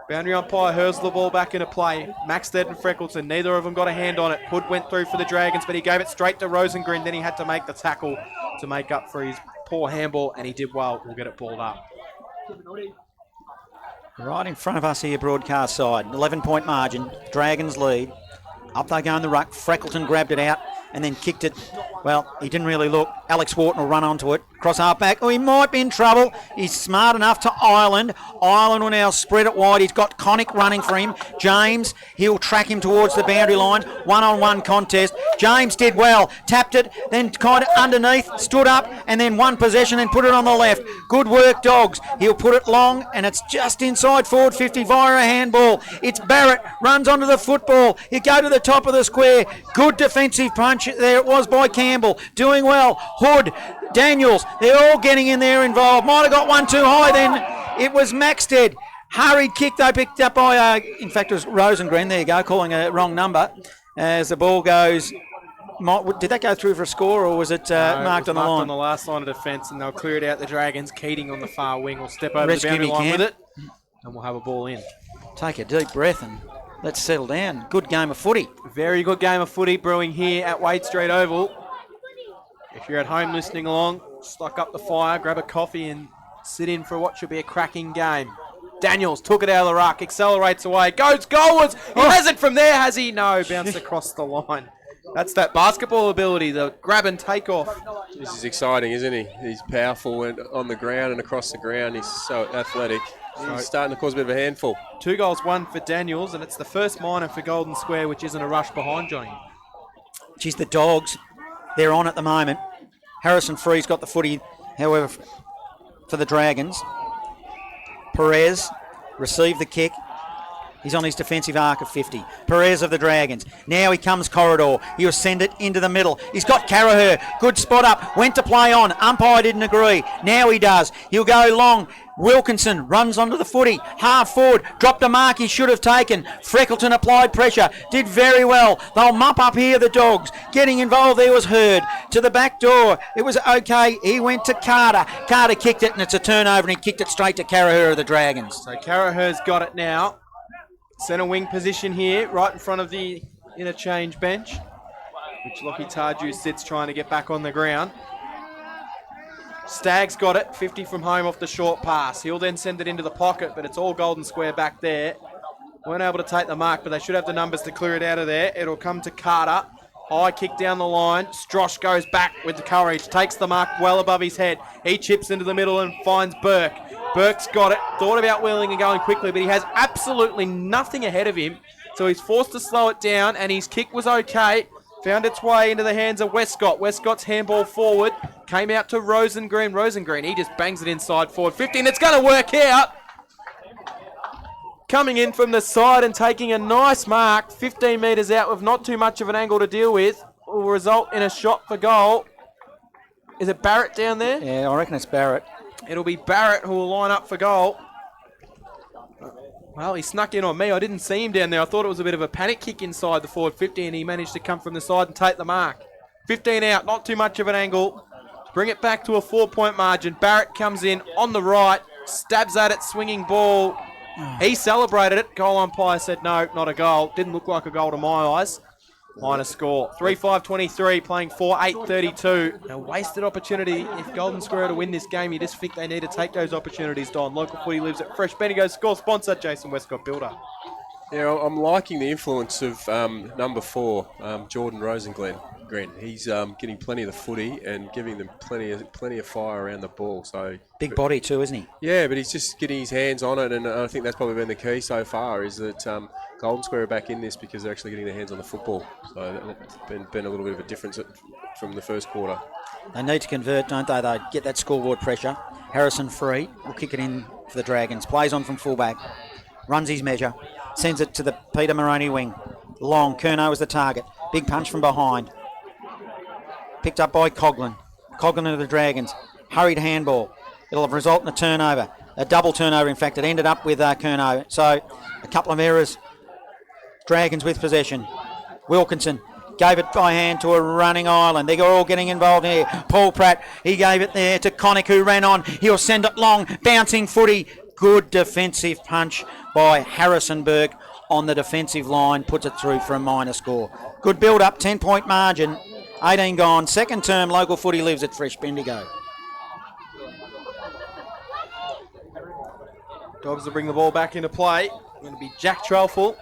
Boundary umpire hurls the ball back into play. Maxted and Freckleton, neither of them got a hand on it. Hood went through for the Dragons, but he gave it straight to Rosengreen. Then he had to make the tackle to make up for his poor handball, and he did well. We'll get it balled up. Right in front of us here, broadcast side. 11-point margin. Dragons lead. Up they go in the ruck. Freckleton grabbed it out and then kicked it. Well, he didn't really look. Alex Wharton will run onto it. Cross half back. Oh, he might be in trouble. He's smart enough to Ireland. Ireland will now spread it wide. He's got Connick running for him. James, he'll track him towards the boundary line. One-on-one contest. James did well. Tapped it, then kind of underneath, stood up, and then won possession and put it on the left. Good work, Dogs. He'll put it long, and it's just inside forward 50 via a handball. It's Barrett. Runs onto the football. He'll go to the top of the square. Good defensive punch there it was by Campbell. Doing well. Hood, Daniels, they're all getting in there involved. Might have got one too high then. It was Maxted. Hurried kick they picked up by, in fact it was Rosengreen. There you go, calling a wrong number. As the ball goes, did that go through for a score or was it marked on the line? On the last line of defence, and they'll clear it out the Dragons. Keating on the far wing will step over Rescue the boundary me, line Cam. with it, and we'll have a ball in. Take a deep breath and let's settle down. Good game of footy. Very good game of footy brewing here at Wade Street Oval. If you're at home listening along, stock up the fire, grab a coffee and sit in for what should be a cracking game. Daniels took it out of the ruck, accelerates away, goes goalwards. He has it from there, has he? No, bounced across the line. That's that basketball ability, the grab and take off. This is exciting, isn't he? He's powerful and on the ground and across the ground. He's so athletic. He's starting to cause a bit of a handful. 2 goals, 1 for Daniels, and it's the first minor for Golden Square, which isn't a rush behind, Johnny. Geez, the Dogs, they're on at the moment. Harrison Free's got the footy, however, for the Dragons. Perez received the kick. He's on his defensive arc of 50. Perez of the Dragons. Now he comes corridor. He'll send it into the middle. He's got Carraher. Good spot up. Went to play on. Umpire didn't agree. Now he does. He'll go long. Wilkinson runs onto the footy. Half forward. Dropped a mark he should have taken. Freckleton applied pressure. Did very well. They'll mop up here, the Dogs. Getting involved there was Hurd. To the back door. It was okay. He went to Carter. Carter kicked it and it's a turnover and he kicked it straight to Carraher of the Dragons. So Carraher's got it now. Centre wing position here, right in front of the interchange bench, which Lockie Tardew sits trying to get back on the ground. Stagg's got it, 50 from home off the short pass. He'll then send it into the pocket, but it's all Golden Square back there. Weren't able to take the mark, but they should have the numbers to clear it out of there. It'll come to Carter. High kick down the line. Strosh goes back with the courage, takes the mark well above his head. He chips into the middle and finds Burke. Burke's got it, thought about wheeling and going quickly, but he has absolutely nothing ahead of him. So he's forced to slow it down, and his kick was okay. Found its way into the hands of Westcott. Westcott's handball forward. Came out to Rosengreen. Rosengreen, he just bangs it inside forward 50, and it's going to work out. Coming in from the side and taking a nice mark, 15 metres out with not too much of an angle to deal with, will result in a shot for goal. Is it Barrett down there? Yeah, I reckon it's Barrett. It'll be Barrett who will line up for goal. Well, he snuck in on me. I didn't see him down there. I thought it was a bit of a panic kick inside the forward 50, and he managed to come from the side and take the mark. 15 out, not too much of an angle. Bring it back to a 4-point margin. Barrett comes in on the right, stabs at it, swinging ball. He celebrated it. Goal umpire said no, not a goal. Didn't look like a goal to my eyes. Minor score. 3-5-23, playing 4-8-32. A wasted opportunity. If Golden Square are to win this game, you just think they need to take those opportunities, Don. Local footy lives at Fresh Bendigo. Score sponsor, Jason Westcott Builder. Yeah, I'm liking the influence of number 4, Jordan Rosengren. He's getting plenty of the footy and giving them plenty of fire around the ball. So big body too, isn't he? Yeah, but he's just getting his hands on it, and I think that's probably been the key so far. Is that Golden Square are back in this because they're actually getting their hands on the football. So it's been a little bit of a difference from the first quarter. They need to convert, don't they? They get that scoreboard pressure. Harrison Free will kick it in for the Dragons. Plays on from fullback. runs his measure, sends it to the Peter Moroney wing. Long, Curnow was the target. Big punch from behind. Picked up by Coughlin. Coughlin to the Dragons. Hurried handball. It'll have resulted in a turnover. A double turnover, in fact. It ended up with Curnow. So a couple of errors. Dragons with possession. Wilkinson gave it by hand to a running Island. They're all getting involved here. Paul Pratt, he gave it there to Connick, who ran on. He'll send it long. Bouncing footy. Good defensive punch by Harrisonburg on the defensive line. Puts it through for a minor score. Good build-up, 10-point margin. 18 gone. Second term, local footy lives at Fresh Bendigo. Dogs will bring the ball back into play. Going to be Jack Trelful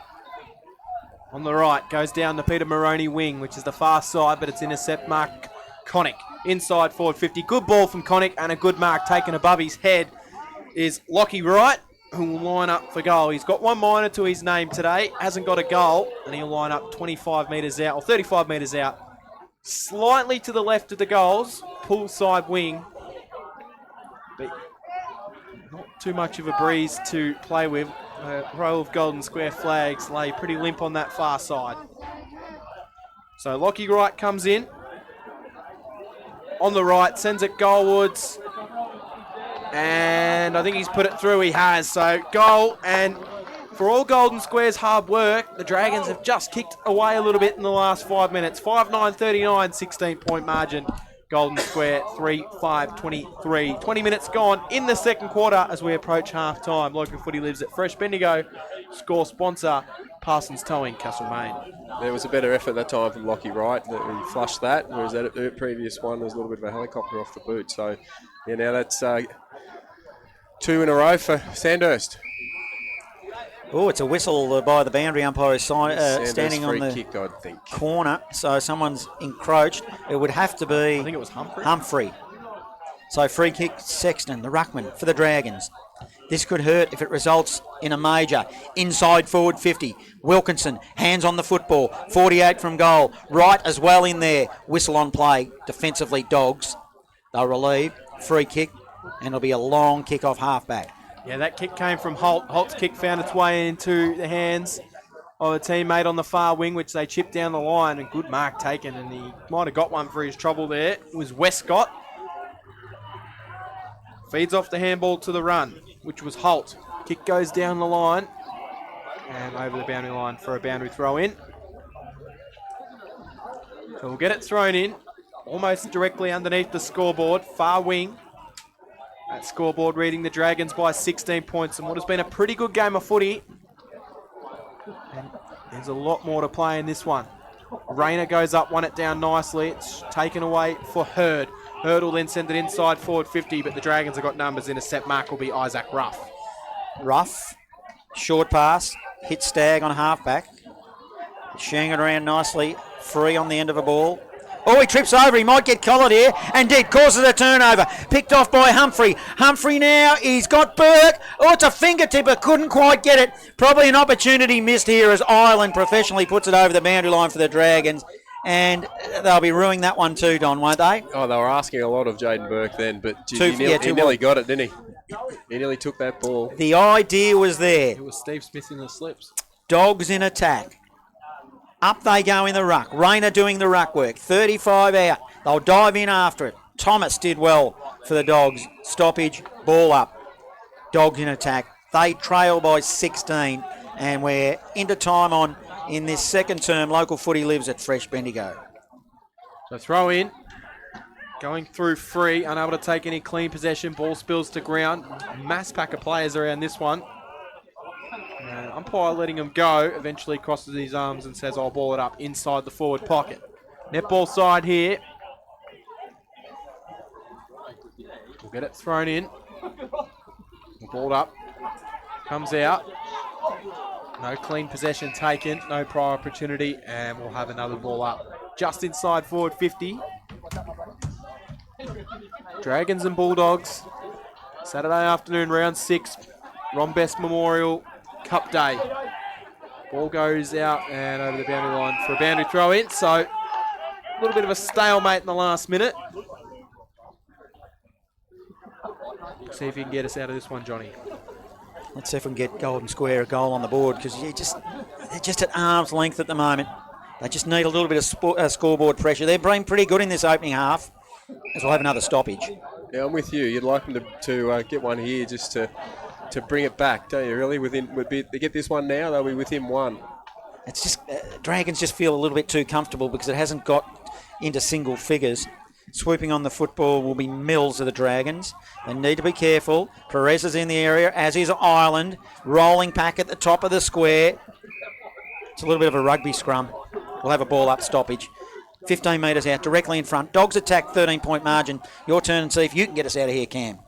on the right. Goes down the Peter Moroney wing, which is the far side, but it's intercept mark Connick. Inside forward 50. Good ball from Connick and a good mark taken above his head is Lockie Wright, who will line up for goal. He's got one minor to his name today. Hasn't got a goal, and he'll line up 25 metres out, or 35 metres out. Slightly to the left of the goals. Pull side wing. But not too much of a breeze to play with. A row of golden square flags lay pretty limp on that far side. So Lockie Wright comes in. On the right, sends it goalwards. And I think he's put it through. He has. So goal, and for all Golden Square's hard work, the Dragons have just kicked away a little bit in the last 5 minutes. 5-9-39, 16-point margin. Golden Square 3-5-23. 20 minutes gone in the second quarter as we approach half-time. Local footy lives at Fresh Bendigo. Score sponsor, Parsons Towing, Castlemaine. There was a better effort that time from Lockie Wright. He flushed that, whereas that previous one was a little bit of a helicopter off the boot. So, yeah, now that's 2 in a row for Sandhurst. Oh, it's a whistle by the boundary umpire standing on the kick, I think. corner. So someone's encroached. It would have to be... I think it was Humphrey. Humphrey. So free kick, Sexton, the ruckman for the Dragons. This could hurt if it results in a major. Inside forward 50. Wilkinson, hands on the football. 48 from goal. Right as well in there. Whistle on play. Defensively, Dogs. They'll relieve. Free kick. And it'll be a long kick off halfback. Yeah, that kick came from Holt. Holt's kick found its way into the hands of a teammate on the far wing, which they chipped down the line. And good mark taken, and he might have got one for his trouble there. It was Westcott. Feeds off the handball to the run, which was Holt. Kick goes down the line and over the boundary line for a boundary throw in. So we'll get it thrown in almost directly underneath the scoreboard, far wing. That scoreboard reading the Dragons by 16 points in what has been a pretty good game of footy. And there's a lot more to play in this one. Rayner goes up, won it down nicely. It's taken away for Hurd. Hurd will then send it inside forward 50, but the Dragons have got numbers. Intercept mark will be Isaac Ruff. Ruff, short pass, hit Stagg on halfback. Shooing it around nicely, free on the end of a ball. Oh, he trips over. He might get collared here. And did. Causes a turnover. Picked off by Humphrey. Humphrey now. He's got Burke. Oh, it's a fingertipper. Couldn't quite get it. Probably an opportunity missed here as Ireland professionally puts it over the boundary line for the Dragons. And they'll be ruining that one too, Don, won't they? Oh, they were asking a lot of Jaden Burke then, but He nearly got it, didn't he? He nearly took that ball. The idea was there. It was Steve Smith in the slips. Dogs in attack. Up they go in the ruck. Rayner doing the ruck work. 35 out. They'll dive in after it. Thomas did well for the Dogs. Stoppage, ball up. Dogs in attack. They trail by 16. And we're into time on in this second term. Local footy lives at Fresh Bendigo. So throw in. Going through free. Unable to take any clean possession. Ball spills to ground. Mass pack of players around this one. And umpire letting him go, eventually crosses his arms and says, I'll ball it up inside the forward pocket. Netball side here. We'll get it thrown in. Balled up. Comes out. No clean possession taken. No prior opportunity. And we'll have another ball up. Just inside forward 50. Dragons and Bulldogs. Saturday afternoon, round 6. Ron Best Memorial Cup Day. Ball goes out and over the boundary line for a boundary throw in. So a little bit of a stalemate in the last minute. See if you can get us out of this one, Johnny. Let's see if we can get Golden Square a goal on the board, because they're just at arm's length at the moment. They just need a little bit of scoreboard pressure. They've been pretty good in this opening half, as we'll have another stoppage. Yeah, I'm with you. You'd like them to get one here just to bring it back, don't you? Really, they get this one now, they'll be within one. It's just Dragons just feel a little bit too comfortable because it hasn't got into single figures. Swooping on the football will be Mills of the Dragons. They need to be careful. Perez is in the area, as is Ireland. Rolling pack at the top of the square. It's a little bit of a rugby scrum. We'll have a ball up stoppage. 15 metres out, directly in front. Dogs attack, 13-point margin. Your turn and see if you can get us out of here, Cam.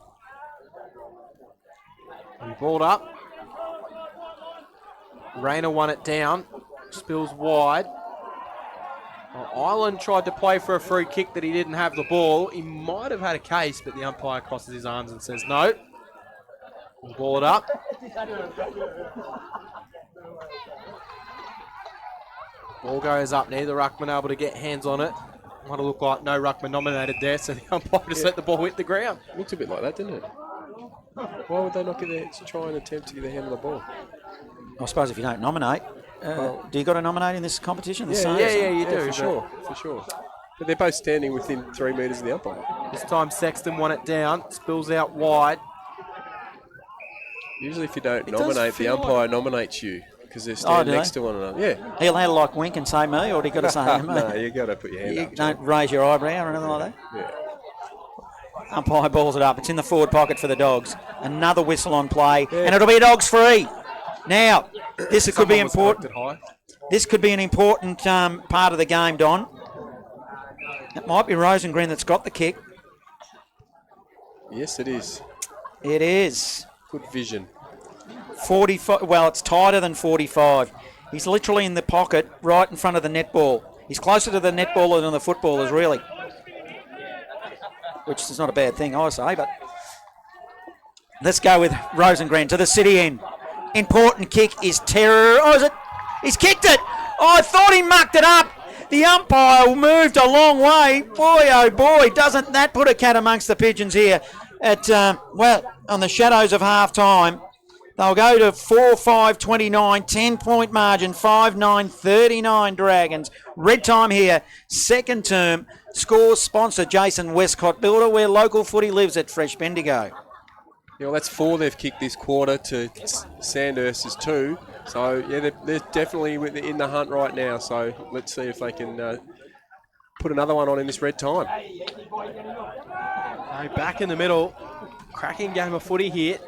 Balled up. Rayner won it down. Spills wide. Well, Ireland tried to play for a free kick that he didn't have the ball. He might have had a case, but the umpire crosses his arms and says no. We'll ball it up. Ball goes up. Neither ruckman able to get hands on it. Might have looked like no ruckman nominated there, so the umpire just let the ball hit the ground. Looked a bit like that, didn't it? Why would they not try and attempt to get their hand on the ball? I suppose if you don't nominate, do you got to nominate in this competition? You do. For sure. But they're both standing within 3 metres of the umpire. This time Sexton won it down. Spills out wide. Usually if you don't nominate, the umpire nominates you because they're standing next to one another. Yeah. He'll have to like wink and say me, or do you got to say me? No, you got to put your hand up. You don't raise your eyebrow or anything like that? Yeah. Umpire balls it up. It's in the forward pocket for the Dogs. Another whistle on play, and it'll be Dogs free. Now, this could be important. This could be an important part of the game, Don. It might be Rosengren that's got the kick. Yes, it is. It is. Good vision. 45. Well, it's tighter than 45. He's literally in the pocket right in front of the netball. He's closer to the netballer than the footballers, really. Which is not a bad thing, I say, but let's go with Rosengren to the city end. Important kick is terror. Oh, is it? He's kicked it. Oh, I thought he mucked it up. The umpire moved a long way. Boy, oh boy, doesn't that put a cat amongst the pigeons here at, on the shadows of half time. They'll go to 4-5-29, 10-point margin, 5-9-39 Dragons. Red time here, second term. Score sponsor Jason Westcott Builder, where local footy lives at Fresh Bendigo. Yeah, well, that's 4 they've kicked this quarter to Sandhurst is 2. So, yeah, they're definitely in the hunt right now. So, let's see if they can put another one on in this red time. Back in the middle. Cracking game of footy here.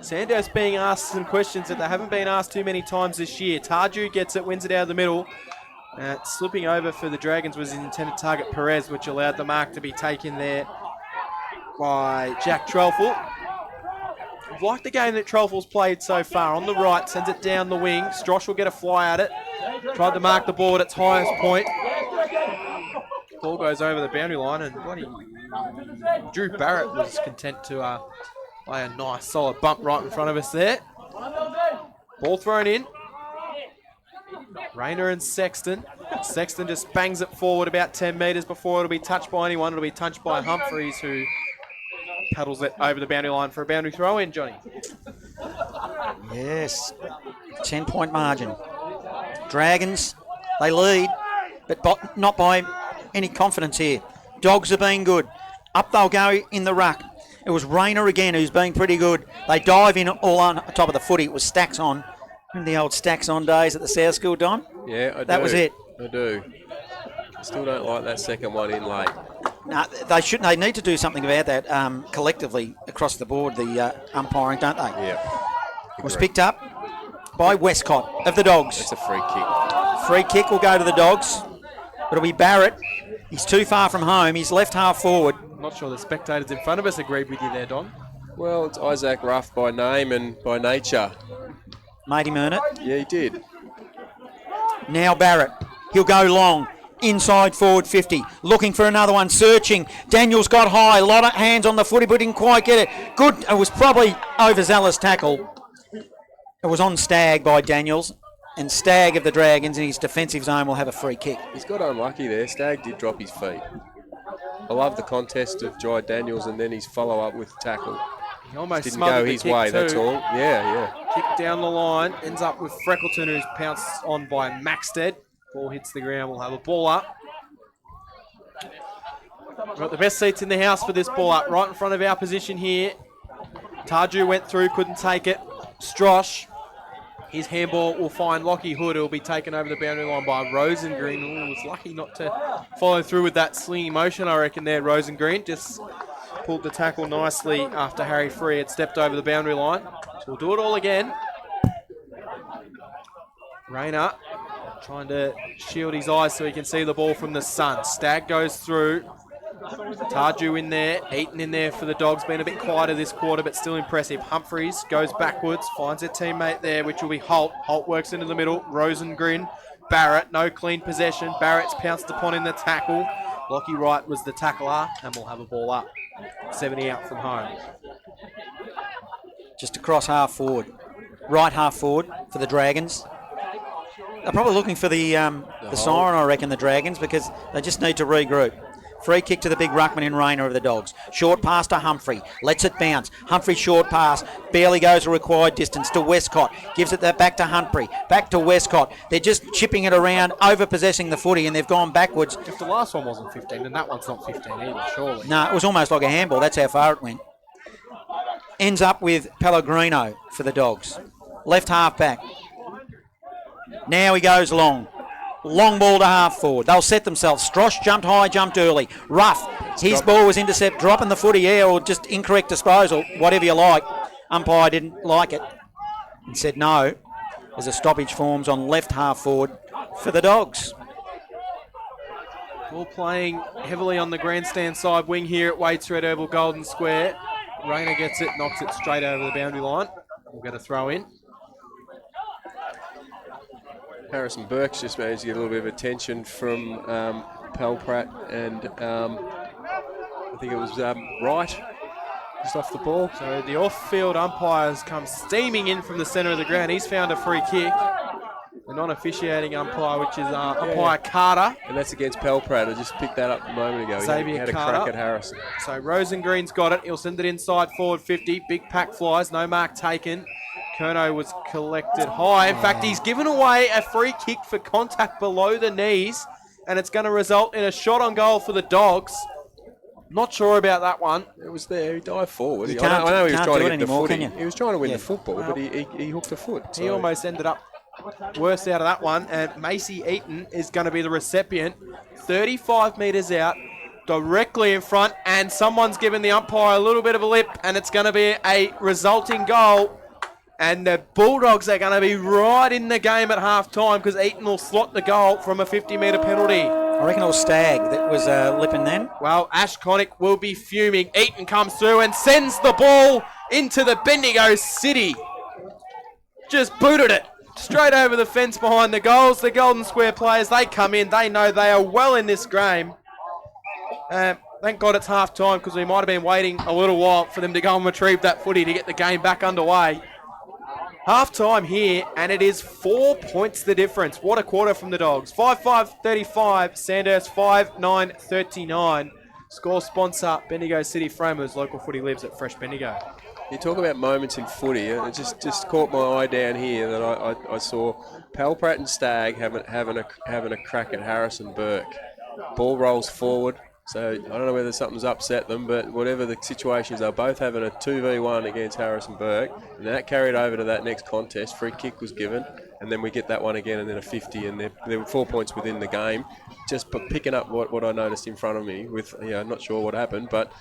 Sandhurst being asked some questions that they haven't been asked too many times this year. Tarju gets it, wins it out of the middle. Slipping over for the Dragons was his intended target, Perez, which allowed the mark to be taken there by Jack Trelful. I've liked the game that Trelful's played so far. On the right, sends it down the wing. Strosh will get a fly at it. Tried to mark the ball at its highest point. Ball goes over the boundary line, and Drew Barrett was content to play a nice solid bump right in front of us there. Ball thrown in. Rayner and Sexton. Sexton just bangs it forward about 10 metres before it'll be touched by anyone. It'll be touched by Humphreys, who paddles it over the boundary line for a boundary throw in, Johnny. Yes, 10-point margin. Dragons, they lead, but not by any confidence here. Dogs are being good. Up they'll go in the ruck. It was Rayner again who's been pretty good. They dive in all on top of the footy. It was Stacks on. Remember the old Stacks on days at the South School, Don? Yeah, I do. That was it. I do. I still don't like that second one in late. No, they need to do something about that collectively across the board, the umpiring, don't they? Yeah. It was picked up by Westcott of the Dogs. That's a free kick. Free kick will go to the Dogs. It'll be Barrett. He's too far from home. He's left half forward. Not sure the spectators in front of us agreed with you there, Don. Well, it's Isaac Ruff by name and by nature. Made him earn it. Yeah, he did. Now Barrett. He'll go long. Inside forward 50. Looking for another one. Searching. Daniels got high. A lot of hands on the footy, but didn't quite get it. Good. It was probably overzealous tackle. It was on Stagg by Daniels. And Stagg of the Dragons in his defensive zone will have a free kick. He's got unlucky there. Stagg did drop his feet. I love the contest of Jai Daniels and then his follow-up with tackle. He almost Didn't smothered go the his kick way, too. that's all. Yeah. Kick down the line, ends up with Freckleton, who's pounced on by Maxted. Ball hits the ground, we'll have a ball up. We've got the best seats in the house for this ball up, right in front of our position here. Tarju went through, couldn't take it. Strosh, his handball will find Lockie Hood, who will be taken over the boundary line by Rosengreen, who was lucky not to follow through with that slinging motion, I reckon, there, Rosengreen. Just pulled the tackle nicely after Harry Free had stepped over the boundary line. So we'll do it all again. Rayner trying to shield his eyes so he can see the ball from the sun. Stagg goes through. Tarju in there, Eaton in there for the Dogs, been a bit quieter this quarter, but still impressive. Humphreys goes backwards, finds a teammate there, which will be Holt. Holt works into the middle, Rosengren, Barrett, no clean possession. Barrett's pounced upon in the tackle. Lockie Wright was the tackler, and we'll have a ball up. 70 out from home. Just across half forward. Right half forward for the Dragons. They're probably looking for the siren, I reckon, the Dragons, because they just need to regroup. Free kick to the big ruckman in Rayner of the Dogs. Short pass to Humphrey. Lets it bounce. Humphrey short pass. Barely goes the required distance to Westcott. Gives it back to Humphrey. Back to Westcott. They're just chipping it around, over-possessing the footy, and they've gone backwards. If the last one wasn't 15, then that one's not 15 either, surely. No, it was almost like a handball. That's how far it went. Ends up with Pellegrino for the Dogs. Left half back. Now he goes long. Long ball to half forward. They'll set themselves. Strosh jumped high, jumped early. Rough. His ball was intercept, dropping the footy, or just incorrect disposal, whatever you like. Umpire didn't like it and said no. There's a stoppage forms on left half forward for the Dogs. Ball playing heavily on the grandstand side wing here at Wade's Red Oval Golden Square. Rayner gets it, knocks it straight over the boundary line. We'll get a throw in. Harrison Burke's just managed to get a little bit of attention from Palprat, and I think it was Wright just off the ball. So the off-field umpires come steaming in from the centre of the ground. He's found a free kick. The non-officiating umpire, which is umpire Carter. And that's against Palprat. I just picked that up a moment ago. Xavier He had a Carter. crack at Harrison. So Rosengreen's got it. He'll send it inside forward 50. Big pack flies. No mark taken. Kerno was collected high. In fact, he's given away a free kick for contact below the knees, and it's going to result in a shot on goal for the Dogs. Not sure about that one. It was there. He dived forward. You I know he was can't trying do to it get the anymore, footy. can you? He was trying to win Yeah. the football, but he hooked a foot. He so- almost ended up worse out of that one, and Macy Eaton is going to be the recipient. 35 metres out, directly in front, and someone's given the umpire a little bit of a lip, and it's going to be a resulting goal. And the Bulldogs are going to be right in the game at half-time because Eaton will slot the goal from a 50-metre penalty. I reckon it was Stagg that was lipping then. Well, Ash Connick will be fuming. Eaton comes through and sends the ball into the Bendigo City. Just booted it straight over the fence behind the goals. The Golden Square players, they come in. They know they are well in this game. Thank God it's half-time because we might have been waiting a little while for them to go and retrieve that footy to get the game back underway. Half-time here, and it is 4 points the difference. What a quarter from the Dogs. 5-5-35, Sandhurst 5-9-39. Score sponsor, Bendigo City Framers. Local footy lives at Fresh Bendigo. You talk about moments in footy. It just caught my eye down here that I saw Palprat and Stagg having a crack at Harrison Burke. Ball rolls forward. So I don't know whether something's upset them, but whatever the situation is, they're both having a 2v1 against Harrison Burke, and that carried over to that next contest. Free kick was given, and then we get that one again, and then a 50, and there were 4 points within the game. Just picking up what I noticed in front of me with, I'm not sure what happened, but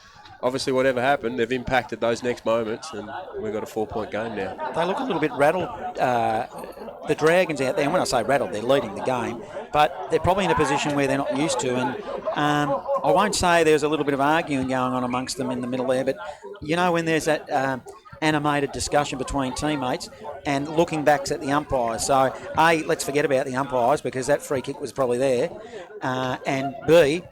obviously whatever happened, they've impacted those next moments, and we've got a 4-point game now. They look a little bit rattled, the Dragons out there. And when I say rattled, they're leading the game, but they're probably in a position where they're not used to. And I won't say there's a little bit of arguing going on amongst them in the middle there, but you know when there's that animated discussion between teammates and looking back at the umpires. So, A, let's forget about the umpires because that free kick was probably there. And B,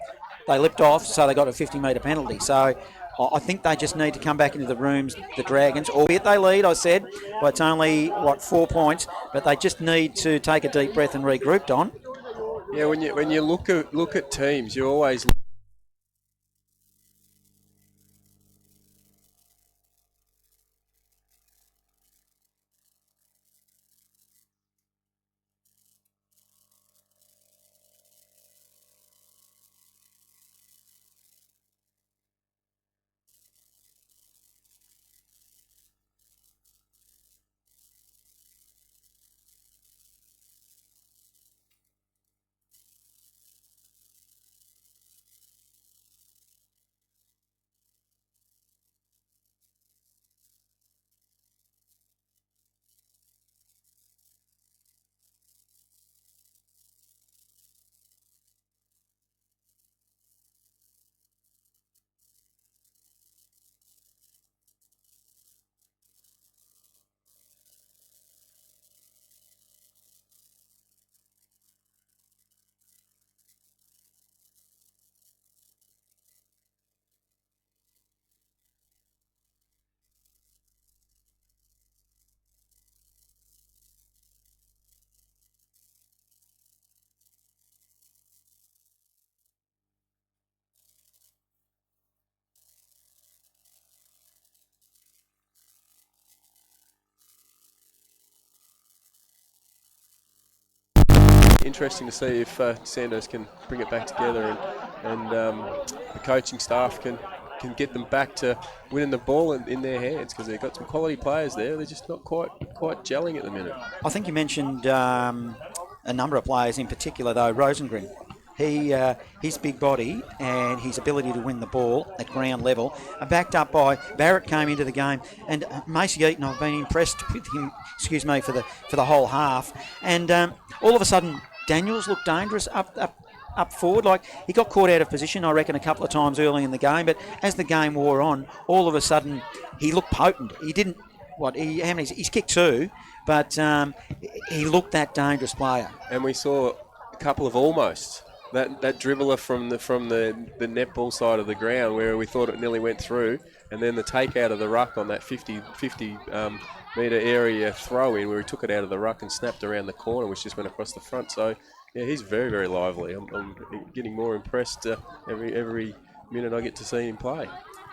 they lipped off, so they got a 50-metre penalty. So I think they just need to come back into the rooms, the Dragons, albeit they lead, I said, but it's only, 4 points, but they just need to take a deep breath and regroup, Don. Yeah, when you look at teams, you always interesting to see if Sandhurst can bring it back together and the coaching staff can get them back to winning the ball in their hands, because they've got some quality players there. They're just not quite gelling at the minute. I think you mentioned a number of players in particular, though. Rosengren, his big body and his ability to win the ball at ground level are backed up by Barrett came into the game, and Macy Eaton, I've been impressed with him, for the whole half. And all of a sudden, Daniels looked dangerous up forward. Like, he got caught out of position, I reckon, a couple of times early in the game, but as the game wore on, all of a sudden he looked potent. He didn't he's kicked 2, but he looked that dangerous player. And we saw a couple of almost. That dribbler from the netball side of the ground, where we thought it nearly went through, and then the take out of the ruck on that 50 metre area throw in, where he took it out of the ruck and snapped around the corner, which just went across the front. So yeah, he's very, very lively. I'm getting more impressed every minute I get to see him play.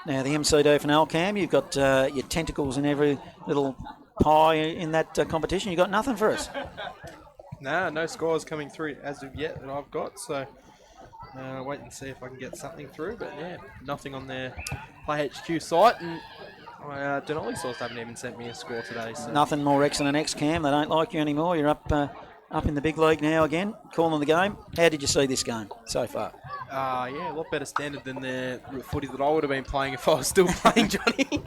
Now the MCD FNL, Cam, you've got your tentacles in every little pie in that competition. You got nothing for us. Nah, no scores coming through as of yet that I've got, so wait and see if I can get something through. But yeah, nothing on their Play HQ site, and Denali Source haven't even sent me a score today. So. Nothing more X than an X, Cam. They don't like you anymore. You're up in the big league now again, calling the game. How did you see this game so far? Yeah, a lot better standard than the footy that I would have been playing if I was still playing, Johnny.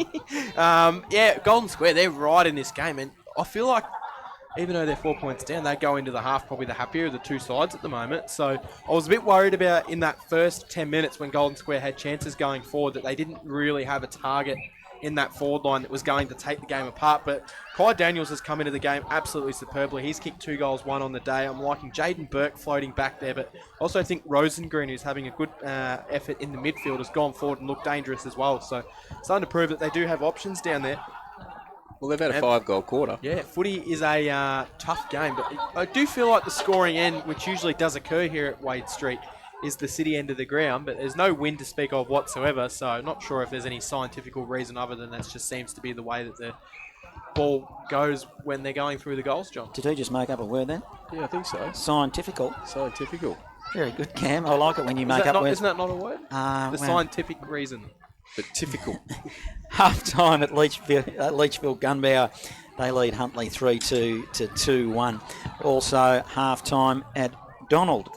Yeah, Golden Square, they're right in this game, and I feel like even though they're 4 points down, they go into the half probably the happier of the two sides at the moment. So I was a bit worried about in that first 10 minutes when Golden Square had chances going forward that they didn't really have a target in that forward line that was going to take the game apart. But Kai Daniels has come into the game absolutely superbly. He's kicked 2 goals, 1 on the day. I'm liking Jaden Burke floating back there, but I also think Rosengren, who's having a good effort in the midfield, has gone forward and looked dangerous as well. So starting to prove that they do have options down there. Well, they've had a 5-goal quarter. Yeah, footy is a tough game, but I do feel like the scoring end, which usually does occur here at Wade Street, is the city end of the ground, but there's no wind to speak of whatsoever, so I'm not sure if there's any scientific reason other than that just seems to be the way that the ball goes when they're going through the goals, John. Did he just make up a word then? Yeah, I think so. Scientifical. Scientifical. Very good, Cam. I like it when you make up words. Isn't that not a word? Scientific reason. But typical. Half time at Leachville Gunbower. They lead Huntley 3-2 to 2-1. Also half time at Donald.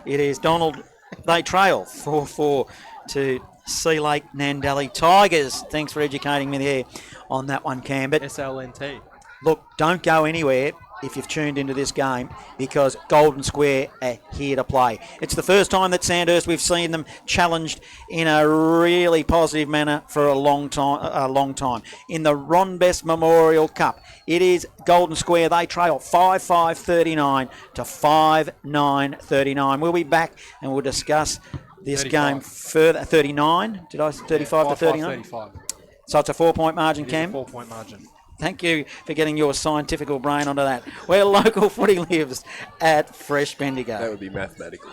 It is Donald. They trail 4-4 to Sea Lake Nandali Tigers. Thanks for educating me there on that one, Cam. But SLNT. look, don't go anywhere if you've tuned into this game, because Golden Square are here to play. It's the first time that Sandhurst, we've seen them challenged in a really positive manner for a long time. In the Ron Best Memorial Cup, it is Golden Square. They trail 5-5-39 to 5-9-39. We'll be back and we'll discuss this 35. Game further. 39? Did I say 35 to 39? 35. So it's a 4-point margin, Cam? 4-point margin. Thank you for getting your scientific brain onto that. Where local footy lives at Fresh Bendigo. That would be mathematical.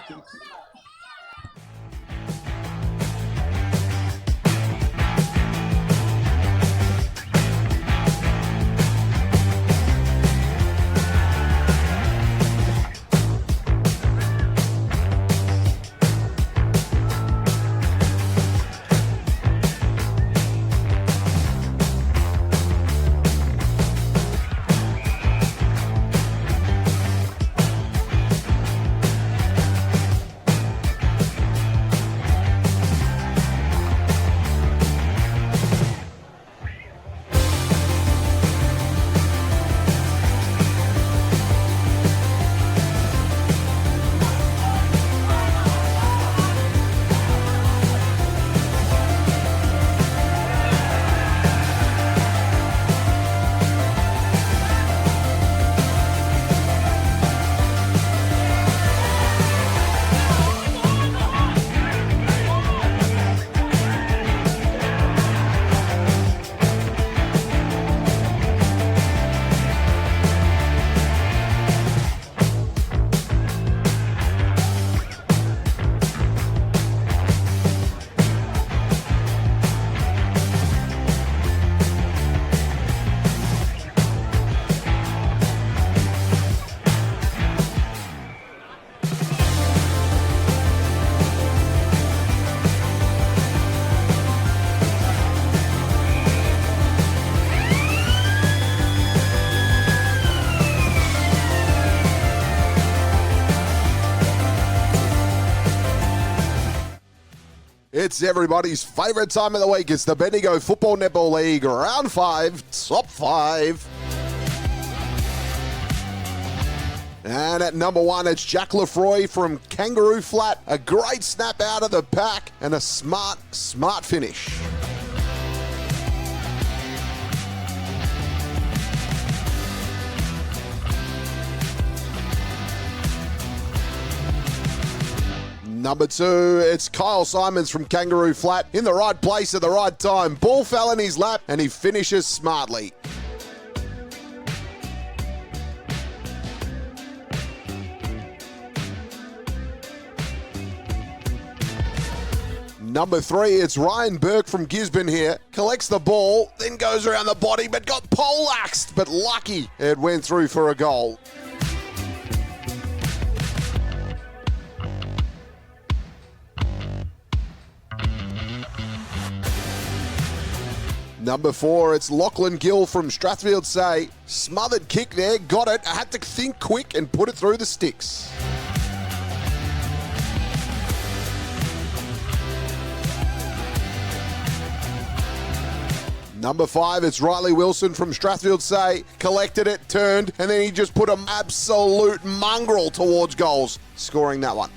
It's everybody's favourite time of the week. It's the Bendigo Football Netball League Round 5, Top 5. And at number 1, it's Jack Lefroy from Kangaroo Flat. A great snap out of the pack and a smart finish. Number 2, it's Kyle Simons from Kangaroo Flat. In the right place at the right time. Ball fell in his lap and he finishes smartly. Number 3, it's Ryan Burke from Gisborne here. Collects the ball, then goes around the body, but got poleaxed. But lucky it went through for a goal. Number 4, it's Lachlan Gill from Strathfield Say. Smothered kick there, got it. I had to think quick and put it through the sticks. Number 5, it's Riley Wilson from Strathfield Say. Collected it, turned, and then he just put an absolute mongrel towards goals, scoring that one.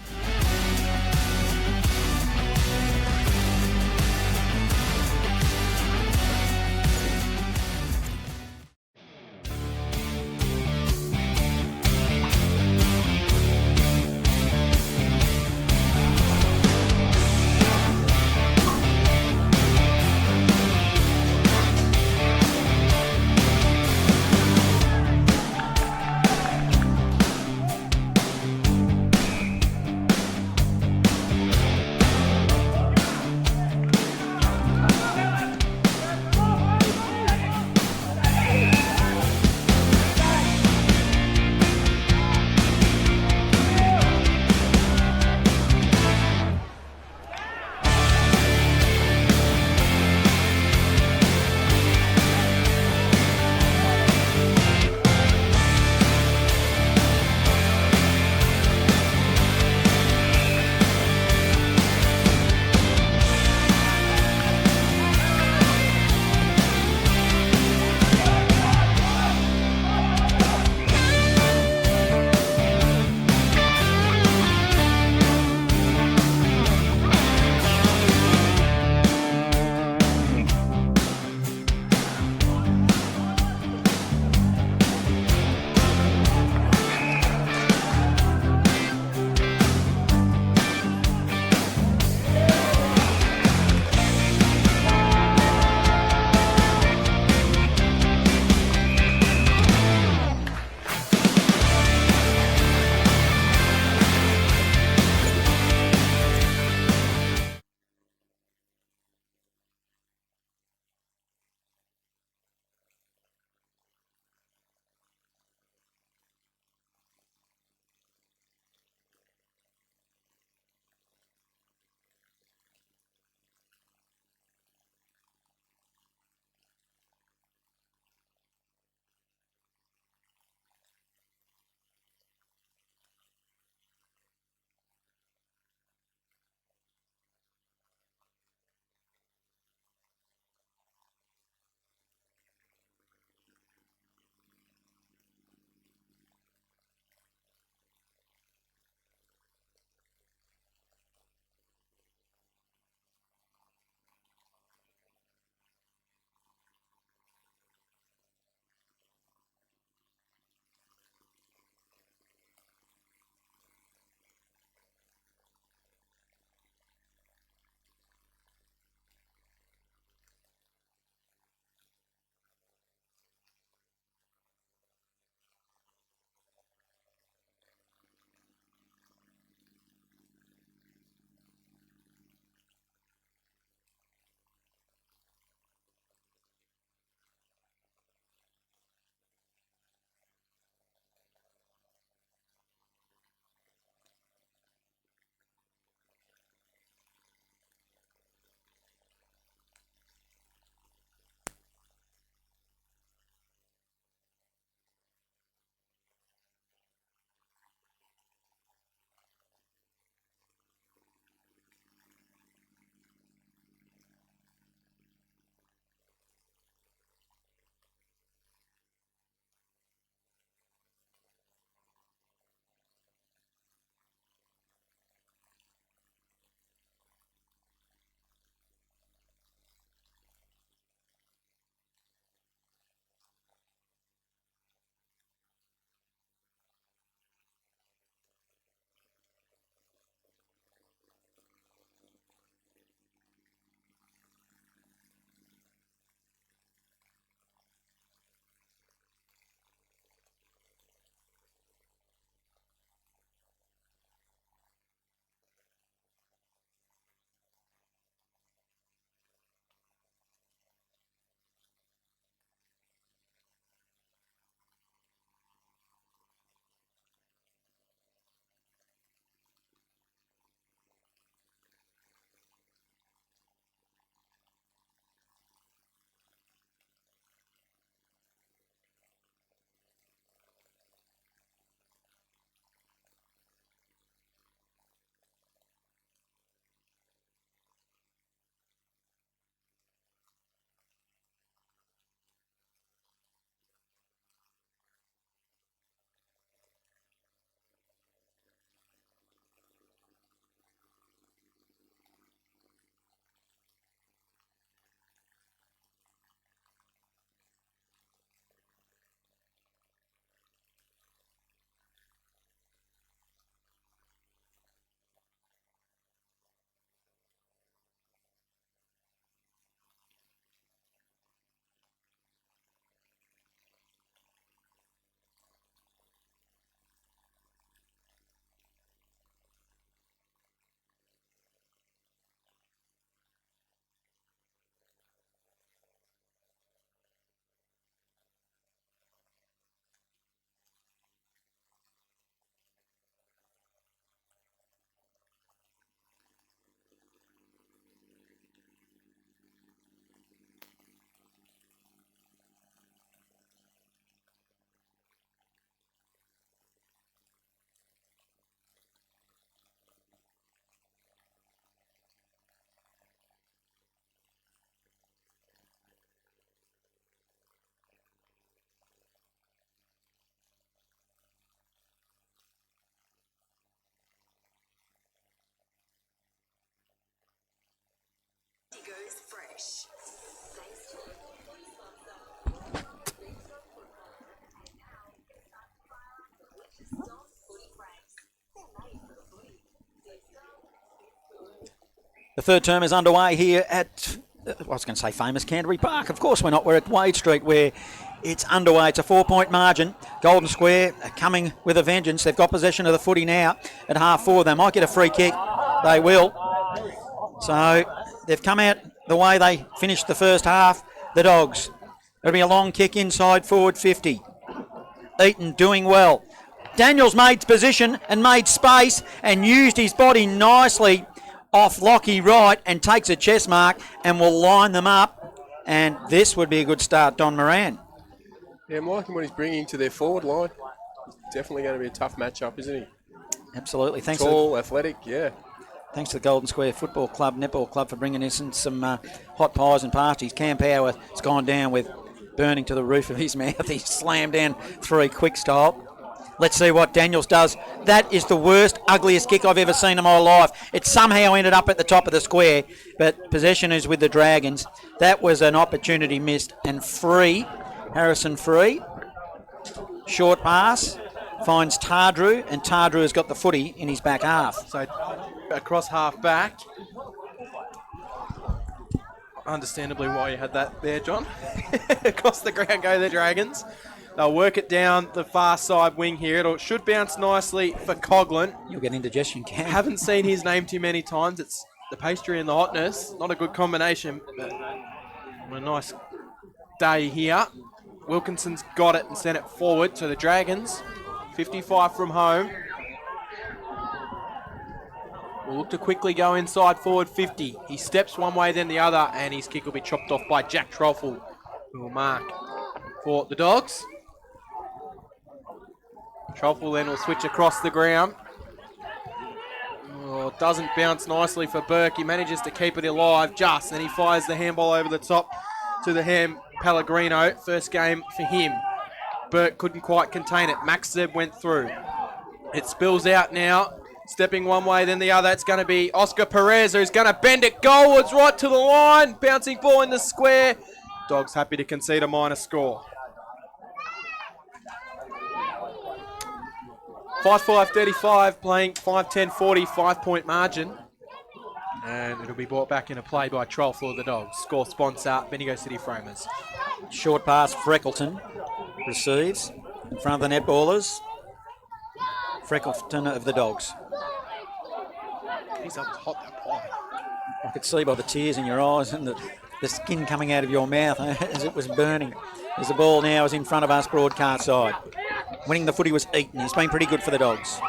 Bendigo's fresh. Thanks to our fully sponsor, Bendigo Football. Now it's time to fire up the richest dog footy frames. They're made for the footy. This dog is good. The third term is underway here at, I was going to say famous Canterbury Park. Of course we're not. We're at Wade Street where it's underway. It's a 4-point margin. Golden Square are coming with a vengeance. They've got possession of the footy now at half forward. They might get a free kick. They will. So they've come out the way they finished the first half. The Dogs. It'll be a long kick inside forward 50. Eaton doing well. Daniels made position and made space and used his body nicely off Lockie Wright and takes a chest mark and will line them up. And this would be a good start, Don Moran. Yeah, I'm liking what he's bringing to their forward line. Definitely going to be a tough matchup, isn't he? Absolutely. Thanks Tall, athletic, yeah. Thanks to the Golden Square Football Club, Netball Club for bringing us in some hot pies and pasties. Cam Power has gone down with burning to the roof of his mouth. He slammed down 3 quick style. Let's see what Daniels does. That is the worst, ugliest kick I've ever seen in my life. It somehow ended up at the top of the square, but possession is with the Dragons. That was an opportunity missed. And Free, Harrison Free, short pass, finds Tardrew, and Tardrew has got the footy in his back half. So across half back. Understandably why you had that there, John. Across the ground go the Dragons. They'll work it down the far side wing here. It should bounce nicely for Coughlin. You'll get indigestion, Cam. Haven't seen his name too many times. It's the pastry and the hotness. Not a good combination, but a nice day here. Wilkinson's got it and sent it forward to the Dragons. 55 from home. Will look to quickly go inside forward 50. He steps one way then the other, and his kick will be chopped off by Jack Troffel, who will mark for the Dogs. Troffel then will switch across the ground. Oh, doesn't bounce nicely for Burke. He manages to keep it alive just, and he fires the handball over the top to the Ham Pellegrino. First game for him. Burke couldn't quite contain it. Max Zeb went through. It spills out now. Stepping one way, then the other. It's going to be Oscar Perez, who's going to bend it goalwards right to the line. Bouncing ball in the square. Dogs happy to concede a minor score. 5-5-35, playing 5-10-40, 5-point margin. And it'll be brought back into play by Troll of the Dogs. Score sponsor, Bendigo City Framers. Short pass, Freckleton receives in front of the netballers. Freckleton of the Dogs. He's up hot, that pie. I could see by the tears in your eyes and the skin coming out of your mouth as it was burning. As the ball now is in front of us, broadcast side. Winning the footy was Eaton. He's been pretty good for the Dogs.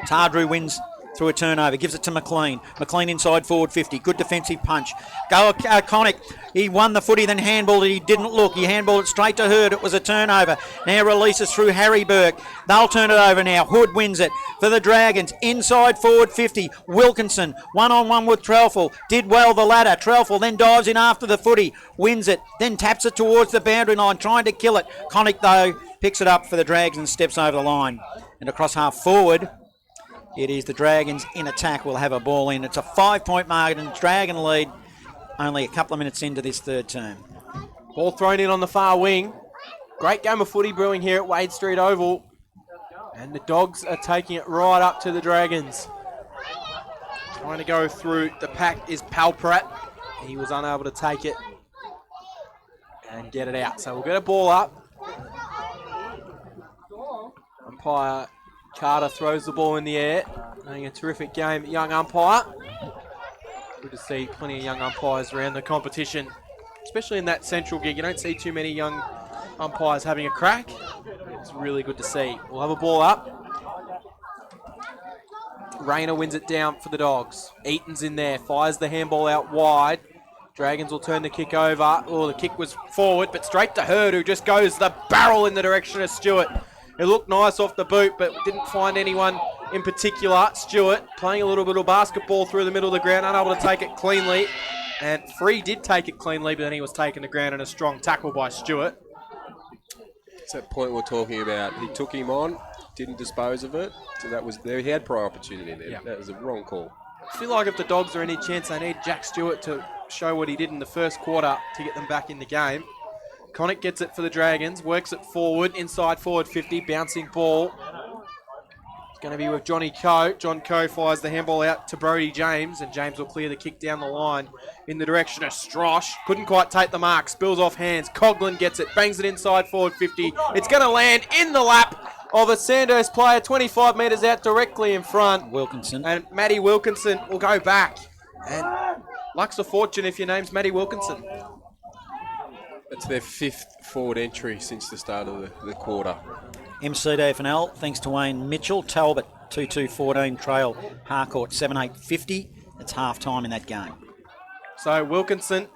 Tardrew wins through a turnover, gives it to McLean. McLean inside forward 50. Good defensive punch. Go Connick. He won the footy, then handballed it. He didn't look. He handballed it straight to Hurd. It was a turnover. Now releases through Harry Burke. They'll turn it over now. Hood wins it for the Dragons. Inside forward 50. Wilkinson, one-on-one with Trelfel. Did well the ladder. Trelfel then dives in after the footy. Wins it. Then taps it towards the boundary line, trying to kill it. Connick, though, picks it up for the Dragons and steps over the line. And across half forward, it is the Dragons in attack. Will have a ball in. It's a 5-point margin. Dragon lead only a couple of minutes into this third term. Ball thrown in on the far wing. Great game of footy brewing here at Wade Street Oval. And the Dogs are taking it right up to the Dragons. Trying to go through the pack is Palprat. He was unable to take it and get it out. So we'll get a ball up. Umpire Carter throws the ball in the air. Playing a terrific game, young umpire. Good to see plenty of young umpires around the competition, especially in that central gig. You don't see too many young umpires having a crack. It's really good to see. We'll have a ball up. Rayner wins it down for the Dogs. Eaton's in there, fires the handball out wide. Dragons will turn the kick over. Oh, the kick was forward, but straight to Hurd, who just goes the barrel in the direction of Stewart. It looked nice off the boot, but didn't find anyone in particular. Stewart playing a little bit of basketball through the middle of the ground, unable to take it cleanly. And Free did take it cleanly, but then he was taken to ground in a strong tackle by Stewart. It's that point we're talking about. He took him on, didn't dispose of it. So that was there. He had prior opportunity there. Yeah. That was a wrong call. I feel like if the Dogs are any chance, they need Jack Stewart to show what he did in the first quarter to get them back in the game. Connick gets it for the Dragons, works it forward, inside forward 50, bouncing ball. It's going to be with Johnny Coe. John Coe fires the handball out to Brody James, and James will clear the kick down the line in the direction of Strosh. Couldn't quite take the mark, spills off hands. Coughlin gets it, bangs it inside forward 50. It's going to land in the lap of a Sandhurst player, 25 metres out directly in front. Wilkinson. And Matty Wilkinson will go back. And luck's a fortune if your name's Matty Wilkinson. It's their 5th forward entry since the start of the quarter. MC to FNL, thanks to Wayne Mitchell. Talbot, 2-2-14, trail Harcourt, 7-8-50. It's half time in that game. So Wilkinson,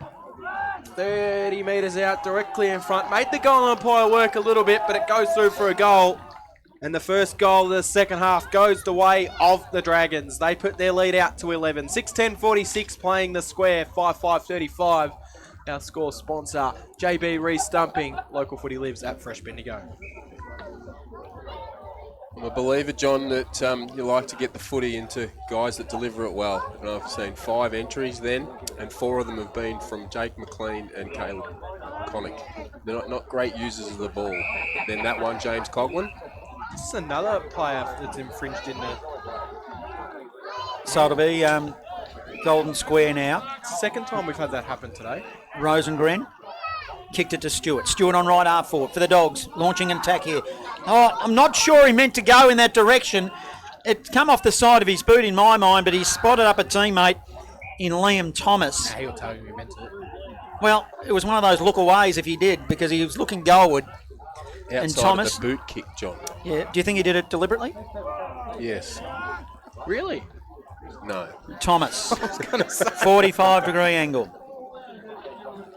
30 metres out directly in front. Made the goal umpire work a little bit, but it goes through for a goal. And the first goal of the second half goes the way of the Dragons. They put their lead out to 11. 6-10-46 playing the square, 5-5-35. Our score sponsor, JB Re-Stumping. Local footy lives at Fresh Bendigo. I'm a believer, John, that you like to get the footy into guys that deliver it well. And I've seen 5 entries then, and 4 of them have been from Jake McLean and Caleb Connick. They're not great users of the ball. But then that one, James Coughlin. This is another player that's infringed in the So it'll be Golden Square now. second time we've had that happen today. Rosengren kicked it to Stewart. Stewart on right half forward for the Dogs, launching an attack here. Oh, I'm not sure he meant to go in that direction. It come off the side of his boot in my mind, but he spotted up a teammate in Liam Thomas. Yeah, he'll tell you he meant to. Well, it was one of those look-aways if he did, because he was looking goalward. Outside And Thomas, of the boot kick, John. yeah. Do you think he did it deliberately? Yes. Really? No. Thomas, 45-degree angle.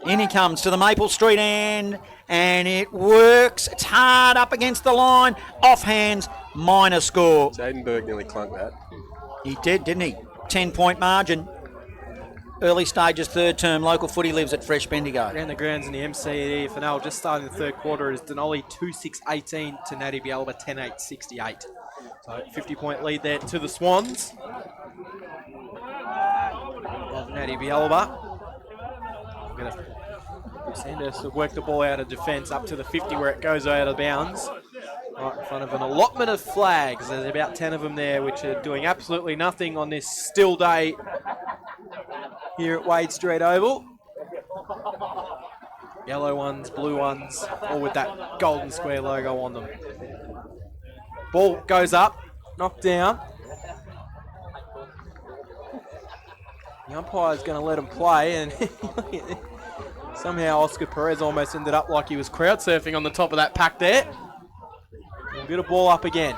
In he comes to the Maple Street end, and it works. It's hard up against the line, off hands, minor score. Jadenberg nearly clunked that. He did, didn't he? 10-point margin. Early stages, third term. Local footy lives at Fresh Bendigo. Around the grounds in the MC at FNL, just starting the third quarter, is Denali 2-6-18 to Natty Bialba 10-8-68. So 50-point lead there to the Swans of Natty Bialba. Sandhurst have worked the ball out of defence up to the 50 where it goes out of bounds. Right in front of an allotment of flags. There's about 10 of them there, which are doing absolutely nothing on this still day here at Wade Street Oval. Yellow ones, blue ones, all with that Golden Square logo on them. Ball goes up, knocked down. The umpire's going to let him play, and somehow Oscar Perez almost ended up like he was crowd surfing on the top of that pack there. And get a ball up again.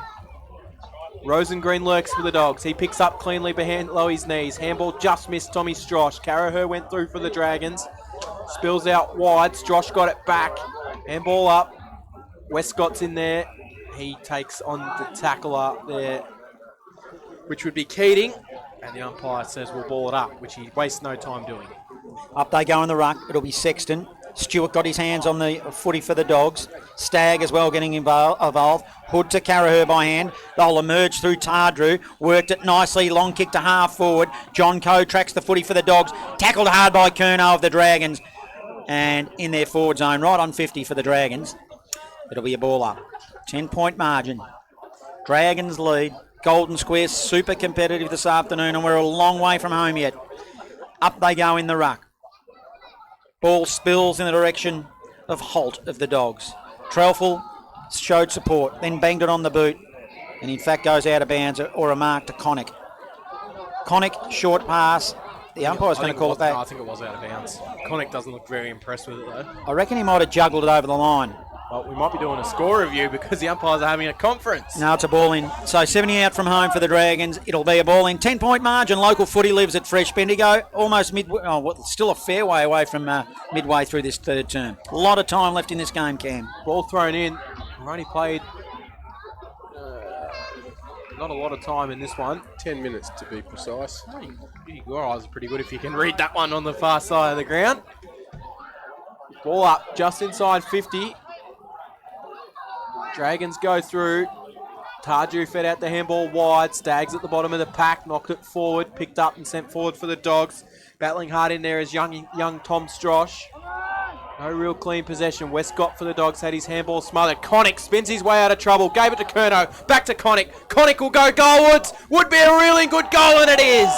Rosengren lurks for the Dogs. He picks up cleanly below his knees. Handball just missed Tommy Strosh. Carraher went through for the Dragons. Spills out wide. Strosh got it back. Handball up. Westcott's in there. He takes on the tackler there, which would be Keating. And the umpire says we'll ball it up, which he wastes no time doing. Up they go in the ruck. It'll be Sexton. Stewart got his hands on the footy for the Dogs. Stagg as well getting involved. Hood to Carraher by hand. They'll emerge through Tardrew. Worked it nicely. Long kick to half forward. John Coe tracks the footy for the Dogs. Tackled hard by Kerno of the Dragons. And in their forward zone, right on 50 for the Dragons. It'll be a ball up. 10-point margin. Dragons lead. Golden Square super competitive this afternoon, and we're a long way from home yet. Up they go in the ruck. Ball spills in the direction of Holt of the Dogs. Trelfel showed support, then banged it on the boot, and in fact goes out of bounds or a mark to Connick. Connick, short pass. The umpire's going to call it back. I think it was out of bounds. Connick doesn't look very impressed with it though. I reckon he might have juggled it over the line. Well, we might be doing a score review because the umpires are having a conference. No, it's a ball in. So 70 out from home for the Dragons. It'll be a ball in. 10-point margin. Local footy lives at Fresh Bendigo. Almost midway. Oh, well, still a fair way away from midway through this third term. A lot of time left in this game, Cam. Ball thrown in. We've only played not a lot of time in this one. 10 minutes to be precise. Your eyes are pretty good if you can read that one on the far side of the ground. Ball up just inside 50. Dragons go through. Tarju fed out the handball wide. Stags at the bottom of the pack. Knocked it forward. Picked up and sent forward for the Dogs. Battling hard in there is young Tom Strosh. No real clean possession. Westcott for the Dogs had his handball smothered. Connick spins his way out of trouble. Gave it to Curnow. Back to Connick. Connick will go goalwards. Would be a really good goal, and it is.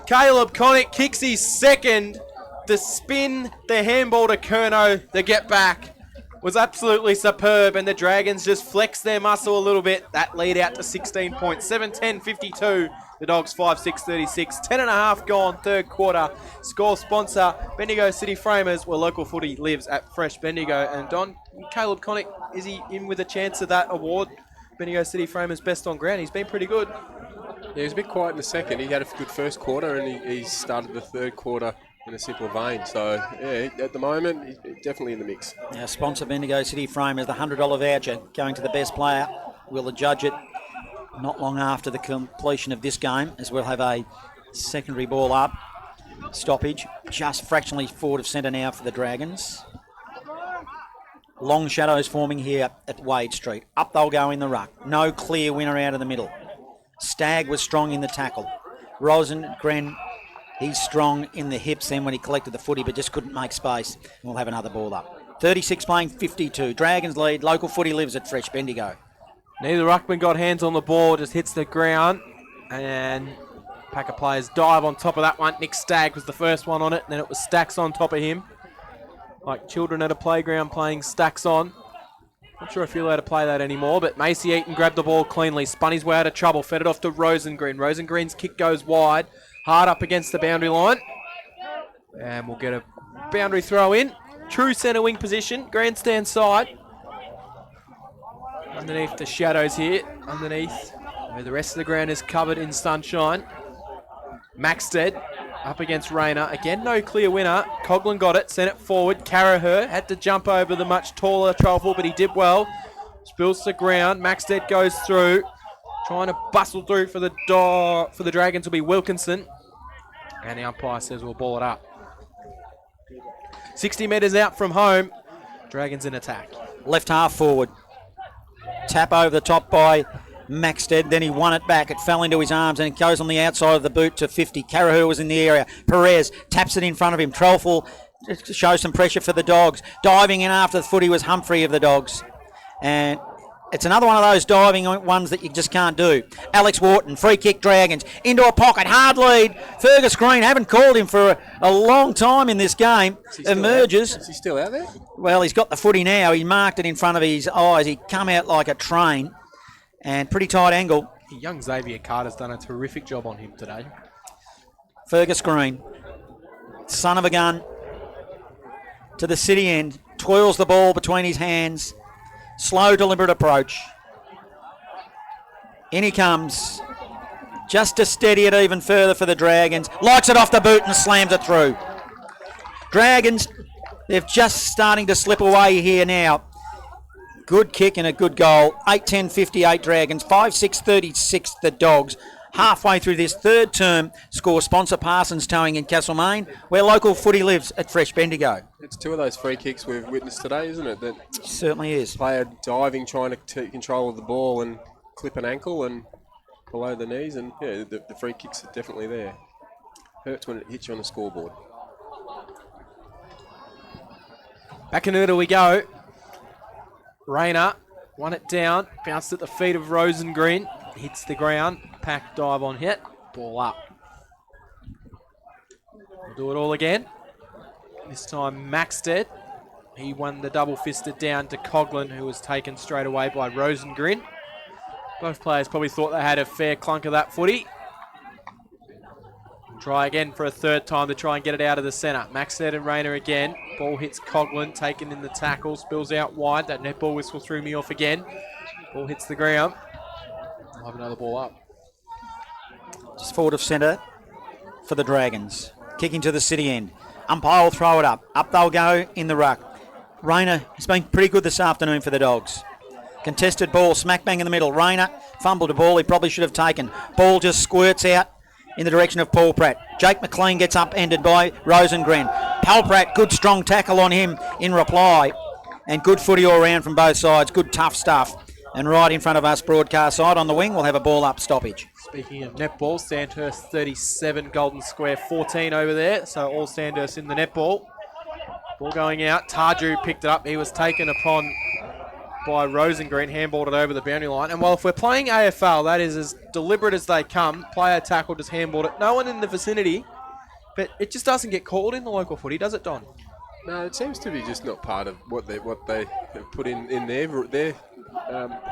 Caleb Connick kicks his second. The spin, the handball to Curnow, the get back was absolutely superb, and the Dragons just flexed their muscle a little bit. That lead out to 16 points. 7-10-52. The Dogs 5-6-36. 10.5 gone, third quarter. Score sponsor, Bendigo City Framers, where local footy lives at Fresh Bendigo. And Don, Caleb Connick, is he in with a chance of that award? Bendigo City Framers best on ground. He's been pretty good. Yeah, he was a bit quiet in the second. He had a good first quarter, and he started the third quarter in a simple vein. So, yeah, at the moment, he's definitely in the mix. Our sponsor, Bendigo City Framers, the $100 voucher going to the best player. We'll adjudge it not long after the completion of this game, as we'll have a secondary ball up. Stoppage, just fractionally forward of centre now for the Dragons. Long shadows forming here at Wade Street. Up they'll go in the ruck. No clear winner out of the middle. Stagg was strong in the tackle. Rosengren, he's strong in the hips then when he collected the footy, but just couldn't make space. And we'll have another ball up. 36 playing 52. Dragons lead. Local footy lives at Fresh Bendigo. Neither ruckman got hands on the ball, just hits the ground. And pack of players dive on top of that one. Nick Stagg was the first one on it, and then it was Stacks on top of him. Like children at a playground playing Stacks on. Not sure if you're allowed to play that anymore, but Macy Eaton grabbed the ball cleanly, spun his way out of trouble, fed it off to Rosengren. Rosengren's kick goes wide, hard up against the boundary line. And we'll get a boundary throw in. True centre wing position, grandstand side. Underneath the shadows here, underneath where the rest of the ground is covered in sunshine. Maxted up against Rayner. Again, no clear winner. Coughlin got it, sent it forward. Carraher had to jump over the much taller Truffle, but he did well. Spills to the ground. Maxted goes through. Trying to bustle through for the Dragons will be Wilkinson. And the umpire says we'll ball it up. 60 metres out from home. Dragons in attack. Left half forward. Tap over the top by Maxted, then he won it back. It fell into his arms and it goes on the outside of the boot to 50. Carraher was in the area. Perez taps it in front of him. Trollful shows some pressure for the Dogs. Diving in after the footy was Humphrey of the Dogs. And it's another one of those diving ones that you just can't do. Alex Wharton, free kick Dragons. Into a pocket, hard lead. Fergus Green, haven't called him for a long time in this game. Emerges. Is he still out there? Well, he's got the footy now. He marked it in front of his eyes. He come out like a train. And pretty tight angle. Young Xavier Carter's done a terrific job on him today. Fergus Green, son of a gun, to the city end. Twirls the ball between his hands. Slow, deliberate approach. In he comes. Just to steady it even further for the Dragons. Likes it off the boot and slams it through. Dragons, they're just starting to slip away here now. Good kick and a good goal. 8-10-58 Dragons. 5-6-36 the Dogs. Halfway through this third term, score sponsor Parsons Towing in Castlemaine, where local footy lives at Fresh Bendigo. It's two of those free kicks we've witnessed today, isn't it? That certainly is. Player diving, trying to take control of the ball and clip an ankle and below the knees. And yeah, the free kicks are definitely there. Hurts when it hits you on the scoreboard. Back in order we go. Rayner won it down, bounced at the feet of Rosengren, hits the ground, pack dive on hit, ball up. We'll do it all again. This time Maxted. He won the double fisted down to Coughlin, who was taken straight away by Rosengren. Both players probably thought they had a fair clunk of that footy. Try again for a third time to try and get it out of the centre. Maxted and Rayner again. Ball hits Coughlin, taken in the tackle, spills out wide. That netball whistle threw me off again. Ball hits the ground. We'll have another ball up. Just forward of centre for the Dragons. Kicking to the city end. Umpire will throw it up. Up they'll go in the ruck. Rayner has been pretty good this afternoon for the Dogs. Contested ball, smack bang in the middle. Rayner fumbled a ball he probably should have taken. Ball just squirts out in the direction of Paul Pratt. Jake McLean gets upended by Rosengren. Paul Pratt, good strong tackle on him in reply. And good footy all round from both sides. Good tough stuff. And right in front of us, broadcast side on the wing, we'll have a ball up stoppage. Speaking of netball, Sandhurst 37, Golden Square 14 over there. So all Sandhurst in the netball. Ball going out. Tarju picked it up. He was taken upon by Rosengreen, handballed it over the boundary line. And while if we're playing AFL, that is as deliberate as they come. Player tackle, just handballed it. No one in the vicinity, but it just doesn't get called in the local footy, does it, Don? No, it seems to be just not part of what they have put in their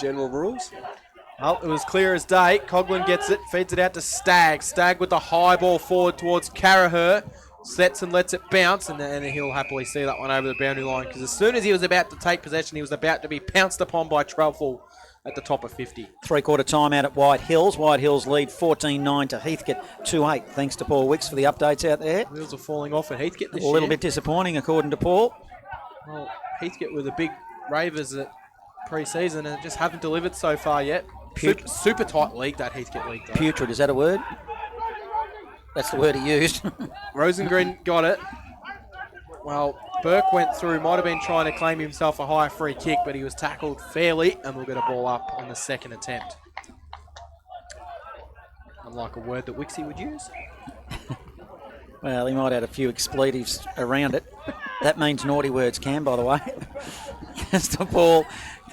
general rules. Well, it was clear as day. Coughlin gets it, feeds it out to Stagg. Stagg with the high ball forward towards Carraher. Sets and lets it bounce, and then he'll happily see that one over the boundary line, because as soon as he was about to take possession, he was about to be pounced upon by Trelfall at the top of 50. Three-quarter time out at White Hills. White Hills lead 14-9 to Heathcote 2-8. Thanks to Paul Wicks for the updates out there. Wheels are falling off at Heathcote this A little bit disappointing, according to Paul. Well, Heathcote were the big ravers at pre-season and just haven't delivered so far yet. Super tight league, that Heathcote league, though. Putrid, is that a word? That's the word he used. Rosengreen got it. Well, Burke went through, might have been trying to claim himself a high free kick, but he was tackled fairly, and we'll get a ball up on the second attempt. Unlike a word that Wixie would use. Well, he might add a few expletives around it. That means naughty words can, by the way. The ball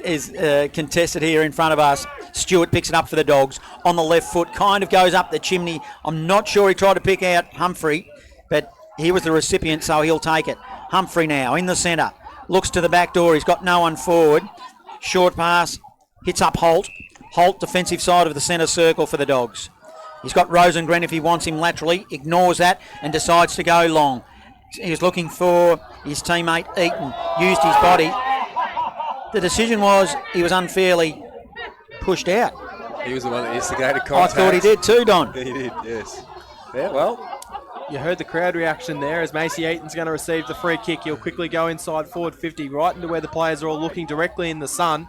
is contested here in front of us. Stewart picks it up for the Dogs. On the left foot, kind of goes up the chimney. I'm not sure he tried to pick out Humphrey, but he was the recipient, so he'll take it. Humphrey now in the centre. Looks to the back door. He's got no one forward. Short pass. Hits up Holt. Holt, defensive side of the centre circle for the Dogs. He's got Rosengren if he wants him laterally. Ignores that and decides to go long. He's looking for his teammate Eaton. Used his body. The decision was he was unfairly pushed out. He was the one that instigated contact. I thought he did too, Don. He did, yes. Yeah, well. You heard the crowd reaction there as Macy Eaton's going to receive the free kick. He'll quickly go inside forward 50, right into where the players are all looking directly in the sun.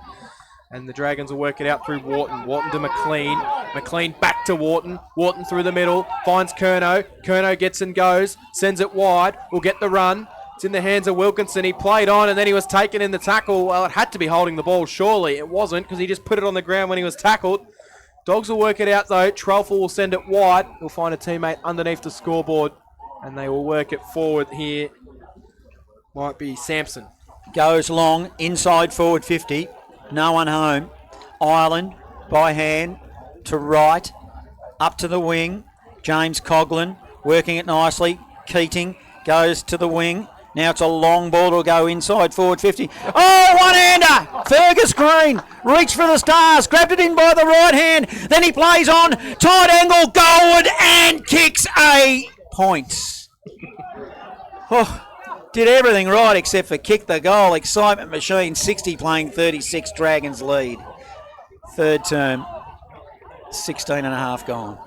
And the Dragons will work it out through Wharton. Wharton to McLean. McLean back to Wharton. Wharton through the middle. Finds Curnow. Curnow gets and goes. Sends it wide. Will get the run. It's in the hands of Wilkinson. He played on and then he was taken in the tackle. Well, it had to be holding the ball, surely. It wasn't, because he just put it on the ground when he was tackled. Dogs will work it out, though. Trelfall will send it wide. He'll find a teammate underneath the scoreboard. And they will work it forward here. Might be Sampson. Goes long. Inside forward 50. No one home. Ireland by hand to right. Up to the wing. James Coughlin working it nicely. Keating goes to the wing. Now it's a long ball to go inside forward 50. Oh, one-hander! Fergus Green reached for the stars, grabbed it in by the right hand. Then he plays on, tight angle, goalward, and kicks a point. Oh, did everything right except for kick the goal. Excitement machine, 60 playing 36, Dragons lead. Third term, 16 and a half gone.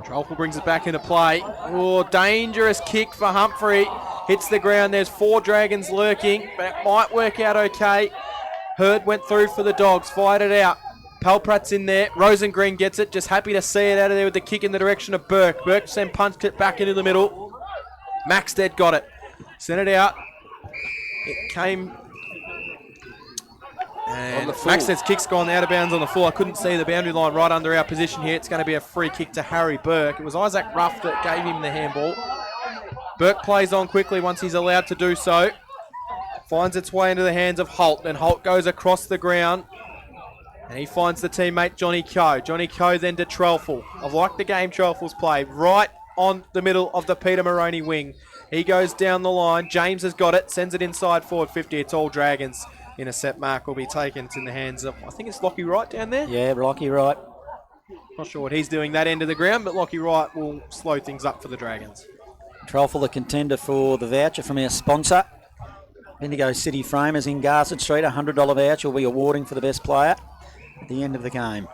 Trelfall brings it back into play. Oh, dangerous kick for Humphrey. Hits the ground. There's 4 Dragons lurking, but it might work out okay. Hurd went through for the Dogs, fired it out. Palprat's in there. Rosengreen gets it. Just happy to see it out of there with the kick in the direction of Burke. Burke then punched it back into the middle. Maxted got it. Sent it out. It came... And Maxted's kick's gone out of bounds on the full. I couldn't see the boundary line right under our position here. It's going to be a free kick to Harry Burke. It was Isaac Ruff that gave him the handball. Burke plays on quickly once he's allowed to do so. Finds its way into the hands of Holt. And Holt goes across the ground. And he finds the teammate Johnny Coe. Johnny Coe then to Trelfall. I've liked the game Trelfall's played. Right on the middle of the Peter Moroney wing. He goes down the line. James has got it. Sends it inside forward 50. It's all Dragons. Intercept mark will be taken. It's in the hands of, I think it's Lockie Wright down there. Yeah, Lockie Wright. Not sure what he's doing that end of the ground, but Lockie Wright will slow things up for the Dragons. Trelfall, the contender for the voucher from our sponsor. Bendigo City Framers in Garston Street. A $100 voucher will be awarding for the best player at the end of the game.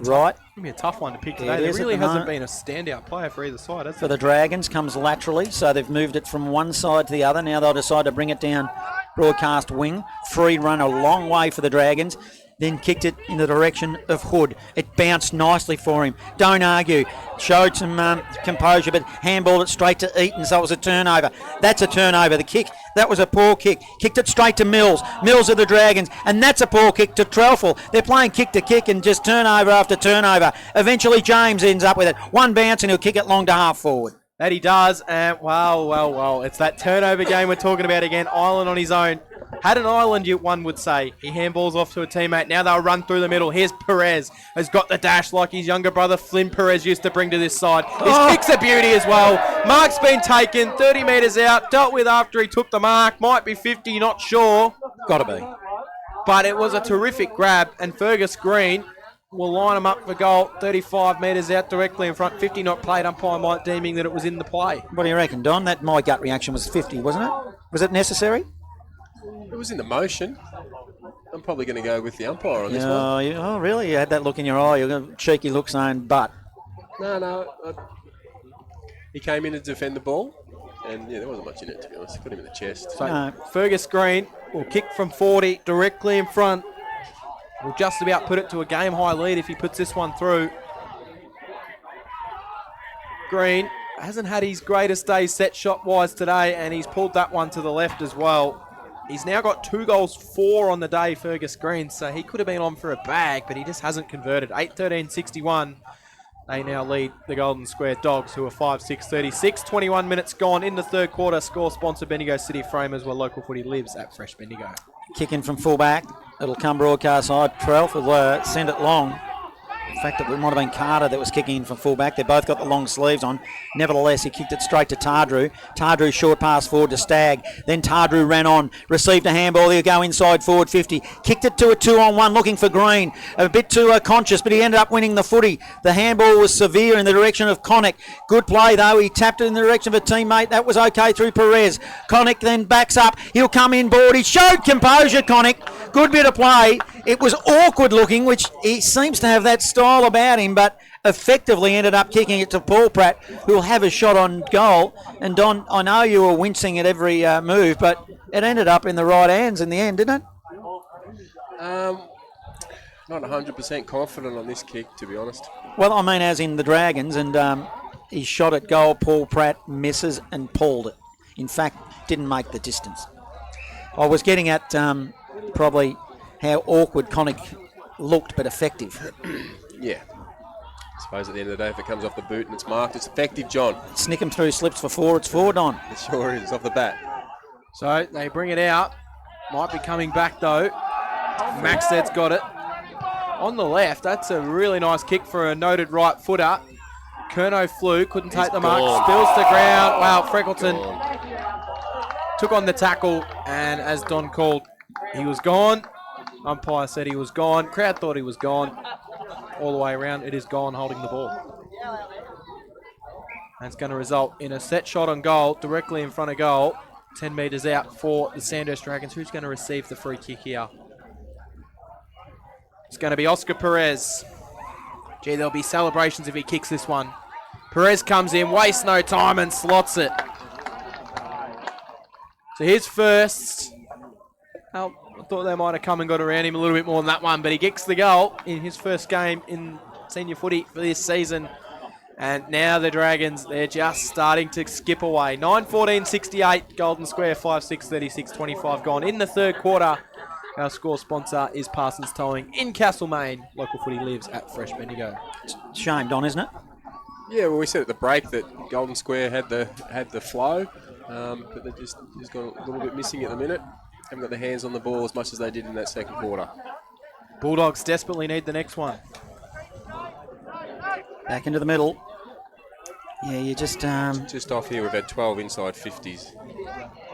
Right. It'll be a tough one to pick today. There really hasn't been a standout player for either side, has there? For the Dragons, comes laterally, so they've moved it from one side to the other. Now they'll decide to bring it down broadcast wing. Free run a long way for the Dragons. then kicked it in the direction of Hood. It bounced nicely for him. Don't argue. Showed some composure, but handballed it straight to Eaton, so it was a turnover. That's a turnover. The kick, that was a poor kick. Kicked it straight to Mills. Mills of the Dragons, and that's a poor kick to Trelfel. They're playing kick to kick and just turnover after turnover. Eventually James ends up with it. One bounce and he'll kick it long to half forward. That he does, and well, it's that turnover game we're talking about again. Ireland on his own. Had an Ireland, one would say. He handballs off to a teammate. Now they'll run through the middle. Here's Perez. Has got the dash like his younger brother Flynn Perez used to bring to this side. His kick's a beauty as well. Mark's been taken 30 metres out. Dealt with after he took the mark. Might be 50, not sure. Got to be. But it was a terrific grab, and Fergus Green will line him up for goal. 35 metres out directly in front. 50 not played. Umpire might deeming that it was in the play. What do you reckon, Don? That my gut reaction was 50, wasn't it? Was it necessary? It was in the motion. I'm probably going to go with the umpire on this one. Oh, really? You had that look in your eye. You got a cheeky look saying, but. No. He came in to defend the ball, and there wasn't much in it, to be honest. Put him in the chest. So Fergus Green will kick from 40 directly in front. Will just about put it to a game-high lead if he puts this one through. Green hasn't had his greatest day set shot-wise today, and he's pulled that one to the left as well. He's now got 2 goals, 4 on the day, Fergus Green, so he could have been on for a bag, but he just hasn't converted. 8-13-61. They now lead the Golden Square Dogs, who are 5-6-36. 21 minutes gone in the third quarter. Score sponsor Bendigo City Framers, where local footy lives at Fresh Bendigo. Kicking from fullback. It'll come broadcast side. Trelf will send it long. In fact, it might have been Carter that was kicking in from fullback. They both got the long sleeves on. Nevertheless, he kicked it straight to Tardrew. Tardrew short pass forward to Stagg. Then Tardrew ran on, received a handball. He'll go inside forward 50. Kicked it to a 2-on-1, looking for Green. A bit too conscious, but he ended up winning the footy. The handball was severe in the direction of Connick. Good play, though. He tapped it in the direction of a teammate. That was okay through Perez. Connick then backs up. He'll come inboard. He showed composure, Connick. Good bit of play. It was awkward looking, which he seems to have that style about him, but effectively ended up kicking it to Paul Pratt, who will have a shot on goal. And Don, I know you were wincing at every move, but it ended up in the right hands in the end, didn't it? Not 100% confident on this kick, to be honest. Well, I mean, as in the Dragons, and he shot at goal. Paul Pratt misses and pulled it. In fact, didn't make the distance. I was getting at probably how awkward Connick looked, but effective. Yeah. I suppose at the end of the day, if it comes off the boot and it's marked, it's effective, John. Snick him through slips for 4, it's 4, Don. It sure is, off the bat. So they bring it out. Might be coming back, though. Maxed's got it. On the left, that's a really nice kick for a noted right footer. Curnow flew, couldn't take the mark, spills to ground. Wow, Freckleton took on the tackle, and as Don called, he was gone. Umpire said he was gone. Crowd thought he was gone. All the way around, it is gone holding the ball. And it's going to result in a set shot on goal, directly in front of goal. 10 metres out for the Sandhurst Dragons. Who's going to receive the free kick here? It's going to be Oscar Perez. Gee, there'll be celebrations if he kicks this one. Perez comes in, wastes no time and slots it. So his first. Oh, I thought they might have come and got around him a little bit more than that one, but he kicks the goal in his first game in senior footy for this season. And now the Dragons, they're just starting to skip away. 9-14-68, Golden Square 5-6-36-25 gone in the third quarter. Our score sponsor is Parsons Towing in Castlemaine. Local footy lives at Fresh Bendigo. Shame, Don, isn't it? Yeah, well, we said at the break that Golden Square had the flow, but they just got a little bit missing at the minute. Haven't got their hands on the ball as much as they did in that second quarter. Bulldogs desperately need the next one. Back into the middle. Yeah, you just... Just off here, we've had 12 inside 50s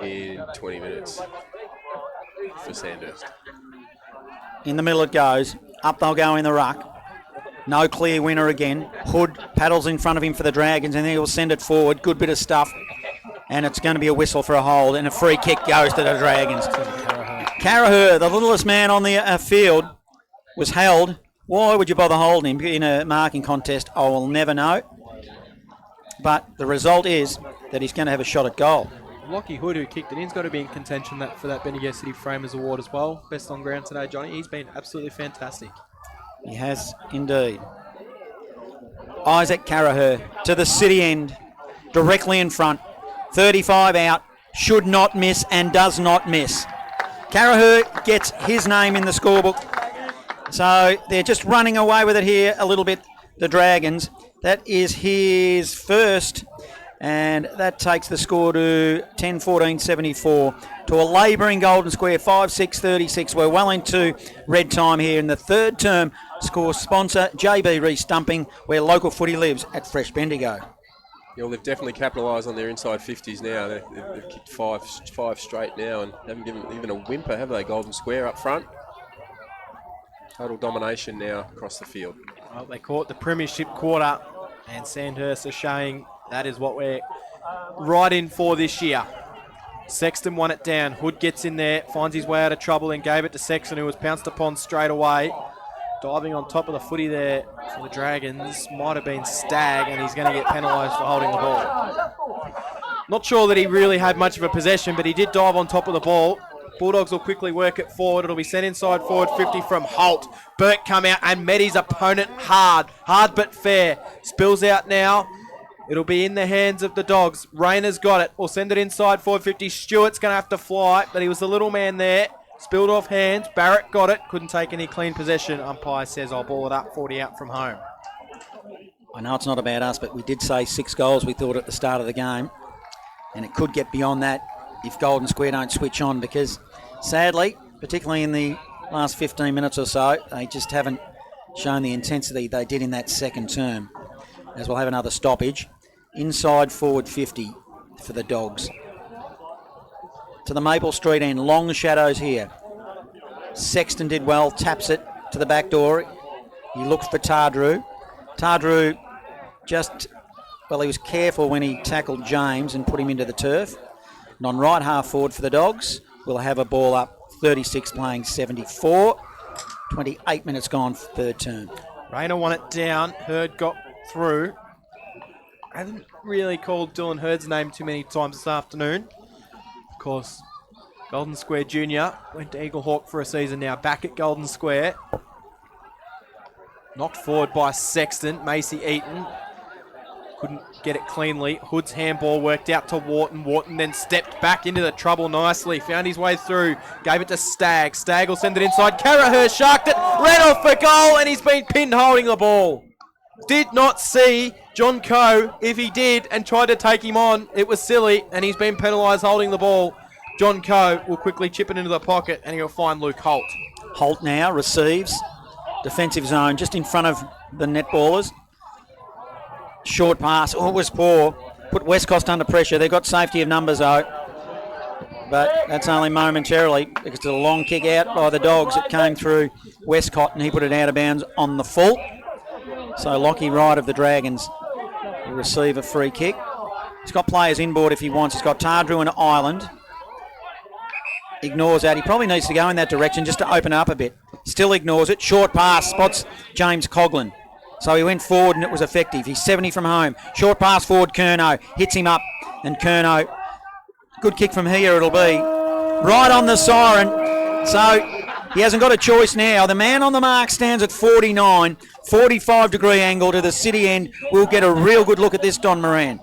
in 20 minutes for Sandhurst. In the middle it goes. Up they'll go in the ruck. No clear winner again. Hood paddles in front of him for the Dragons, and then he'll send it forward. Good bit of stuff. And it's going to be a whistle for a hold, and a free kick goes to the Dragons. Carraher, the littlest man on the field, was held. Why would you bother holding him in a marking contest? I will never know. But the result is that he's going to have a shot at goal. Lockie Hood, who kicked it in, has got to be in contention for that Bendigo City Framers Award as well. Best on ground today, Johnny. He's been absolutely fantastic. He has indeed. Isaac Carraher to the city end, directly in front. 35 out, should not miss and does not miss. Carraher gets his name in the scorebook. So they're just running away with it here a little bit, the Dragons. That is his first, and that takes the score to 10-14-74 to a labouring Golden Square, 5-6-36. We're well into red time here in the third term. Score sponsor, JB Re-Stumping, where local footy lives at Fresh Bendigo. Yeah, well, they've definitely capitalised on their inside 50s now. They've kicked five straight now and haven't given even a whimper, have they, Golden Square up front? Total domination now across the field. Well, they caught the premiership quarter, and Sandhurst are showing that is what we're right in for this year. Sexton won it down. Hood gets in there, finds his way out of trouble and gave it to Sexton, who was pounced upon straight away. Diving on top of the footy there for the Dragons. Might have been Stagg, and he's going to get penalised for holding the ball. Not sure that he really had much of a possession, but he did dive on top of the ball. Bulldogs will quickly work it forward. It'll be sent inside forward 50 from Holt. Burt come out and met his opponent hard. Hard but fair. Spills out now. It'll be in the hands of the Dogs. Rayner's got it. We'll send it inside forward 50. Stewart's going to have to fly, but he was the little man there. Spilled off hands. Barrett got it. Couldn't take any clean possession. Umpire says I'll ball it up 40 out from home. I know it's not about us, but we did say 6 goals, we thought, at the start of the game. And it could get beyond that if Golden Square don't switch on, because sadly, particularly in the last 15 minutes or so, they just haven't shown the intensity they did in that second term. As we'll have another stoppage. Inside forward 50 for the Dogs. To the Maple Street end, long shadows here. Sexton did well, taps it to the back door. He looked for Tardrew. Tardrew just, well, he was careful when he tackled James and put him into the turf. And on right half forward for the Dogs, we'll have a ball up, 36 playing 74. 28 minutes gone for third term. Rayner won it down. Hurd got through. I haven't really called Dylan Hurd's name too many times this afternoon. Of course, Golden Square Junior went to Eagle Hawk for a season now. Back at Golden Square. Knocked forward by Sexton. Macy Eaton couldn't get it cleanly. Hood's handball worked out to Wharton. Wharton then stepped back into the trouble nicely. Found his way through. Gave it to Stagg. Stagg will send it inside. Carraher sharked it. Ran off for goal, and he's been pinned holding the ball. Did not see John Coe. If he did and tried to take him on, it was silly, and he's been penalised holding the ball. John Coe will quickly chip it into the pocket, and he'll find Luke Holt. Holt now receives. Defensive zone just in front of the netballers. Short pass. Oh, it was poor. Put West Coast under pressure. They've got safety of numbers, though. But that's only momentarily because it's a long kick out by the Dogs. It came through Westcott, and he put it out of bounds on the full. So Lockie Wright of the Dragons will receive a free kick. He's got players inboard if he wants. He's got Tardrew and Ireland. Ignores that. He probably needs to go in that direction just to open up a bit. Still ignores it. Short pass. Spots James Coughlin. So he went forward and it was effective. He's 70 from home. Short pass forward. Curnow hits him up. And Curnow, good kick from here it'll be. Right on the siren. So he hasn't got a choice now. The man on the mark stands at 49. 45-degree angle to the city end. We'll get a real good look at this, Don Moran.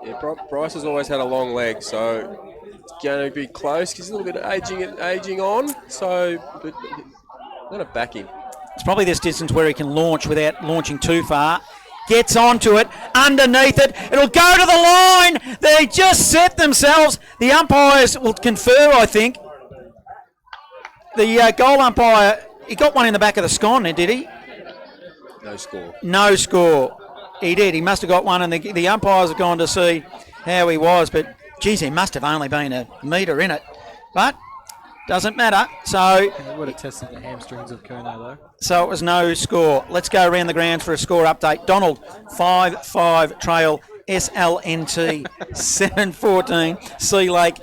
Yeah, Bryce has always had a long leg, so it's going to be close. He's a little bit aging on, so but I'm going to back him. It's probably this distance where he can launch without launching too far. Gets onto it, underneath it. It'll go to the line. They just set themselves. The umpires will confer, I think. The goal umpire, he got one in the back of the scone, did he? No score. No score. He did. He must have got one, and the umpires have gone to see how he was. But, geez, there must have only been a metre in it. But doesn't matter. So They would have tested the hamstrings of Curnow, though. So it was no score. Let's go around the grounds for a score update. Donald, 5-5 trail SLNT 7-14. Sea Lake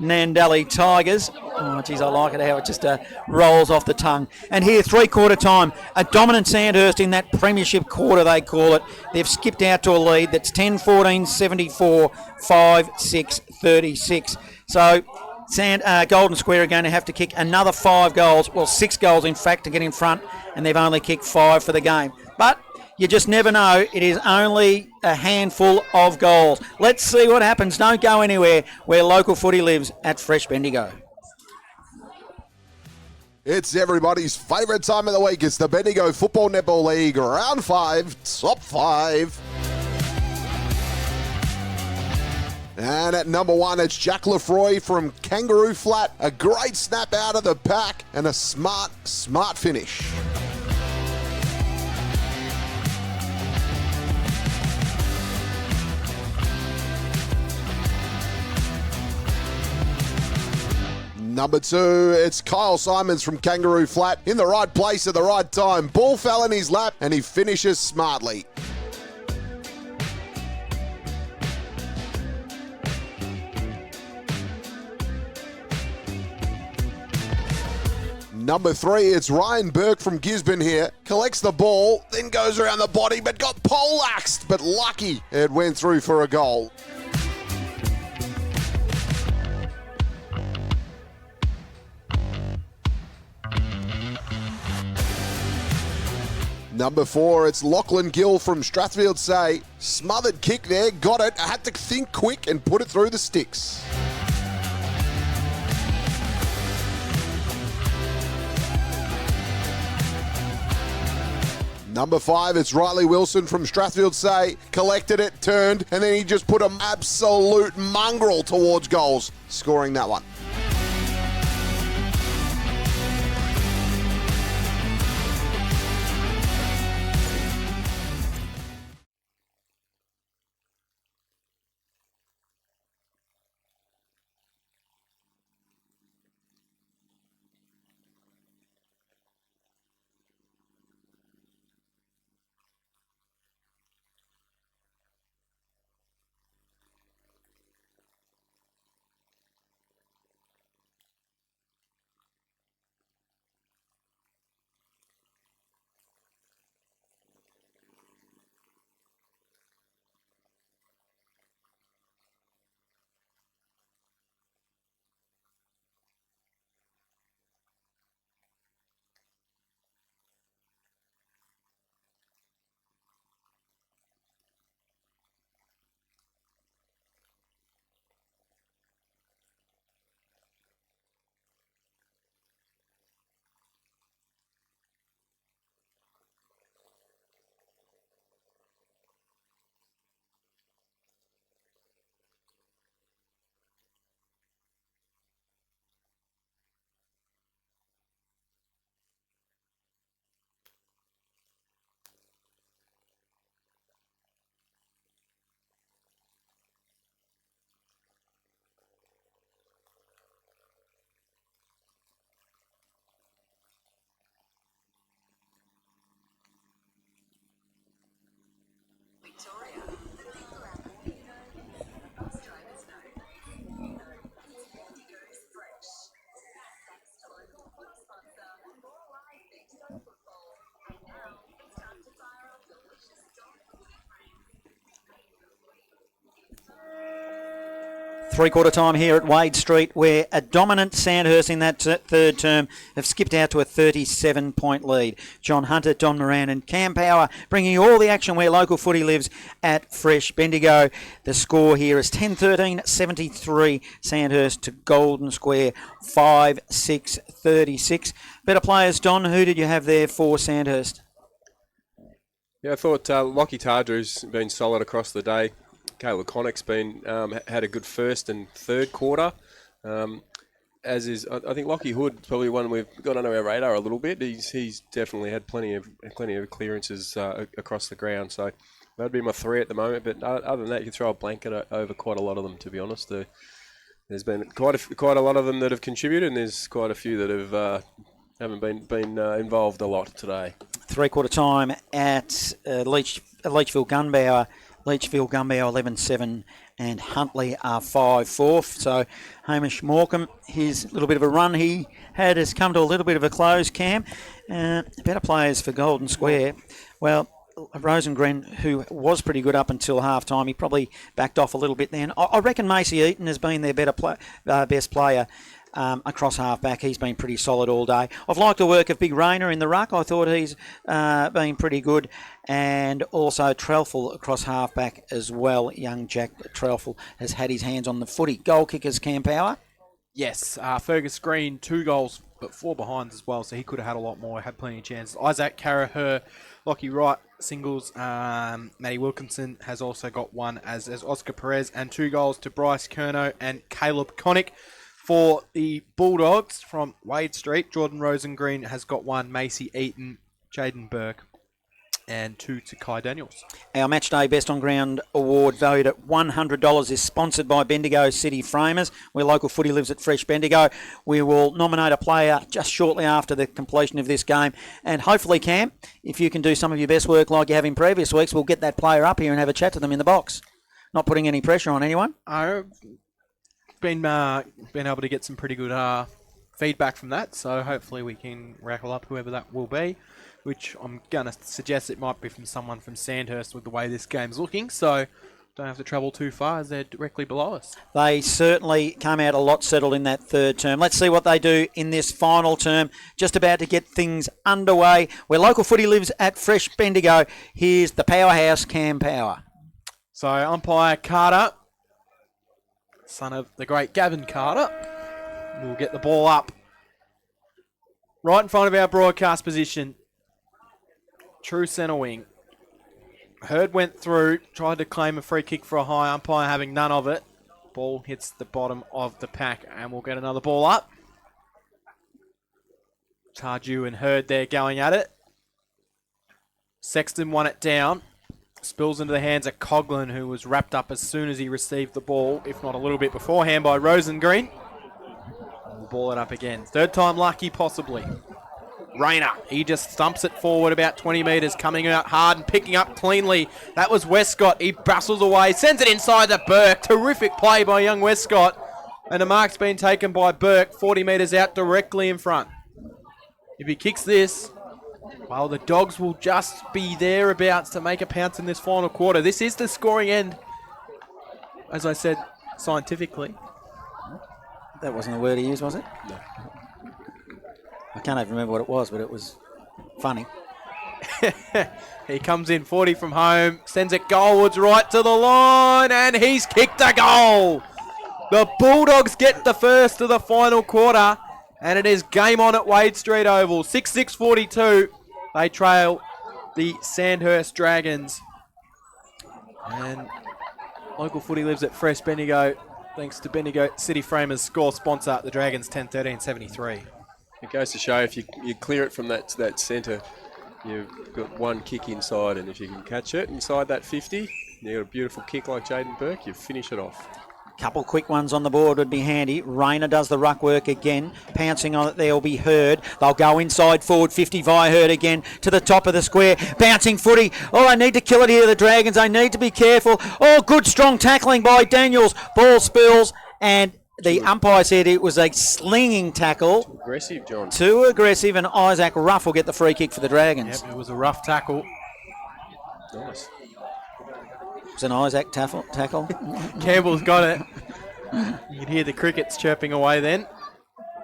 Nandali Tigers. Oh, geez, I like it how it just rolls off the tongue. And here, three-quarter time, a dominant Sandhurst in that premiership quarter, they call it. They've skipped out to a lead that's 10-14, 74, 5-6, 36. So Golden Square are going to have to kick another 5 goals, well, 6 goals, in fact, to get in front, and they've only kicked 5 for the game. But you just never know. It is only a handful of goals. Let's see what happens. Don't go anywhere. Where local footy lives at Fresh Bendigo. It's everybody's favourite time of the week. It's the Bendigo Football Netball League Round 5, Top 5. And at number 1, it's Jack Lefroy from Kangaroo Flat. A great snap out of the pack and a smart finish. Number 2, it's Kyle Simons from Kangaroo Flat. In the right place at the right time. Ball fell in his lap and he finishes smartly. Number 3, it's Ryan Burke from Gisborne here. Collects the ball, then goes around the body, but got poleaxed. But lucky it went through for a goal. Number 4, it's Lachlan Gill from Strathfield Say. Smothered kick there, got it, had to think quick and put it through the sticks. Number 5, it's Riley Wilson from Strathfield Say. Collected it, turned, and then he just put an absolute mongrel towards goals, scoring that one. Victoria, the people out there, the bus drivers know. It's Bendigo's Fresh. Thanks to local food sponsor, more live Bendigo football. And now it's time to fire up delicious dog footy frames. Three-quarter time here at Wade Street, where a dominant Sandhurst in that third term have skipped out to a 37-point lead. John Hunter, Don Moran and Cam Power bringing you all the action where local footy lives at Fresh Bendigo. The score here is 10-13, 73 Sandhurst to Golden Square, 5-6, 36. Better players, Don, who did you have there for Sandhurst? Yeah, I thought Lockie Tardrew's been solid across the day. Caleb Connick's been had a good first and third quarter. As is, I think Lockie Hood probably one we've got under our radar a little bit. He's definitely had plenty of clearances across the ground. So that'd be my 3 at the moment. But other than that, you can throw a blanket over quite a lot of them. To be honest, there's been quite a lot of them that have contributed, and there's quite a few that haven't been involved a lot today. Three-quarter time at Leachville Gunbower. Leachfield, Gumbau 11-7 and Huntley are 5-4. So Hamish Morecambe, his little bit of a run he had has come to a little bit of a close, Cam. Better players for Golden Square. Well, Rosengren, who was pretty good up until half-time, he probably backed off a little bit then. I reckon Macy Eaton has been their best player across half-back. He's been pretty solid all day. I've liked the work of Big Rayner in the ruck. I thought he's been pretty good. And also Trelfel across half-back as well. Young Jack Trelfel has had his hands on the footy. Goal kickers, Cam Power. Yes, Fergus Green, 2 goals, but 4 behinds as well, so he could have had a lot more, had plenty of chances. Isaac Carraher, Lockie Wright, singles. Matty Wilkinson has also got 1, as Oscar Perez, and 2 goals to Bryce Curnow and Caleb Connick. For the Bulldogs from Wade Street, Jordan Rosengreen has got 1, Macy Eaton, Jaden Burke, and 2 to Kai Daniels. Our Matchday Best on Ground award, valued at $100, is sponsored by Bendigo City Framers, where local footy lives at Fresh Bendigo. We will nominate a player just shortly after the completion of this game. And hopefully, Cam, if you can do some of your best work like you have in previous weeks, we'll get that player up here and have a chat to them in the box. Not putting any pressure on anyone. I've been able to get some pretty good feedback from that, so hopefully we can rackle up whoever that will be, which I'm going to suggest it might be from someone from Sandhurst with the way this game's looking, so don't have to travel too far as they're directly below us. They certainly come out a lot settled in that third term. Let's see what they do in this final term. Just about to get things underway. Where local footy lives at Fresh Bendigo, here's the powerhouse, Cam Power. So umpire Carter, son of the great Gavin Carter, will get the ball up right in front of our broadcast position. True centre wing. Hurd went through, tried to claim a free kick for a high, umpire having none of it. Ball hits the bottom of the pack and we'll get another ball up. Tardew and Hurd there going at it. Sexton won it down. Spills into the hands of Coughlin, who was wrapped up as soon as he received the ball, if not a little bit beforehand, by Rosengreen. We'll ball it up again. Third time lucky, possibly. Rayner, he just stumps it forward about 20 metres, coming out hard and picking up cleanly. That was Westcott. He bustles away, sends it inside to Burke. Terrific play by young Westcott. And the mark's been taken by Burke, 40 metres out directly in front. If he kicks this, well, the Dogs will just be thereabouts to make a pounce in this final quarter. This is the scoring end, as I said, scientifically. That wasn't the word he used, was it? No. I can't even remember what it was, but it was funny. He comes in 40 from home, sends it goalwards right to the line, and he's kicked a goal. The Bulldogs get the first of the final quarter, and it is game on at Wade Street Oval. 6-6-42. They trail the Sandhurst Dragons. And local footy lives at Fresh Bendigo, thanks to Bendigo City Framers score sponsor, the Dragons 10-13-73. It goes to show if you clear it from that centre, you've got 1 kick inside, and if you can catch it inside that 50, you've got a beautiful kick like Jaden Burke, you finish it off. Couple quick ones on the board would be handy. Rayner does the ruck work again. Pouncing on it there will be Hurd. They'll go inside forward 50 via Hurd again to the top of the square. Bouncing footy. Oh, I need to kill it here, the Dragons. I need to be careful. Oh, good strong tackling by Daniels. Ball spills and the umpire said it was a slinging tackle. Too aggressive, John. Too aggressive, and Isaac Ruff will get the free kick for the Dragons. Yep, it was a rough tackle. Nice. It was an Isaac tackle. Campbell's got it. You can hear the crickets chirping away then.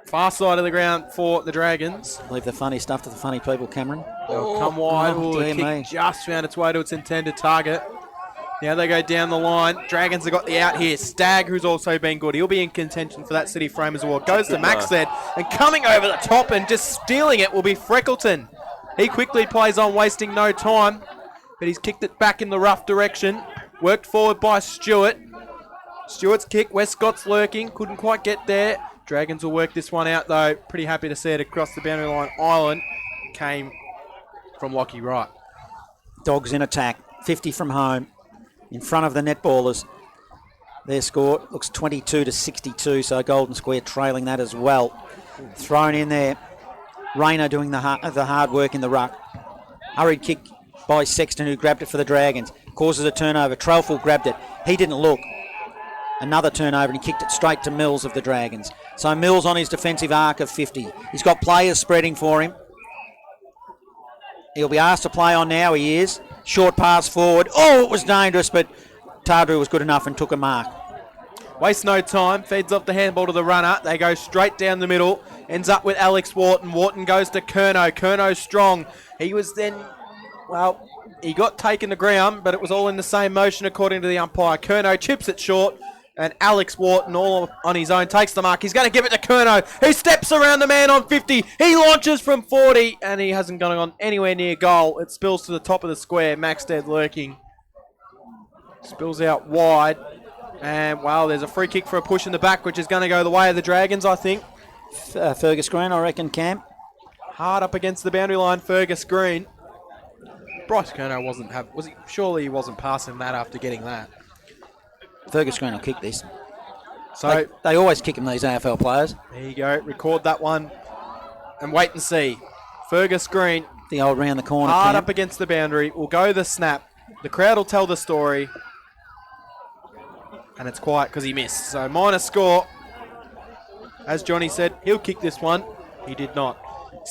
Far side of the ground for the Dragons. Leave the funny stuff to the funny people, Cameron. They'll come wide. Oh, The dear kick me. just found its way to its intended target. Now they go down the line. Dragons have got the out here. Stagg, who's also been good. He'll be in contention for that City Framers award. Goes to Maxted, and coming over the top and just stealing it will be Freckleton. He quickly plays on, wasting no time, but he's kicked it back in the rough direction. Worked forward by Stewart. Stewart's kick. Westcott's lurking. Couldn't quite get there. Dragons will work this one out, though. Pretty happy to see it across the boundary line. Island came from Lockie Wright. Dogs in attack. 50 from home. In front of the netballers. Their score looks 22-62, so Golden Square trailing that as well. Thrown in there. Rayner doing the hard work in the ruck. Hurried kick by Sexton, who grabbed it for the Dragons. causes a turnover. Trelful grabbed it. He didn't look. Another turnover, and he kicked it straight to Mills of the Dragons. So Mills on his defensive arc of 50. He's got players spreading for him. He'll be asked to play on now. He is. Short pass forward. Oh, it was dangerous, but Tardru was good enough and took a mark. Wastes no time, feeds off the handball to the runner. They go straight down the middle. Ends up with Alex Wharton. Wharton goes to Curnow. Curnow strong. He was then, well, he got taken to ground, but it was all in the same motion according to the umpire. Curnow chips it short, and Alex Wharton, all on his own, takes the mark. He's going to give it to Curnow. He steps around the man on 50. He launches from 40, and he hasn't gone anywhere near goal. It spills to the top of the square. Maxted lurking. Spills out wide. And, well, there's a free kick for a push in the back, which is going to go the way of the Dragons, I think. Fergus Green, I reckon, Cam. Hard up against the boundary line, Fergus Green. Bryce Curnow was he? Surely he wasn't passing that after getting that. Fergus Green will kick this. So they always kick him, these AFL players. There you go. Record that one and wait and see. Fergus Green. The old round the corner. Hard Cam. up against the boundary. Will go the snap. The crowd will tell the story. And it's quiet because he missed. So minus score. As Johnny said, he'll kick this one. He did not.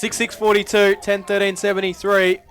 6-6-42, 10-13-73.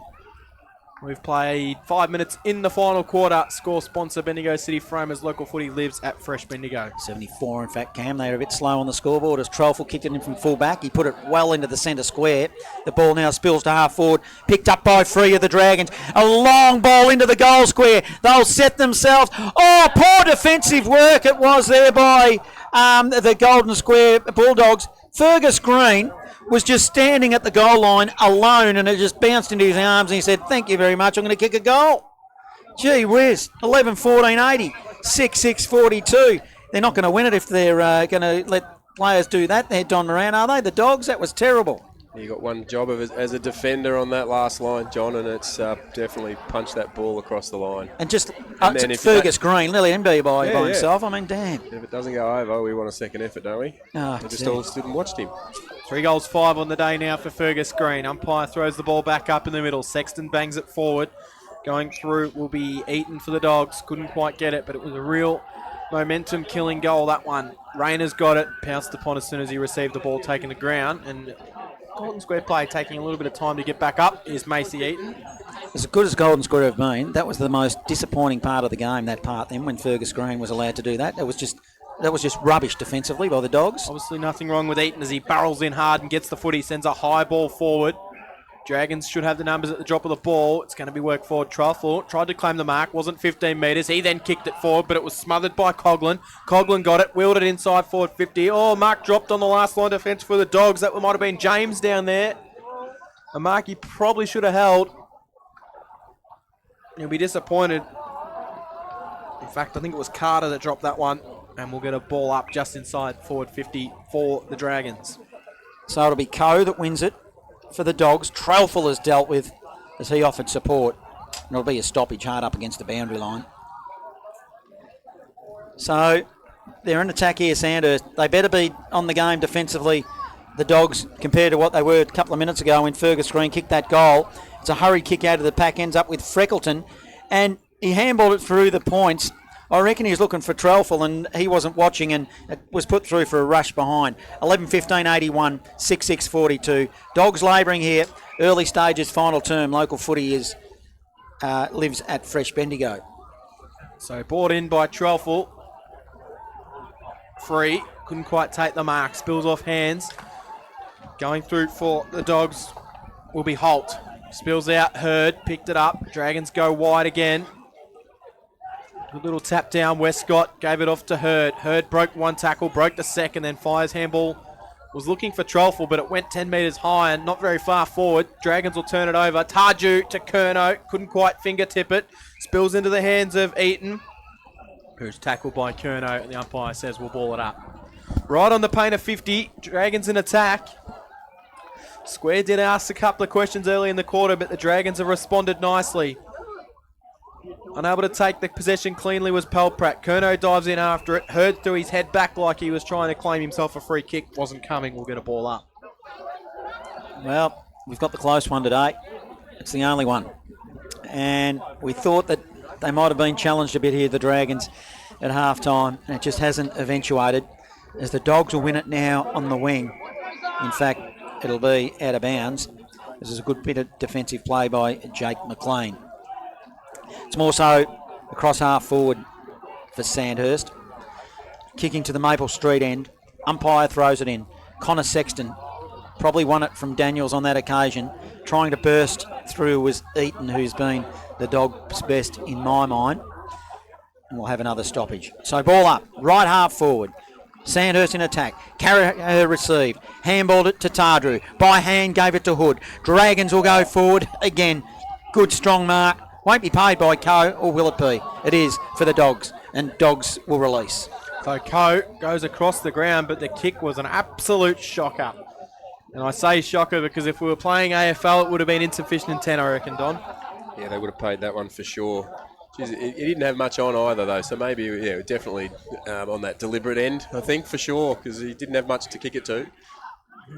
We've played 5 minutes in the final quarter. Score sponsor Bendigo City Framers. Local footy lives at Fresh Bendigo. 74, in fact, Cam. They were a bit slow on the scoreboard as Trelful kicked it in from full back. He put it well into the centre square. The ball now spills to half forward. Picked up by three of the Dragons. A long ball into the goal square. They'll set themselves. Oh, poor defensive work it was there by the Golden Square Bulldogs. Fergus Green was just standing at the goal line alone, and it just bounced into his arms, and he said, "Thank you very much, I'm going to kick a goal." Gee whiz, 11-14-80, 6-6-42. They're not going to win it if they're going to let players do that. They're Don Moran, are they? The Dogs? That was terrible. You got one job as a defender on that last line, John, and it's definitely punched that ball across the line. And just then if Fergus Green, let him be by Yeah. himself. I mean, damn. If it doesn't go over, we want a second effort, don't we? Oh, We just dear. all stood and watched him. 3 goals, 5 on the day now for Fergus Green. Umpire throws the ball back up in the middle. Sexton bangs it forward. Going through will be Eaton for the Dogs. Couldn't quite get it, but it was a real momentum-killing goal, that one. Rayner's got it. Pounced upon as soon as he received the ball taken to ground. And Golden Square play taking a little bit of time to get back up is Macy Eaton. As good as Golden Square have been, that was the most disappointing part of the game, that part then, when Fergus Green was allowed to do that. That was just rubbish defensively by the Dogs. Obviously nothing wrong with Eaton as he barrels in hard and gets the footy, sends a high ball forward. Dragons should have the numbers at the drop of the ball. It's going to be work forward. Trelfall tried to claim the mark, wasn't 15 metres. He then kicked it forward, but it was smothered by Coughlin. Coughlin got it, wheeled it inside forward 50. Oh, mark dropped on the last line defence for the Dogs. That might have been James down there. A mark he probably should have held. He'll be disappointed. In fact, I think it was Carter that dropped that one. And we'll get a ball up just inside forward 50 for the Dragons. So it'll be Coe that wins it for the Dogs. Trelfall has dealt with as he offered support. And it'll be a stoppage hard up against the boundary line. So they're in attack here, Sandhurst. They better be on the game defensively, the Dogs, compared to what they were a couple of minutes ago when Fergus Green kicked that goal. It's a hurried kick out of the pack, ends up with Freckleton. And he handballed it through the points. I reckon he was looking for Trelfall and he wasn't watching, and it was put through for a rush behind. 11-15-81, 6-6-42. Dogs labouring here. Early stages, final term. Local footy lives at Fresh Bendigo. So brought in by Trelfall. Free. Couldn't quite take the mark. Spills off hands. Going through for the Dogs will be Holt. Spills out. Hurd. Picked it up. Dragons go wide again. A little tap down. Westcott gave it off to Hurd. Hurd broke one tackle, broke the second, then fires handball. Was looking for Trelfall, but it went 10 metres high and not very far forward. Dragons will turn it over. Tarju to Curnow. Couldn't quite fingertip it. Spills into the hands of Eaton, who's tackled by Curnow, and the umpire says we'll ball it up. Right on the paint of 50. Dragons in attack. Square did ask a couple of questions early in the quarter, but the Dragons have responded nicely. Unable to take the possession cleanly was Pelprat. Curnow dives in after it. Hurd threw his head back like he was trying to claim himself a free kick. Wasn't coming. We'll get a ball up. Well, we've got the close one today. It's the only one. And we thought that they might have been challenged a bit here, the Dragons, at half-time, and it just hasn't eventuated, as the Dogs will win it now on the wing. In fact, it'll be out of bounds. This is a good bit of defensive play by Jake McLean. It's more so across half forward for Sandhurst. Kicking to the Maple Street end. Umpire throws it in. Connor Sexton probably won it from Daniels on that occasion. Trying to burst through was Eaton, who's been the Dogs' best in my mind. And we'll have another stoppage. So ball up, right half forward. Sandhurst in attack. Carragher received. Handballed it to Tardrew. By hand gave it to Hood. Dragons will go forward again. Good strong mark. Won't be paid by Coe, or will it be? It is for the Dogs, and Dogs will release. So Coe goes across the ground, but the kick was an absolute shocker. And I say shocker because if we were playing AFL, it would have been insufficient intent, I reckon, Don. Yeah, they would have paid that one for sure. Jeez, it didn't have much on either, though, so maybe, yeah, definitely on that deliberate end, I think, for sure, because he didn't have much to kick it to.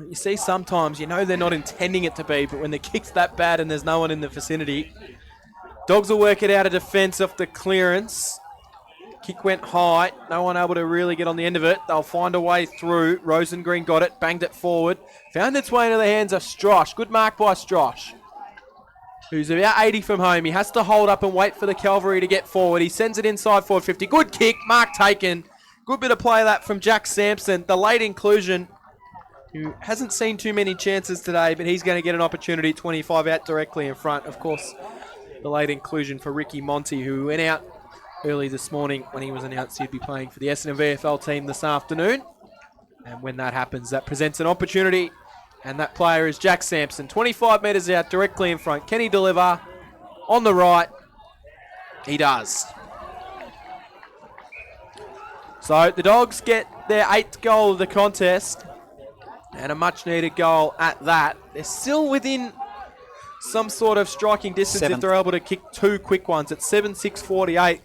You see sometimes, you know they're not intending it to be, but when the kick's that bad and there's no one in the vicinity, Dogs will work it out of defence off the clearance. Kick went high, no one able to really get on the end of it. They'll find a way through. Rosengreen got it, banged it forward. Found its way into the hands of Strosh. Good mark by Strosh, who's about 80 from home. He has to hold up and wait for the cavalry to get forward. He sends it inside forward 50. Good kick, mark taken. Good bit of play that from Jack Sampson. The late inclusion, who hasn't seen too many chances today, but he's going to get an opportunity at 25 out directly in front. Of course, the late inclusion for Ricky Monty, who went out early this morning when he was announced he'd be playing for the Essendon VFL team this afternoon. And when that happens, that presents an opportunity. And that player is Jack Sampson. 25 metres out, directly in front. Can he deliver? On the right. He does. So the Dogs get their 8th goal of the contest. And a much-needed goal at that. They're still within some sort of striking distance if they're able to kick 2 quick ones. At 7-6-48.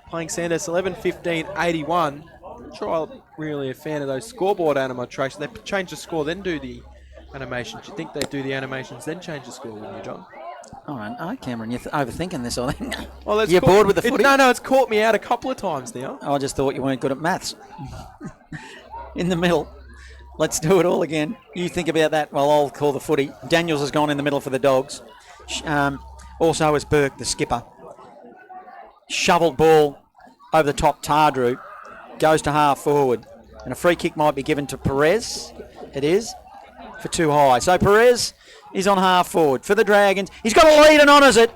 Playing Sandhurst 11-15-81. Not sure I'm really a fan of those scoreboard animations. They change the score, then do the animations. You think they do the animations, then change the score, wouldn't you, John? All right, no, Cameron, you're overthinking this, I think. Well, you're bored with the footy? No, it's caught me out a couple of times now. I just thought you weren't good at maths. In the middle. Let's do it all again. You think about that while I'll call the footy. Daniels has gone in the middle for the Dogs. Also is Burke, the skipper. Shoveled ball over the top, Tardrew. Goes to half forward. And a free kick might be given to Perez. It is. For too high. So Perez is on half forward for the Dragons. He's got a lead and honours it.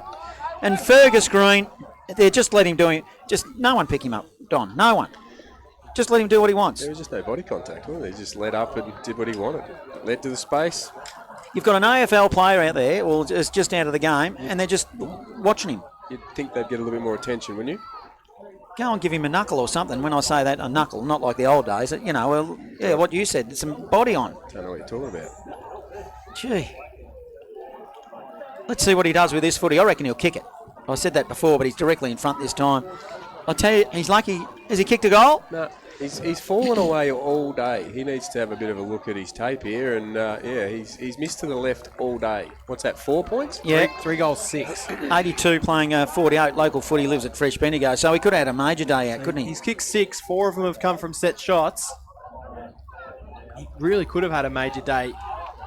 And Fergus Green, they just let him do it. Just no one pick him up, Don. No one. Just let him do what he wants. There was just no body contact, wasn't there? He just led up and did what he wanted. Led to the space. You've got an AFL player out there, well, it's just out of the game, and they're just watching him. You'd think they'd get a little bit more attention, wouldn't you? Go and give him a knuckle or something. When I say that, a knuckle, not like the old days. You know, well, yeah, what you said, some body on. Don't know what you're talking about. Gee. Let's see what he does with this footy. I reckon he'll kick it. I said that before, but he's directly in front this time. I'll tell you, he's lucky. Has he kicked a goal? No, he's fallen away all day. He needs to have a bit of a look at his tape here, and he's missed to the left all day. What's that, 4 points? Yeah. 3 goals, 6. 82 playing 48 local footy, lives at Fresh Bendigo, so he could have had a major day out, couldn't he? He's kicked 6, 4 of them have come from set shots. He really could have had a major day.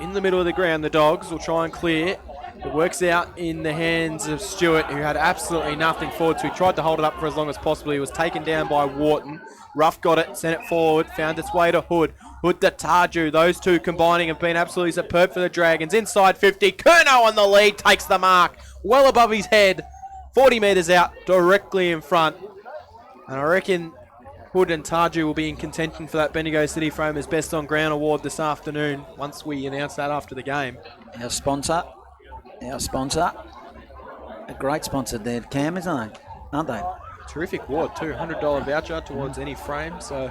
In the middle of the ground, the Dogs will try and clear. It works out in the hands of Stewart, who had absolutely nothing forward, so he tried to hold it up for as long as possible. He was taken down by Wharton. Ruff got it, sent it forward, found its way to Hood. Hood to Tarju. Those two combining have been absolutely superb for the Dragons. Inside 50, Curnow on the lead, takes the mark. Well above his head, 40 metres out, directly in front. And I reckon Hood and Tarju will be in contention for that Bendigo City Framers Best on Ground award this afternoon, once we announce that after the game. Our sponsor, a great sponsor there, Cam, isn't they? Aren't they? Terrific award too, $100 voucher towards any frame. So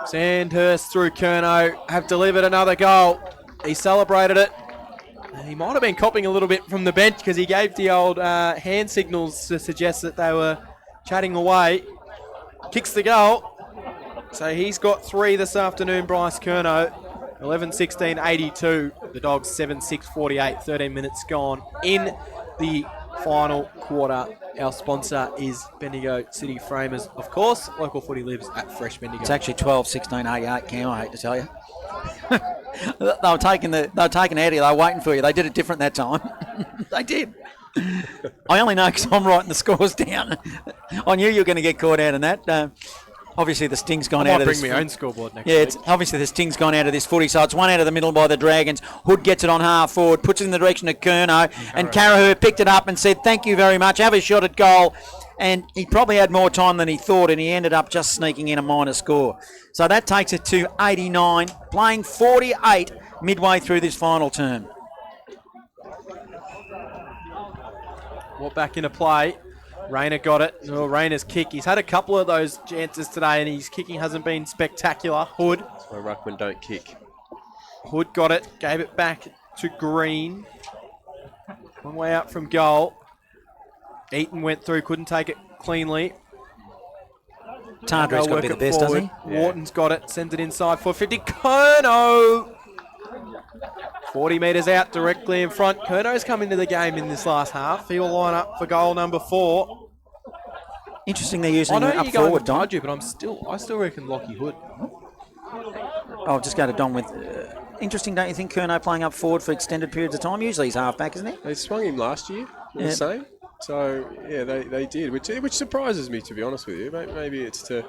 Sandhurst through Curnow have delivered another goal. He celebrated it. And he might have been copping a little bit from the bench because he gave the old hand signals to suggest that they were chatting away. Kicks the goal. So he's got 3 this afternoon, Bryce Curnow. 11-16-82. The Dogs 7-6-48. 13 minutes gone in the final quarter. Our sponsor is Bendigo City Framers, of course. Local footy lives at Fresh Bendigo. It's actually 12-16-88, Cam, I hate to tell you. They were taking it out of you. They were waiting for you. They did it different that time. They did. I only know because I'm writing the scores down. I knew you were going to get caught out in that. Obviously, the sting's gone out of this. I might bring my own scoreboard next Yeah, week. it's obviously the sting's gone out of this footy, so it's one out of the middle by the Dragons. Hood gets it on half forward, puts it in the direction of Curnow, and Carraher picked it up and said, "Thank you very much. Have a shot at goal." And he probably had more time than he thought, and he ended up just sneaking in a minor score. So that takes it to 89, playing 48 midway through this final term. Well, back into play. Rayner got it. Oh, Rayner's kick. He's had a couple of those chances today, and his kicking hasn't been spectacular. Hood. That's why Ruckman don't kick. Hood got it. Gave it back to Green. One way out from goal. Eaton went through. Couldn't take it cleanly. Tardre's got to be the best, doesn't he? Yeah. Wharton's got it. Sends it inside for 50. Kerno! 40 metres out, directly in front. Kerno's come into the game in this last half. He will line up for goal number 4. Interesting they're using I know him up you're going forward, with Don. Tarju, but I still reckon Lockie Hood. I'll just go to Don with... interesting, don't you think, Curnow playing up forward for extended periods of time? Usually he's half-back, isn't he? They swung him last year, the same. So, yeah, they did, which surprises me, to be honest with you. Maybe it's to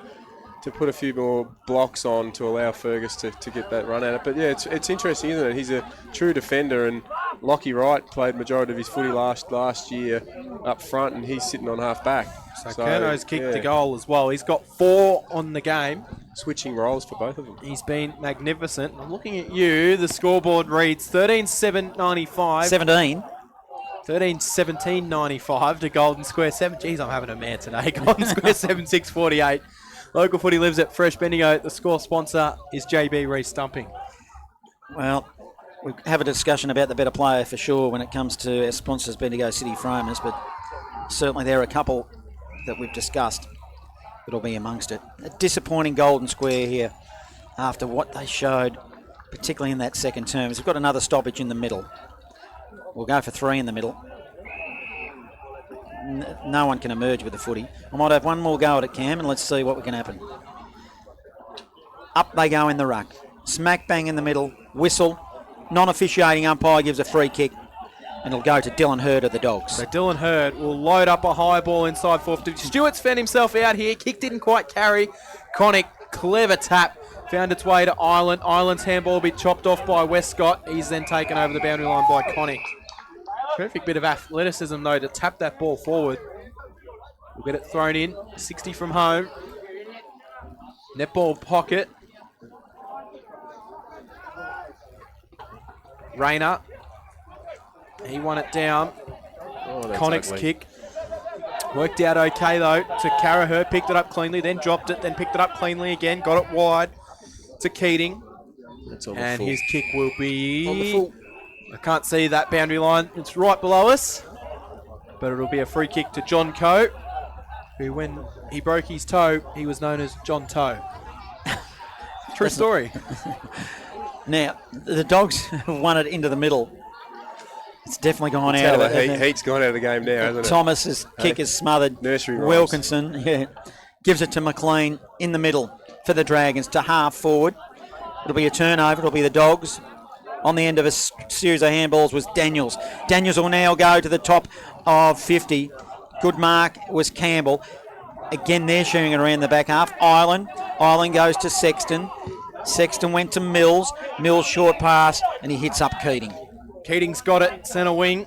put a few more blocks on to allow Fergus to get that run at it. But, yeah, it's interesting, isn't it? He's a true defender, and Lockie Wright played majority of his footy last year up front, and he's sitting on half-back. So Kernow's kicked the goal as well. He's got 4 on the game. Switching roles for both of them. He's been magnificent. I'm looking at you. The scoreboard reads 13-7-95. 17. 13-17-95 to Golden Square 7. Jeez, I'm having a man today. Golden Square 7-6-48. Local footy lives at Fresh Bendigo. The score sponsor is JB Reece Stumping. Well, we have a discussion about the better player for sure when it comes to our sponsors, Bendigo City Framers, but certainly there are a couple that we've discussed that'll be amongst it. A disappointing Golden Square here after what they showed, particularly in that second term. We've got another stoppage in the middle. We'll go for 3 in the middle. No one can emerge with the footy. I might have one more go at it, Cam, and let's see what can happen. Up they go in the ruck. Smack bang in the middle. Whistle. Non-officiating umpire gives a free kick, and it'll go to Dylan Hurd of the Dogs. So Dylan Hurd will load up a high ball inside 450. Stewart's found himself out here. Kick didn't quite carry. Connick, clever tap. Found its way to Ireland. Ireland's handball will be chopped off by Westcott. He's then taken over the boundary line by Connick. Perfect bit of athleticism, though, to tap that ball forward. We'll get it thrown in. 60 from home. Netball pocket. Rayner. He won it down. Connick's kick. Worked out okay, though, to Carraher. Picked it up cleanly, then dropped it, then picked it up cleanly again. Got it wide to Keating. And his kick will be... On the full. I can't see that boundary line. It's right below us. But it'll be a free kick to John Coe, who, when he broke his toe, he was known as John Toe. True story. Now, the Dogs have won it into the middle. It's definitely gone out of it. Heat's gone out of the game now, hasn't it? Thomas's kick is smothered. Nursery rhymes. Wilkinson gives it to McLean in the middle for the Dragons to half forward. It'll be a turnover. It'll be the Dogs. On the end of a series of handballs was Daniels. Daniels will now go to the top of 50. Good mark was Campbell. Again, they're shooting it around the back half. Ireland goes to Sexton. Sexton went to Mills. Mills short pass, and he hits up Keating. Keating's got it, centre wing.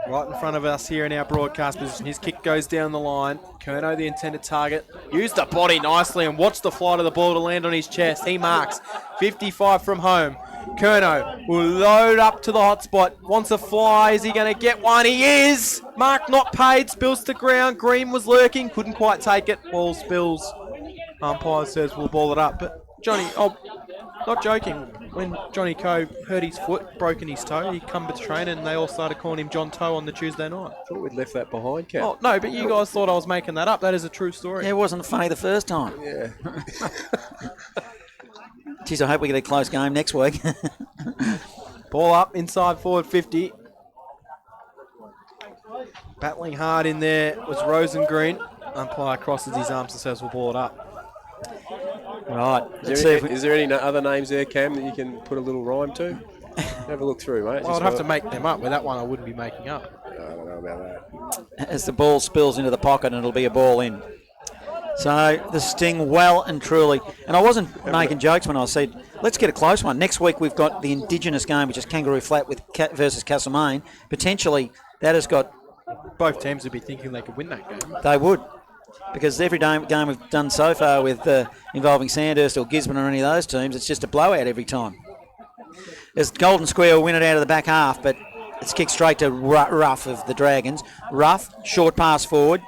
Right in front of us here in our broadcast position. His kick goes down the line. Curnow, the intended target, used the body nicely and watched the flight of the ball to land on his chest. He marks 55 from home. Curnow will load up to the hot spot. Wants a fly. Is he going to get one? He is! Mark not paid. Spills to ground. Green was lurking. Couldn't quite take it. Ball spills. Umpire says we'll ball it up. But Johnny, not joking. When Johnny Coe hurt his foot, broken his toe, he come to train and they all started calling him John Toe on the Tuesday night. I thought we'd left that behind, Cat. Oh, no, but you guys thought I was making that up. That is a true story. Yeah, it wasn't funny the first time. Yeah. Geez, I hope we get a close game next week. Ball up inside forward 50. Battling hard in there was Rosengreen. Umpire crosses his arms and says we'll ball it up. Right. Is there any other names there, Cam, that you can put a little rhyme to? Have a look through, mate. Well, I'd have to make them up. With that one, I wouldn't be making up. I don't know about that. As the ball spills into the pocket, and it'll be a ball in. So the Sting well and truly, and I wasn't making jokes when I said, let's get a close one. Next week we've got the Indigenous game, which is Kangaroo Flat versus Castlemaine. Potentially that has got... Both teams would be thinking they could win that game. They would, because every game we've done so far with involving Sandhurst or Gisborne or any of those teams, it's just a blowout every time. As Golden Square will win it out of the back half, but it's kicked straight to Rough of the Dragons. Rough, short pass forward.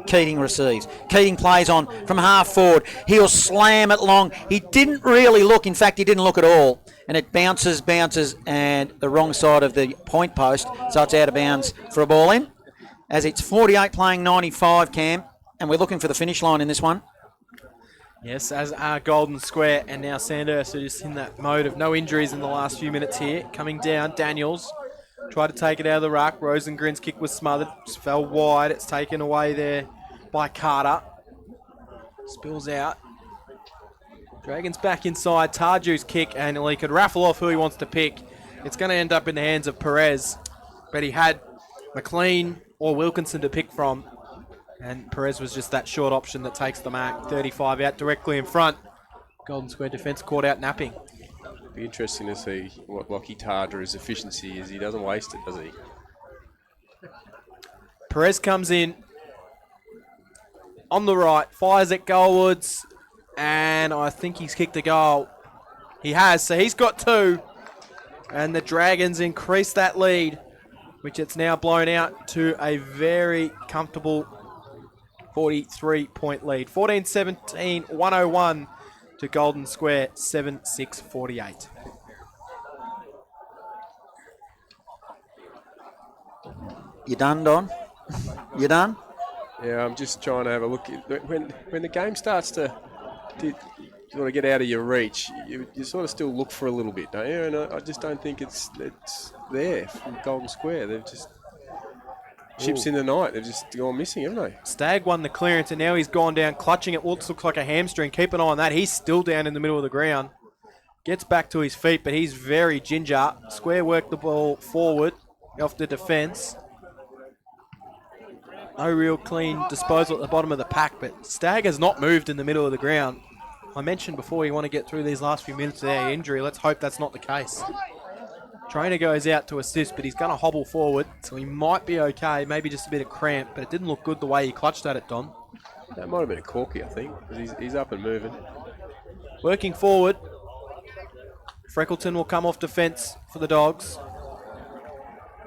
Keating receives. Keating plays on from half forward. He'll slam it long. He didn't really look. In fact, he didn't look at all. And it bounces, and the wrong side of the point post. So it's out of bounds for a ball in. As it's 48 playing 95, Cam. And we're looking for the finish line in this one. Yes, as are Golden Square and now Sandhurst are just in that mode of no injuries in the last few minutes here. Coming down, Daniels tried to take it out of the ruck. Rosengreen's kick was smothered. Just fell wide. It's taken away there by Carter. Spills out. Dragons back inside. Tarju's kick, and he could raffle off who he wants to pick. It's going to end up in the hands of Perez. But he had McLean or Wilkinson to pick from. And Perez was just that short option that takes the mark. 35 out directly in front. Golden Square defence caught out napping. Be interesting to see what Lockie Tardra's efficiency is. He doesn't waste it, does he? Perez comes in on the right, fires at Goalwoods, and I think he's kicked a goal. He has, so he's got 2. And the Dragons increase that lead, which it's now blown out to a very comfortable 43-point lead. 14-17, 101 to Golden Square, 7-6-48. You done, Don? You done? Yeah, I'm just trying to have a look. When the game starts to sort of get out of your reach, you sort of still look for a little bit, don't you? And I just don't think it's there from Golden Square. They've just... Chips in the night. They've just gone missing, haven't they? Stagg won the clearance, and now he's gone down, clutching it. Looks like a hamstring. Keep an eye on that. He's still down in the middle of the ground. Gets back to his feet, but he's very ginger. Square worked the ball forward off the defence. No real clean disposal at the bottom of the pack, but Stagg has not moved in the middle of the ground. I mentioned before you want to get through these last few minutes of their injury. Let's hope that's not the case. Trainer goes out to assist, but he's going to hobble forward, so he might be okay. Maybe just a bit of cramp, but it didn't look good the way he clutched at it, Don. That might have been a corky, I think, because he's up and moving. Working forward. Freckleton will come off defence for the Dogs.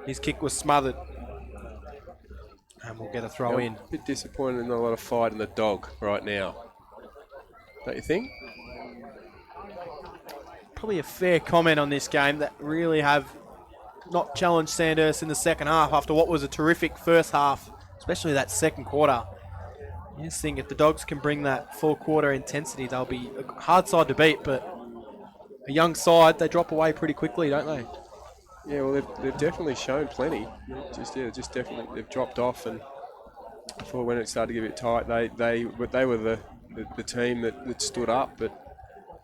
His kick was smothered. And we'll get a throw in. A bit disappointed in not a lot of fight in the dog right now. Don't you think? Probably a fair comment on this game that really have not challenged Sandhurst in the second half after what was a terrific first half, especially that second quarter. I just think if the Dogs can bring that full quarter intensity, they'll be a hard side to beat, but a young side, they drop away pretty quickly, don't they? Yeah, well, they've definitely shown plenty. Just definitely they've dropped off, and before when it started to get a bit tight, they were the team that stood up, but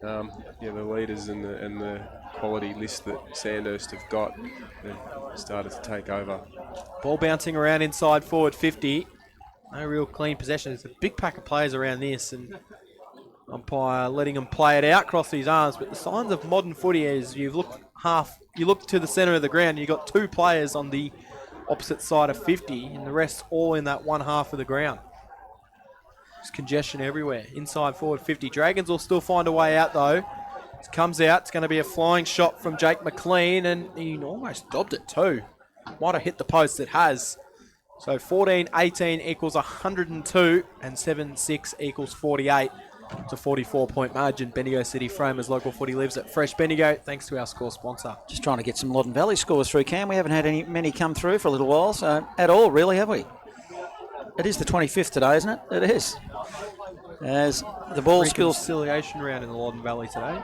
the leaders and the quality list that Sandhurst have got, they've started to take over. Ball bouncing around inside forward 50. No real clean possession. There's a big pack of players around this, and umpire letting them play it out, cross his arms. But the signs of modern footy is you look to the centre of the ground, and you've got 2 players on the opposite side of 50, and the rest all in that one half of the ground. There's congestion everywhere. Inside forward 50. Dragons will still find a way out though. It comes out. It's going to be a flying shot from Jake McLean, and he almost dobbed it too. Might have hit the post. It has. So 14-18 equals 102, and 7-6 equals 48. It's a 44-point margin. Bendigo City Framers local footy lives at Fresh Bendigo, thanks to our score sponsor. Just trying to get some Loddon Valley scores through, Cam. We haven't had many come through for a little while, so at all, really, have we? It is the 25th today, isn't it? It is. As the ball spills... Reconciliation round in the Loddon Valley today.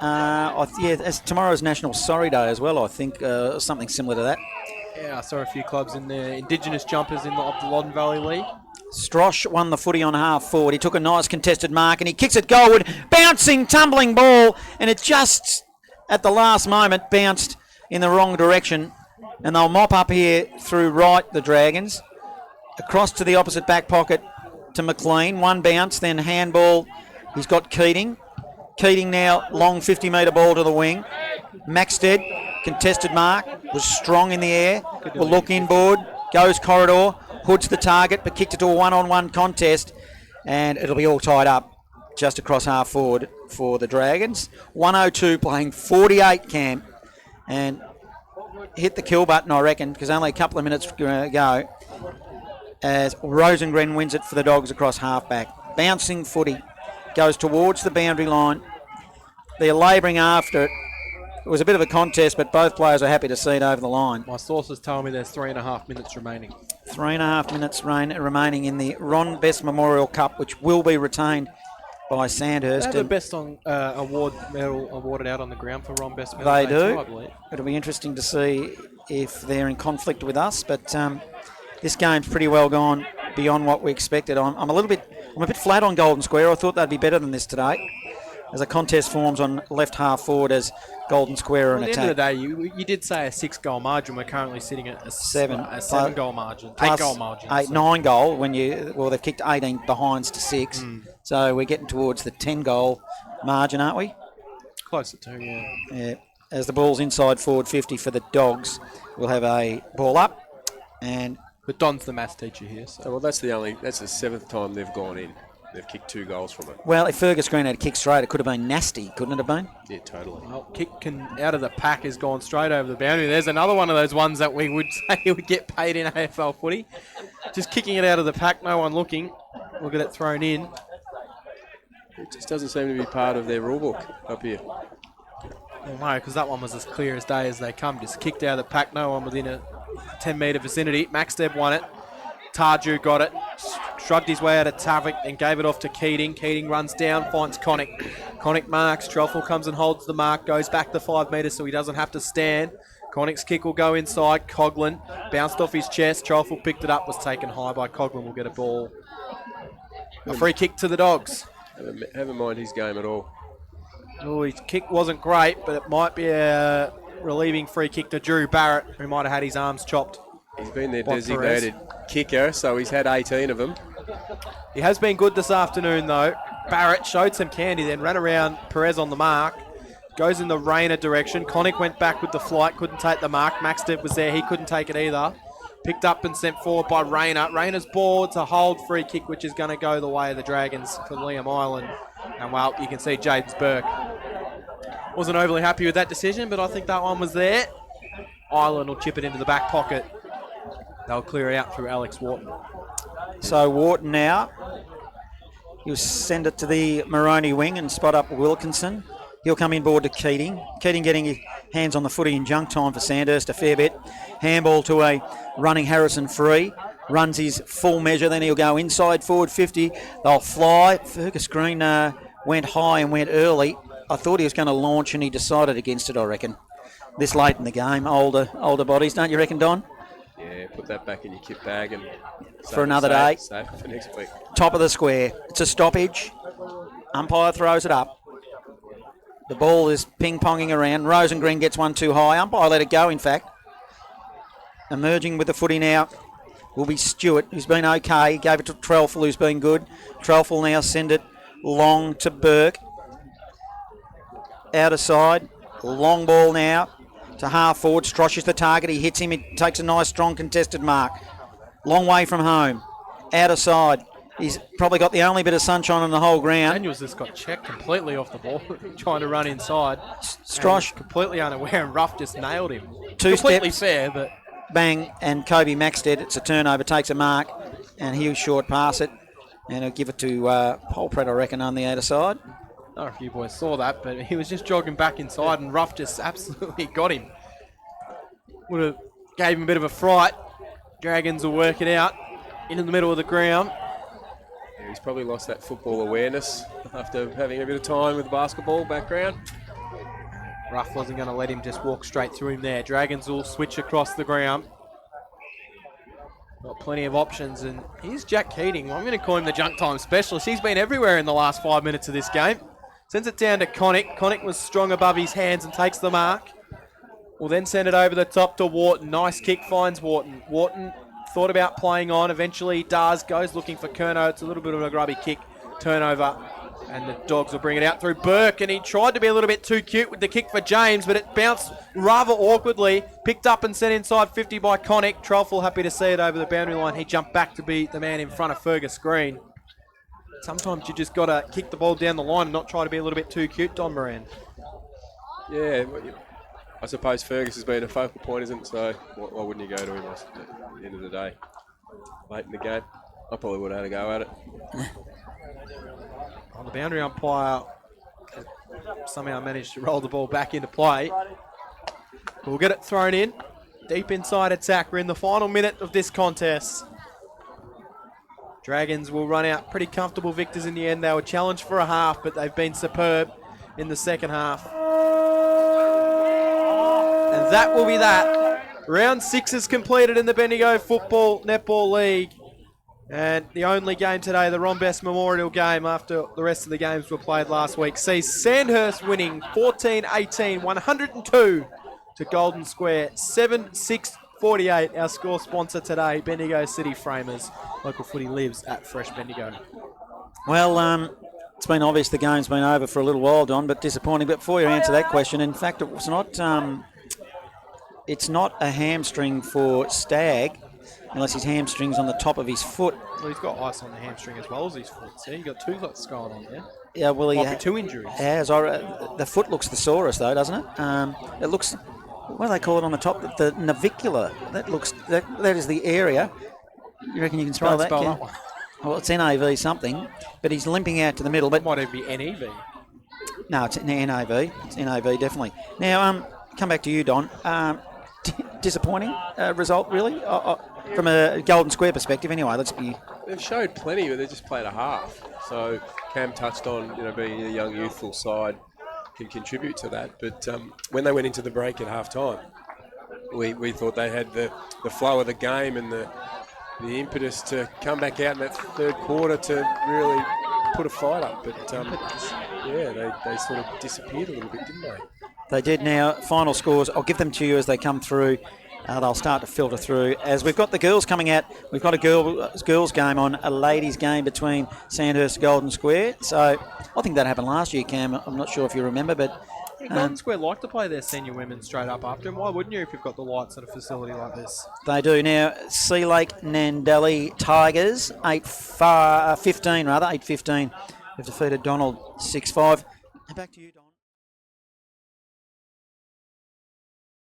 As tomorrow's National Sorry Day as well, I think, something similar to that. Yeah, I saw a few clubs in the Indigenous jumpers of the Loddon Valley League. Strosh won the footy on half forward. He took a nice contested mark and he kicks it goalward. Bouncing, tumbling ball. And it just, at the last moment, bounced in the wrong direction. And they'll mop up here through right, the Dragons. Across to the opposite back pocket to McLean. One bounce, then handball. He's got Keating. Keating now, long 50-metre ball to the wing. Maxted, contested mark, was strong in the air. Will look inboard, goes corridor. Hood's the target, but kicked it to a one-on-one contest, and it'll be all tied up just across half forward for the Dragons. 102 playing 48, Cam, and hit the kill button, I reckon, because only a couple of minutes to go, as Rosengren wins it for the Dogs across half-back. Bouncing footy, goes towards the boundary line. They're labouring after it. It was a bit of a contest, but both players are happy to see it over the line. My sources tell me there's 3.5 minutes remaining. 3.5 minutes remaining in the Ron Best Memorial Cup, which will be retained by Sandhurst. They have the best award medal awarded out on the ground for Ron Best. They do. Too, I believe. It'll be interesting to see if they're in conflict with us, but this game's pretty well gone beyond what we expected. I'm a bit flat on Golden Square. I thought they'd be better than this today, as a contest forms on left half forward as Golden Square are an At the attack. end of the day, you did say a 6-goal margin. We're currently sitting at a 7-goal margin, Plus 8-goal margin. 9 goal they've kicked 18 behinds to 6, so we're getting towards the 10-goal margin, aren't we? Closer to, yeah. Yeah. As the ball's inside forward 50 for the Dogs, we'll have a ball up, and But Don's the maths teacher here, so. Well, that's the 7th time they've gone in. They've kicked 2 goals from it. well, if Fergus Green had kicked straight, it could have been nasty, couldn't it have been? Yeah, totally. Well, kick out of the pack has gone straight over the boundary. There's another one of those ones that we would say would get paid in AFL footy. Just kicking it out of the pack, no one looking. We'll get it thrown in. It just doesn't seem to be part of their rule book up here. Well, no, because that one was as clear as day as they come. Just kicked out of the pack, no one within a 10-metre vicinity. Maxted won it. Tarju got it, shrugged his way out of Tavik and gave it off to Keating. Keating runs down, finds Connick. Connick marks, Trelfall comes and holds the mark, goes back the 5 metres so he doesn't have to stand. Connick's kick will go inside, Coughlin bounced off his chest, Trelfall picked it up, was taken high by Coughlin, will get a ball. A free kick to the Dogs. Haven't mind his game at all. Oh, his kick wasn't great, but it might be a relieving free kick to Drew Barrett, who might have had his arms chopped. He's been their By designated kicker, so he's had 18 of them. He has been good this afternoon, though. Barrett showed some candy, then ran around Perez on the mark. Goes in the Rayner direction. Connick went back with the flight, couldn't take the mark. Maxted was there, he couldn't take it either. Picked up and sent forward by Rayner. Rayner's ball to hold free kick, which is going to go the way of the Dragons for Liam Island. And, well, you can see James Burke wasn't overly happy with that decision, but I think that one was there. Island will chip it into the back pocket. They'll clear it out through Alex Wharton. So Wharton now, he'll send it to the Maroney wing and spot up Wilkinson. He'll come inboard to Keating. Keating getting his hands on the footy in junk time for Sandhurst a fair bit. Handball to a running Harrison free. Runs his full measure, then he'll go inside forward 50. They'll fly. Fergus Green went high and went early. I thought he was going to launch and he decided against it, I reckon. This late in the game, older bodies, don't you reckon, Don? Yeah, put that back in your kit bag and For another day. Save it for next week. Top of the square. It's a stoppage. Umpire throws it up. The ball is ping-ponging around. Rosengren gets one too high. Umpire let it go, in fact. Emerging with the footy now will be Stewart, who's been okay. Gave it to Trelfall, who's been good. Trelfall now send it long to Burke. Outer side. Long ball now to half forward. Strosh is the target. He hits him. He takes a nice, strong contested mark. Long way from home. Outer side. He's probably got the only bit of sunshine on the whole ground. Daniels just got checked completely off the ball, trying to run inside. Strosh, Completely unaware, and Ruff just nailed him. Two Completely steps. fair, but Bang, and Kobe Maxted. It's a turnover, takes a mark, and he'll short pass it. And he'll give it to Polpret, I reckon, on the outer side. I don't know if you boys saw that, but he was just jogging back inside, and Ruff just absolutely got him. Would have gave him a bit of a fright. Dragons will work it out into the middle of the ground. Yeah, he's probably lost that football awareness after having a bit of time with basketball background. Ruff wasn't going to let him just walk straight through him there. Dragons will switch across the ground. Got plenty of options, and here's Jack Keating. I'm going to call him the junk time specialist. He's been everywhere in the last 5 minutes of this game. Sends it down to Connick. Connick was strong above his hands and takes the mark. Will then send it over the top to Wharton. Nice kick finds Wharton. Wharton thought about playing on. Eventually he does. Goes looking for Kerno. It's a little bit of a grubby kick. Turnover. And the Dogs will bring it out through Burke. And he tried to be a little bit too cute with the kick for James, but it bounced rather awkwardly. Picked up and sent inside 50 by Connick. Trelfel happy to see it over the boundary line. He jumped back to be the man in front of Fergus Green. Sometimes you just got to kick the ball down the line and not try to be a little bit too cute, Don Moran. Yeah, I suppose Fergus has been a focal point, isn't it? So why wouldn't you go to him at the end of the day? Late in the game, I probably would have had a go at it. On the boundary umpire somehow managed to roll the ball back into play. We'll get it thrown in. Deep inside attack. We're in the final minute of this contest. Dragons will run out pretty comfortable victors in the end. They were challenged for a half, but they've been superb in the second half. And that will be that. Round 6 is completed in the Bendigo Football Netball League. And the only game today, the Ron Best Memorial game, after the rest of the games were played last week, sees Sandhurst winning 14-18, 102 to Golden Square, 7-6-48. Our score sponsor today, Bendigo City Framers. Local footy lives at Fresh Bendigo. Well, it's been obvious the game's been over for a little while, Don, but disappointing. But before you answer that question, in fact, it's not a hamstring for Stagg, unless his hamstring's on the top of his foot. Well, he's got ice on the hamstring as well as his foot. See, you've got two lots going on there. Yeah, well, he Might be two injuries. has. The foot looks the sorest, though, doesn't it? It looks, what do they call it on the top? The navicular. That is the area. You reckon you can spell that? Spell that one. Well, it's NAV something, but he's limping out to the middle. But Might even be NEV. no, it's NAV. It's NAV, definitely. Now, come back to you, Don. Disappointing result, really, from a Golden Square perspective. Anyway, They've showed plenty, but they just played a half. So Cam touched on, being a young, youthful side can contribute to that. But when they went into the break at half time, we thought they had the flow of the game and the impetus to come back out in that third quarter to really put a fight up. But they sort of disappeared a little bit, didn't they? They did. Now, final scores, I'll give them to you as they come through. They'll start to filter through. As we've got the girls coming out, we've got a girls game on, a ladies game between Sandhurst and Golden Square. So I think that happened last year, Cam. I'm not sure if you remember, but Golden Square like to play their senior women straight up after, and why wouldn't you if you've got the lights at a facility like this? they do. Now, Sea Lake Nandelli Tigers, 8-15, have defeated Donald 6-5. Back to you, Don.